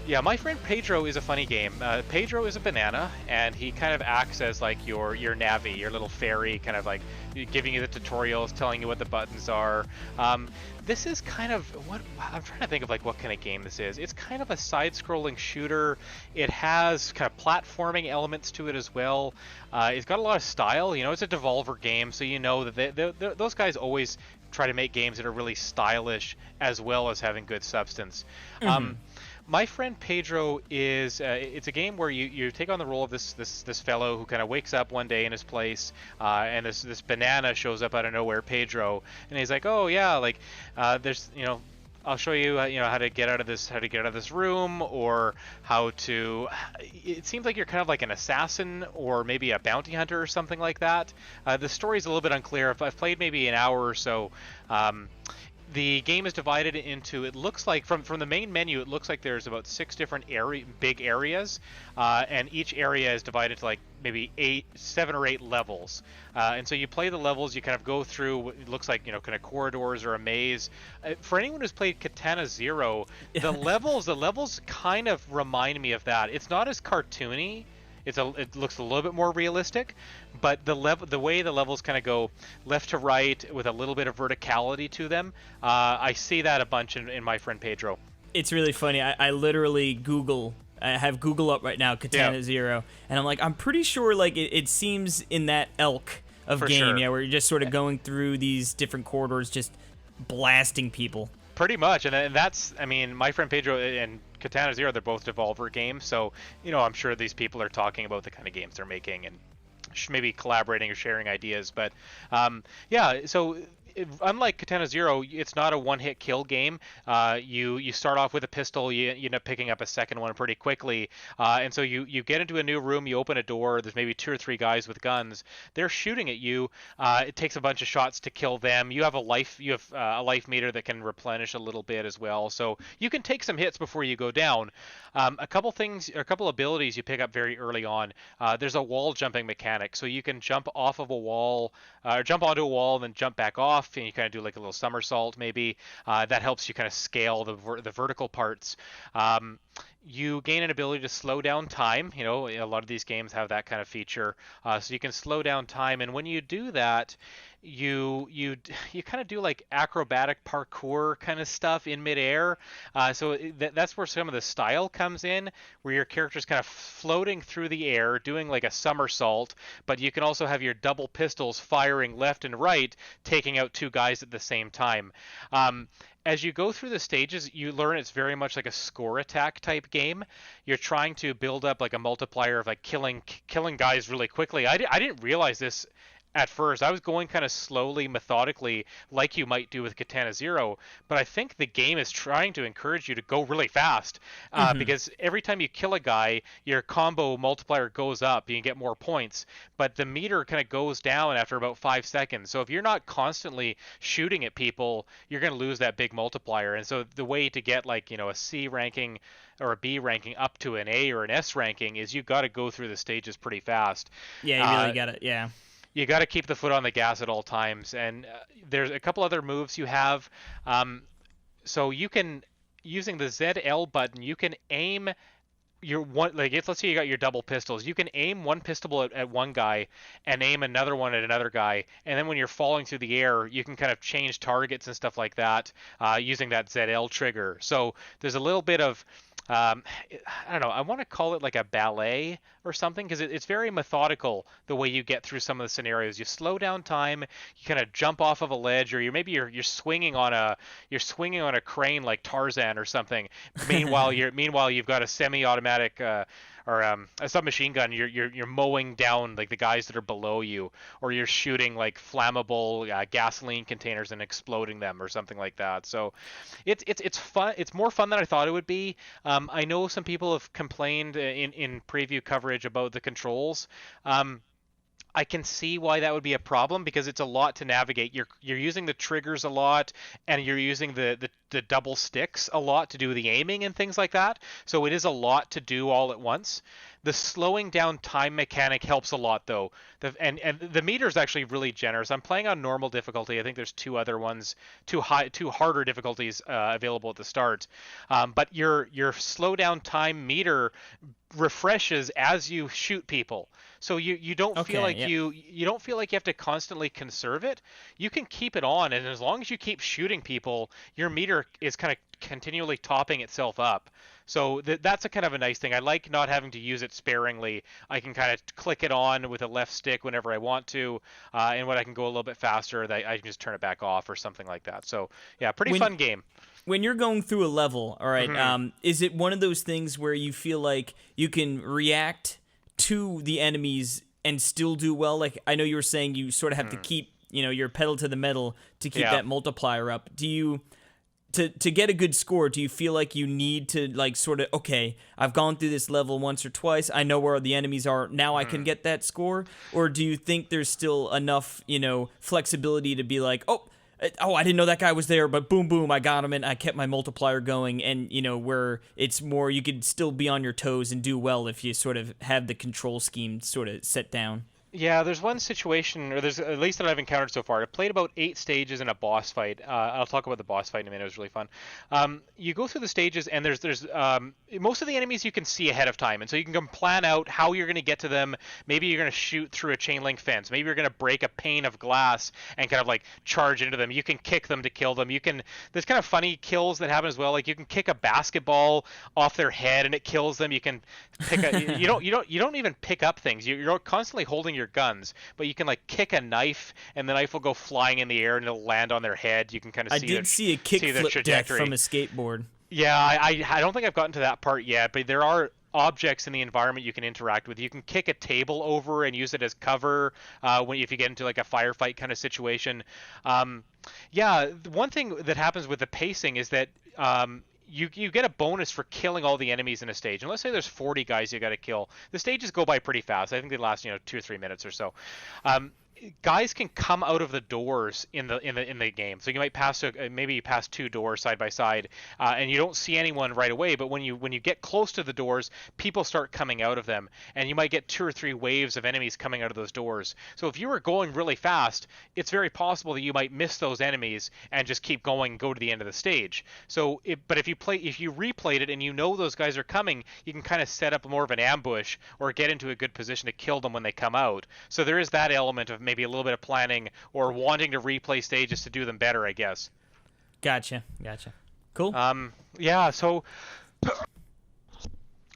Yeah, My Friend Pedro is a funny game. Pedro is a banana, and he kind of acts as like your Navi, your little fairy, kind of like giving you the tutorials, telling you what the buttons are. This is kind of what I'm trying to think of, like what kind of game this is. It's kind of a side-scrolling shooter. It has kind of platforming elements to it as well. It's got a lot of style. It's a Devolver game, so that those guys always try to make games that are really stylish as well as having good substance. Mm-hmm. My Friend Pedro is it's a game where you take on the role of this fellow who kind of wakes up one day in his place, and this banana shows up out of nowhere, Pedro, and he's like, oh yeah, like there's I'll show you how to get out of this room, or how to. It seems like you're kind of like an assassin or maybe a bounty hunter or something like that. The story's a little bit unclear. I've played maybe an hour or so. the game is divided into, it looks like from the main menu, it looks like there's about 6 different big areas, and each area is divided to like maybe 7 or 8 levels, and so you play the levels, you kind of go through what it looks like, kind of corridors or a maze. For anyone who's played Katana Zero, the levels kind of remind me of that. It's not as cartoony. It looks a little bit more realistic, but the way the levels kind of go left to right with a little bit of verticality to them, I see that a bunch in my friend Pedro. It's really funny. I literally I have Google up right now, Katana Zero, and I'm like, I'm pretty sure like it seems in that ilk of For game, sure. yeah, where you're just sort of going through these different corridors, just blasting people. Pretty much, and that's, I mean, my friend Pedro and Katana Zero, they're both Devolver games, so, I'm sure these people are talking about the kind of games they're making and maybe collaborating or sharing ideas, but, so unlike Katana Zero, it's not a one-hit kill game. You start off with a pistol, you end up picking up a second one pretty quickly, and so you get into a new room, you open a door, there's maybe 2 or 3 guys with guns, they're shooting at you, it takes a bunch of shots to kill them, you have a life meter that can replenish a little bit as well, so you can take some hits before you go down. A couple abilities you pick up very early on. There's a wall jumping mechanic, so you can jump off of a wall, or jump onto a wall and then jump back off, and you kind of do like a little somersault maybe. That helps you kind of scale the vertical parts. You gain an ability to slow down time. A lot of these games have that kind of feature, so you can slow down time, and when you do that, you kind of do like acrobatic parkour kind of stuff in midair. So that's where some of the style comes in, where your character's kind of floating through the air, doing like a somersault, but you can also have your double pistols firing left and right, taking out 2 guys at the same time. As you go through the stages, you learn it's very much like a score attack type game. You're trying to build up like a multiplier of like killing guys really quickly. I didn't realize this at first. I was going kind of slowly, methodically, like you might do with Katana Zero, but I think the game is trying to encourage you to go really fast, because every time you kill a guy, your combo multiplier goes up, you can get more points, but the meter kind of goes down after about 5 seconds. So if you're not constantly shooting at people, you're going to lose that big multiplier. And so the way to get like, a C ranking or a B ranking up to an A or an S ranking is you got to go through the stages pretty fast. Yeah, you really got it. Yeah. You got to keep the foot on the gas at all times, and there's a couple other moves you have. So you can, using the ZL button, you can aim your one, like let's say you got your double pistols. You can aim one pistol at one guy and aim another one at another guy, and then when you're falling through the air, you can kind of change targets and stuff like that using that ZL trigger. So there's a little bit of I don't know, I want to call it like a ballet or something, because it's very methodical the way you get through some of the scenarios. You slow down time, you kind of jump off of a ledge, or you're swinging on a crane like Tarzan or something. Meanwhile you've got a semi-automatic or a submachine gun. You're mowing down like the guys that are below you, or you're shooting like flammable gasoline containers and exploding them or something like that. So it's fun. It's more fun than I thought it would be. I know some people have complained in preview coverage about the controls. I can see why that would be a problem, because it's a lot to navigate. You're using the triggers a lot, and you're using the double sticks a lot to do the aiming and things like that. So it is a lot to do all at once. The slowing down time mechanic helps a lot, though. And the meter is actually really generous. I'm playing on normal difficulty. I think there's 2 other ones, 2 harder difficulties available at the start. But your slow down time meter refreshes as you shoot people. So you don't feel like you don't feel like you have to constantly conserve it. You can keep it on, and as long as you keep shooting people, your meter is kind of continually topping itself up. So that's a kind of a nice thing. I like not having to use it sparingly. I can kind of click it on with a left stick whenever I want to, and when I can go a little bit faster, I can just turn it back off or something like that. So yeah, pretty fun game. When you're going through a level, all right, is it one of those things where you feel like you can react to the enemies and still do well? Like, I know you were saying you sort of have to keep, your pedal to the metal to keep that multiplier up. Do you, to get a good score, do you feel like you need to, like, sort of, okay, I've gone through this level once or twice, I know where the enemies are, now I can get that score? Or do you think there's still enough, flexibility to be like, oh, oh, I didn't know that guy was there, but boom, boom, I got him, and I kept my multiplier going. And, where it's more, you could still be on your toes and do well if you sort of have the control scheme sort of set down. Yeah, there's one situation, or there's at least that I've encountered so far. I played about 8 stages in a boss fight. I'll talk about the boss fight in a minute. It was really fun. You go through the stages, and there's most of the enemies you can see ahead of time, and so you can plan out how you're going to get to them. Maybe you're going to shoot through a chain link fence. Maybe you're going to break a pane of glass and kind of like charge into them. You can kick them to kill them. There's kind of funny kills that happen as well. Like you can kick a basketball off their head and it kills them. You can pick you don't even pick up things. You're constantly holding your guns, but you can like kick a knife and the knife will go flying in the air and it'll land on their head. You can kind of see. I did see a kickflip death from a skateboard. Yeah, I don't think I've gotten to that part yet, but there are objects in the environment you can interact with. You can kick a table over and use it as cover if you get into like a firefight kind of situation. One thing that happens with the pacing is that you get a bonus for killing all the enemies in a stage. And let's say there's 40 guys you got to kill. The stages go by pretty fast. I think they last 2 or 3 minutes or so. Guys can come out of the doors in the game. So you might pass maybe you pass 2 doors side by side, and you don't see anyone right away. But when you get close to the doors, people start coming out of them, and you might get 2 or 3 waves of enemies coming out of those doors. So if you were going really fast, it's very possible that you might miss those enemies and just keep going and go to the end of the stage. So, but if you replayed it and you know those guys are coming, you can kind of set up more of an ambush or get into a good position to kill them when they come out. So there is that element of maybe a little bit of planning or wanting to replay stages to do them better, I guess. Gotcha. Cool. So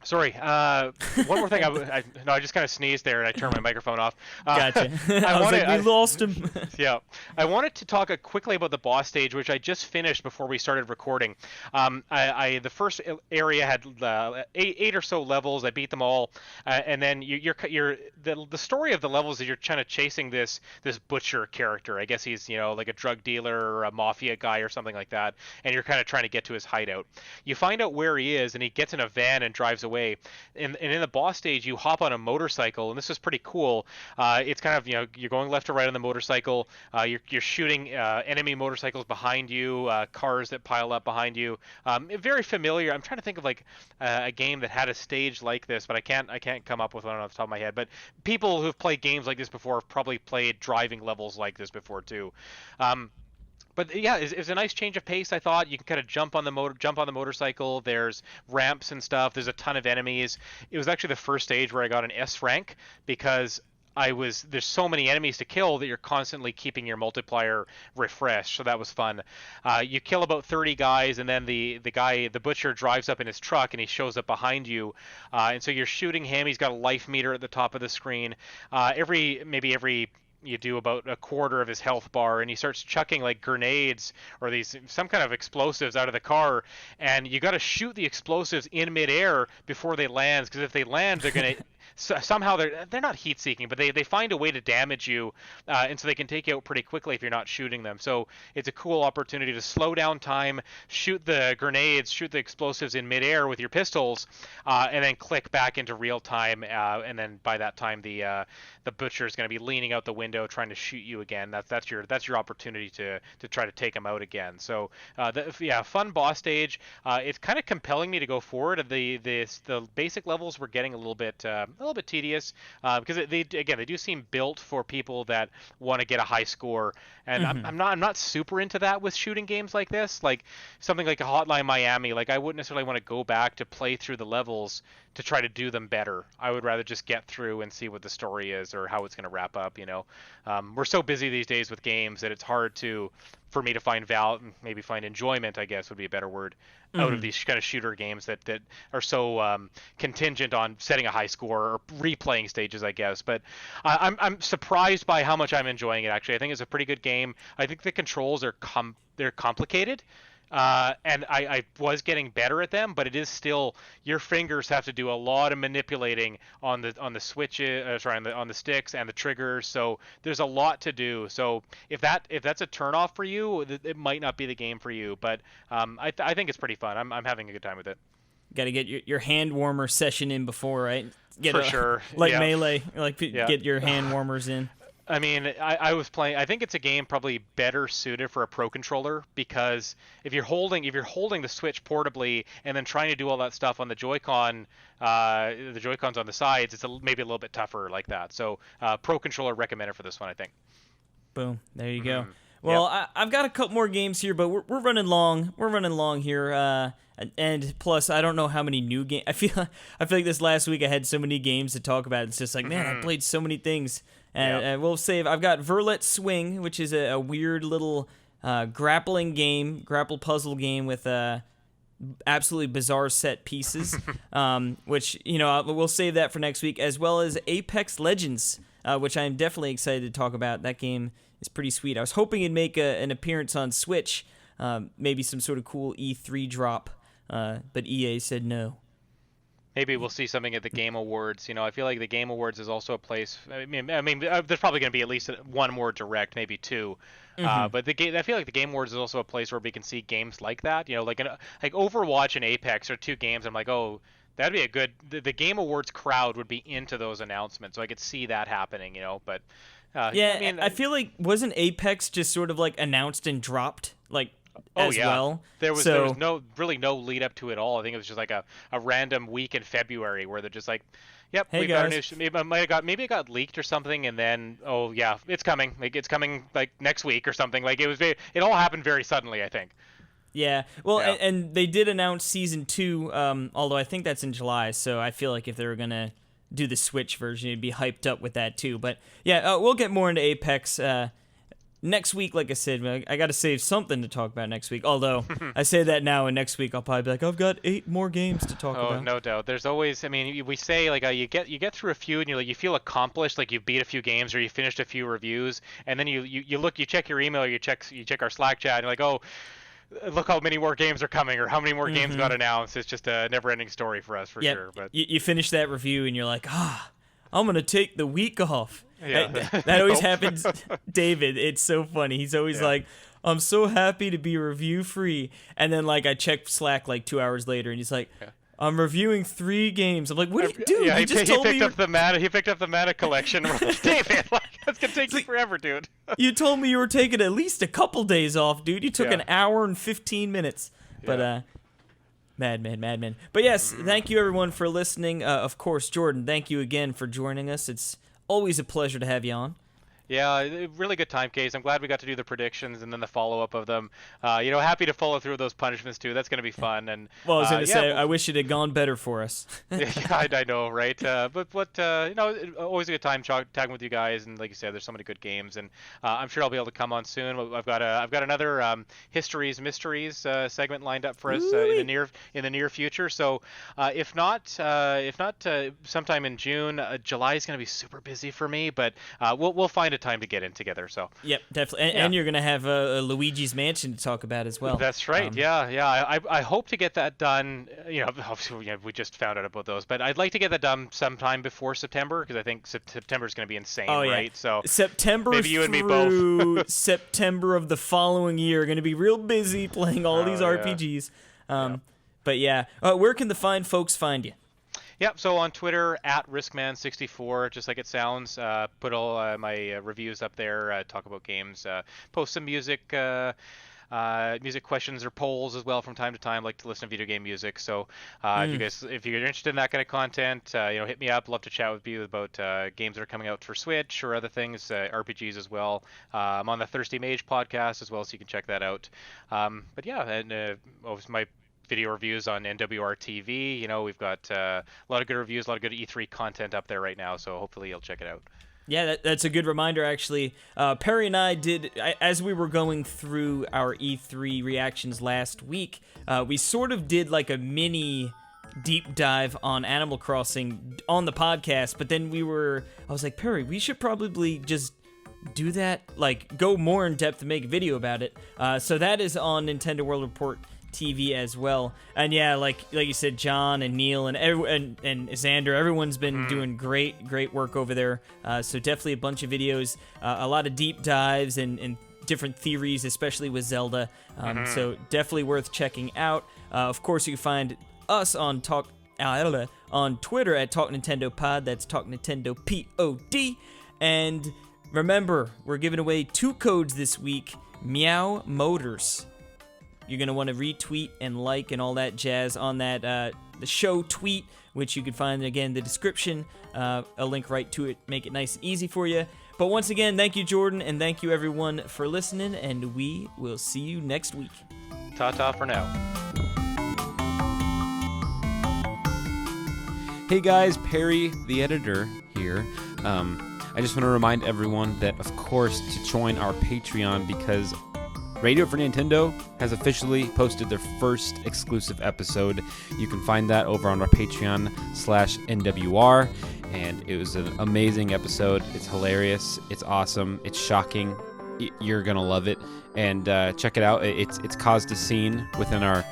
sorry. One more thing. I just kind of sneezed there and I turned my microphone off. Gotcha. We lost him. Yeah. I wanted to talk quickly about the boss stage, which I just finished before we started recording. The first area had 8 or so levels. I beat them all, and then the story of the levels is you're kind of chasing this butcher character. I guess he's like a drug dealer or a mafia guy or something like that, and you're kind of trying to get to his hideout. You find out where he is, and he gets in a van and drives away. And in the boss stage, you hop on a motorcycle, and this is pretty cool. It's kind of you're going left to right on the motorcycle. You're shooting enemy motorcycles behind you, cars that pile up behind you. Very familiar. I'm trying to think of like a game that had a stage like this, but I can't come up with one off the top of my head. But people who've played games like this before have probably played driving levels like this before too. But yeah, it's a nice change of pace. I thought you can kind of jump on the motorcycle. There's ramps and stuff. There's a ton of enemies. It was actually the first stage where I got an S rank because there's so many enemies to kill that you're constantly keeping your multiplier refreshed. So that was fun. You kill about 30 guys, and then the butcher drives up in his truck and he shows up behind you, and so you're shooting him. He's got a life meter at the top of the screen. Every you do about a quarter of his health bar, and he starts chucking like grenades or some kind of explosives out of the car, and you got to shoot the explosives in midair before they land, because if they land, they're gonna somehow they're not heat seeking, but they find a way to damage you, and so they can take you out pretty quickly if you're not shooting them. So it's a cool opportunity to slow down time, shoot the grenades, shoot the explosives in midair with your pistols, and then click back into real time, and then by that time the butcher is going to be leaning out the window trying to shoot you again. That's your opportunity to try to take him out again. So fun boss stage. It's kind of compelling me to go forward. The basic levels were getting a little bit tedious, because they do seem built for people that want to get a high score, and I'm not super into that with shooting games like this, like something like a Hotline Miami. Like I wouldn't necessarily want to go back to play through the levels to try to do them better. I would rather just get through and see what the story is or how it's going to wrap up. We're so busy these days with games that it's hard for me to find maybe find enjoyment, I guess would be a better word, out of these kind of shooter games that are so contingent on setting a high score or replaying stages, I guess. But I'm surprised by how much I'm enjoying it. Actually, I think it's a pretty good game. I think the controls are they're complicated. And I was getting better at them, but it is still, your fingers have to do a lot of manipulating on the switches, on the sticks and the triggers. So there's a lot to do. So if that's a turnoff for you, it might not be the game for you. But I think it's pretty fun. I'm having a good time with it. Got to get your hand warmer session in before, right? For sure. Like Melee, get your hand warmers in. I mean, I was playing. I think it's a game probably better suited for a Pro controller, because if you're holding the Switch portably and then trying to do all that stuff on the Joy-Con, the Joy-Cons on the sides, it's maybe a little bit tougher like that. So Pro controller recommended for this one, I think. Boom. There you go. Well, I've got a couple more games here, but we're running long. We're running long here. And plus, I don't know how many new games. I feel like this last week I had so many games to talk about. It's just like, man, I played so many things. And we'll save. I've got Verlet Swing, which is a weird little grapple puzzle game with absolutely bizarre set pieces. Which, we'll save that for next week, as well as Apex Legends, which I'm definitely excited to talk about. That game is pretty sweet. I was hoping it'd make an appearance on Switch, maybe some sort of cool E3 drop, but EA said no. Maybe we'll see something at the Game Awards. I feel like the Game Awards is also a place. I mean, there's probably going to be at least one more direct, maybe two. But I feel like the Game Awards is also a place where we can see games like that. Like Overwatch and Apex are two games. I'm like, oh, that'd be a good. The Game Awards crowd would be into those announcements, so I could see that happening. But I feel like wasn't Apex just sort of like announced and dropped well? There was no lead up to it all. I think it was just like a random week in February where they're just like, "Yep, hey, we've guys. got an issue." Maybe it got leaked or something, and then it's coming. It's coming like next week or something. Like it all happened very suddenly, I think. Yeah, well, and they did announce Season 2, although I think that's in July, so I feel like if they were going to do the Switch version, it'd be hyped up with that too. But yeah, we'll get more into Apex next week. Like I said, I got to save something to talk about next week, although I say that now, and next week I'll probably be like, I've got 8 more games to talk about. Oh, no doubt. There's always, we say, like, you get through a few, and you feel accomplished, like you beat a few games, or you finished a few reviews, and then you check your email, or you check our Slack chat, and you're like, oh, look how many more games are coming, or how many more games got announced. It's just a never-ending story for us, for sure. But you finish that review, and you're like, I'm going to take the week off. Yeah. That always happens. David, it's so funny. He's always like, I'm so happy to be review-free. And then, I check Slack, 2 hours later, and he's like, I'm reviewing 3 games. I'm like, what do you do? Yeah, he picked up the Mana collection. We're like, David, that's going to take you forever, dude. You told me you were taking at least a couple days off, dude. You took an hour and 15 minutes. But, madman. But yes, thank you, everyone, for listening. Of course, Jordan, thank you again for joining us. It's always a pleasure to have you on. Yeah, really good time, Case. I'm glad we got to do the predictions and then the follow-up of them. Happy to follow through those punishments, too. That's going to be fun. And well, I was going to say, I wish it had gone better for us. Yeah, I know, right? But always a good time tagging with you guys. And like you said, there's so many good games. And I'm sure I'll be able to come on soon. I've got another Histories Mysteries segment lined up for us in the near future. So if not sometime in June, July is going to be super busy for me. But we'll find a time to get in together. So yep, definitely, and you're gonna have a Luigi's Mansion to talk about as well. That's right. I hope to get that done. Obviously, we just found out about those, but I'd like to get that done sometime before September, because I think September is going to be insane, right? So September maybe you and me through both. September of the following year, going to be real busy playing all these RPGs. But where can the fine folks find you? Yep, so on Twitter, @Riskman64, just like it sounds. Put all my reviews up there, talk about games, post some music questions or polls as well from time to time. Like to listen to video game music. So if you're interested in that kind of content, hit me up. Love to chat with you about games that are coming out for Switch or other things, RPGs as well. I'm on the Thirsty Mage podcast as well, so you can check that out. Obviously my video reviews on NWR TV. We've got a lot of good reviews, a lot of good E3 content up there right now, so hopefully you'll check it out. Yeah, that's a good reminder, actually. Perry and I did, as we were going through our E3 reactions last week, we sort of did like a mini deep dive on Animal Crossing on the podcast, but then I was like, Perry, we should probably just do that, go more in depth and make a video about it. So that is on Nintendo World Report TV as well. And like you said, John and Neil and Xander, everyone's been doing great work over there. So definitely a bunch of videos, a lot of deep dives and different theories, especially with Zelda. So definitely worth checking out. Of course, you can find us on Twitter at Talk Nintendo Pod. That's Talk Nintendo POD. And Remember, we're giving away 2 codes this week. Meow Motors. You're going to want to retweet and like and all that jazz on that the show tweet, which you can find, again, in the description. A link right to it. Make it nice and easy for you. But once again, thank you, Jordan, and thank you, everyone, for listening, and we will see you next week. Ta-ta for now. Hey guys, Perry, the editor here. I just want to remind everyone that, of course, to join our Patreon, because Radio for Nintendo has officially posted their first exclusive episode. You can find that over on our Patreon/NWR, and it was an amazing episode. It's hilarious. It's awesome. It's shocking. You're gonna love it, and check it out. It's caused a scene within our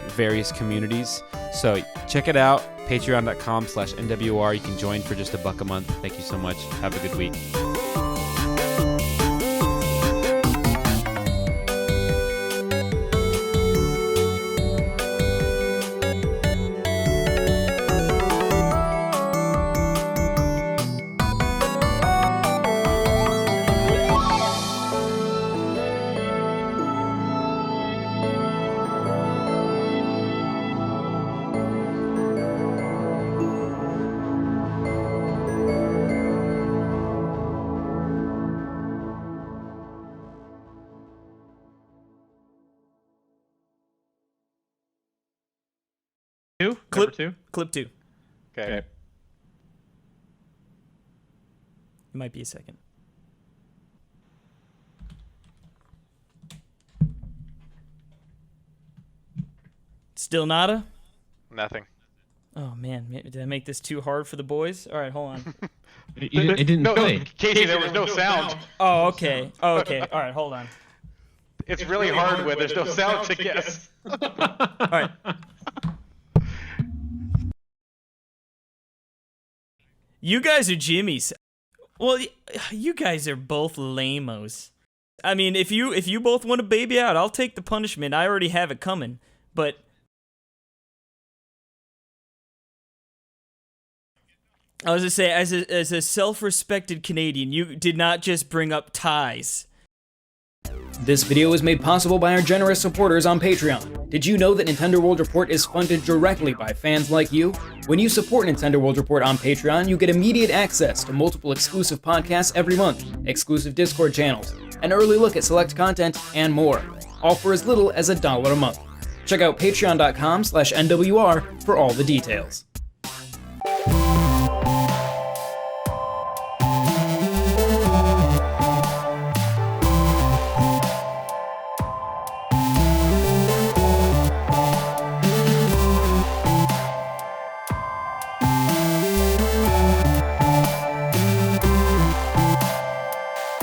various communities. So check it out. Patreon.com/NWR. You can join for just $1 a month. Thank you so much. Have a good week. Clip Number 2? Clip 2. Okay. It might be a second. Still nada? Nothing. Oh, man. Did I make this too hard for the boys? All right, hold on. It didn't No, play. Casey, there was no sound. Oh, okay. Oh, okay. All right, hold on. It's really hard when there's no sound to guess. All right. You guys are Jimmys. Well, you guys are both lame-os. I mean, if you both want to baby out, I'll take the punishment. I already have it coming. But I was going to say, as a self-respected Canadian, you did not just bring up ties. This video was made possible by our generous supporters on Patreon. Did you know that Nintendo World Report is funded directly by fans like you? When you support Nintendo World Report on Patreon, you get immediate access to multiple exclusive podcasts every month, exclusive Discord channels, an early look at select content, and more, all for as little as $1 a month. Check out patreon.com/NWR for all the details.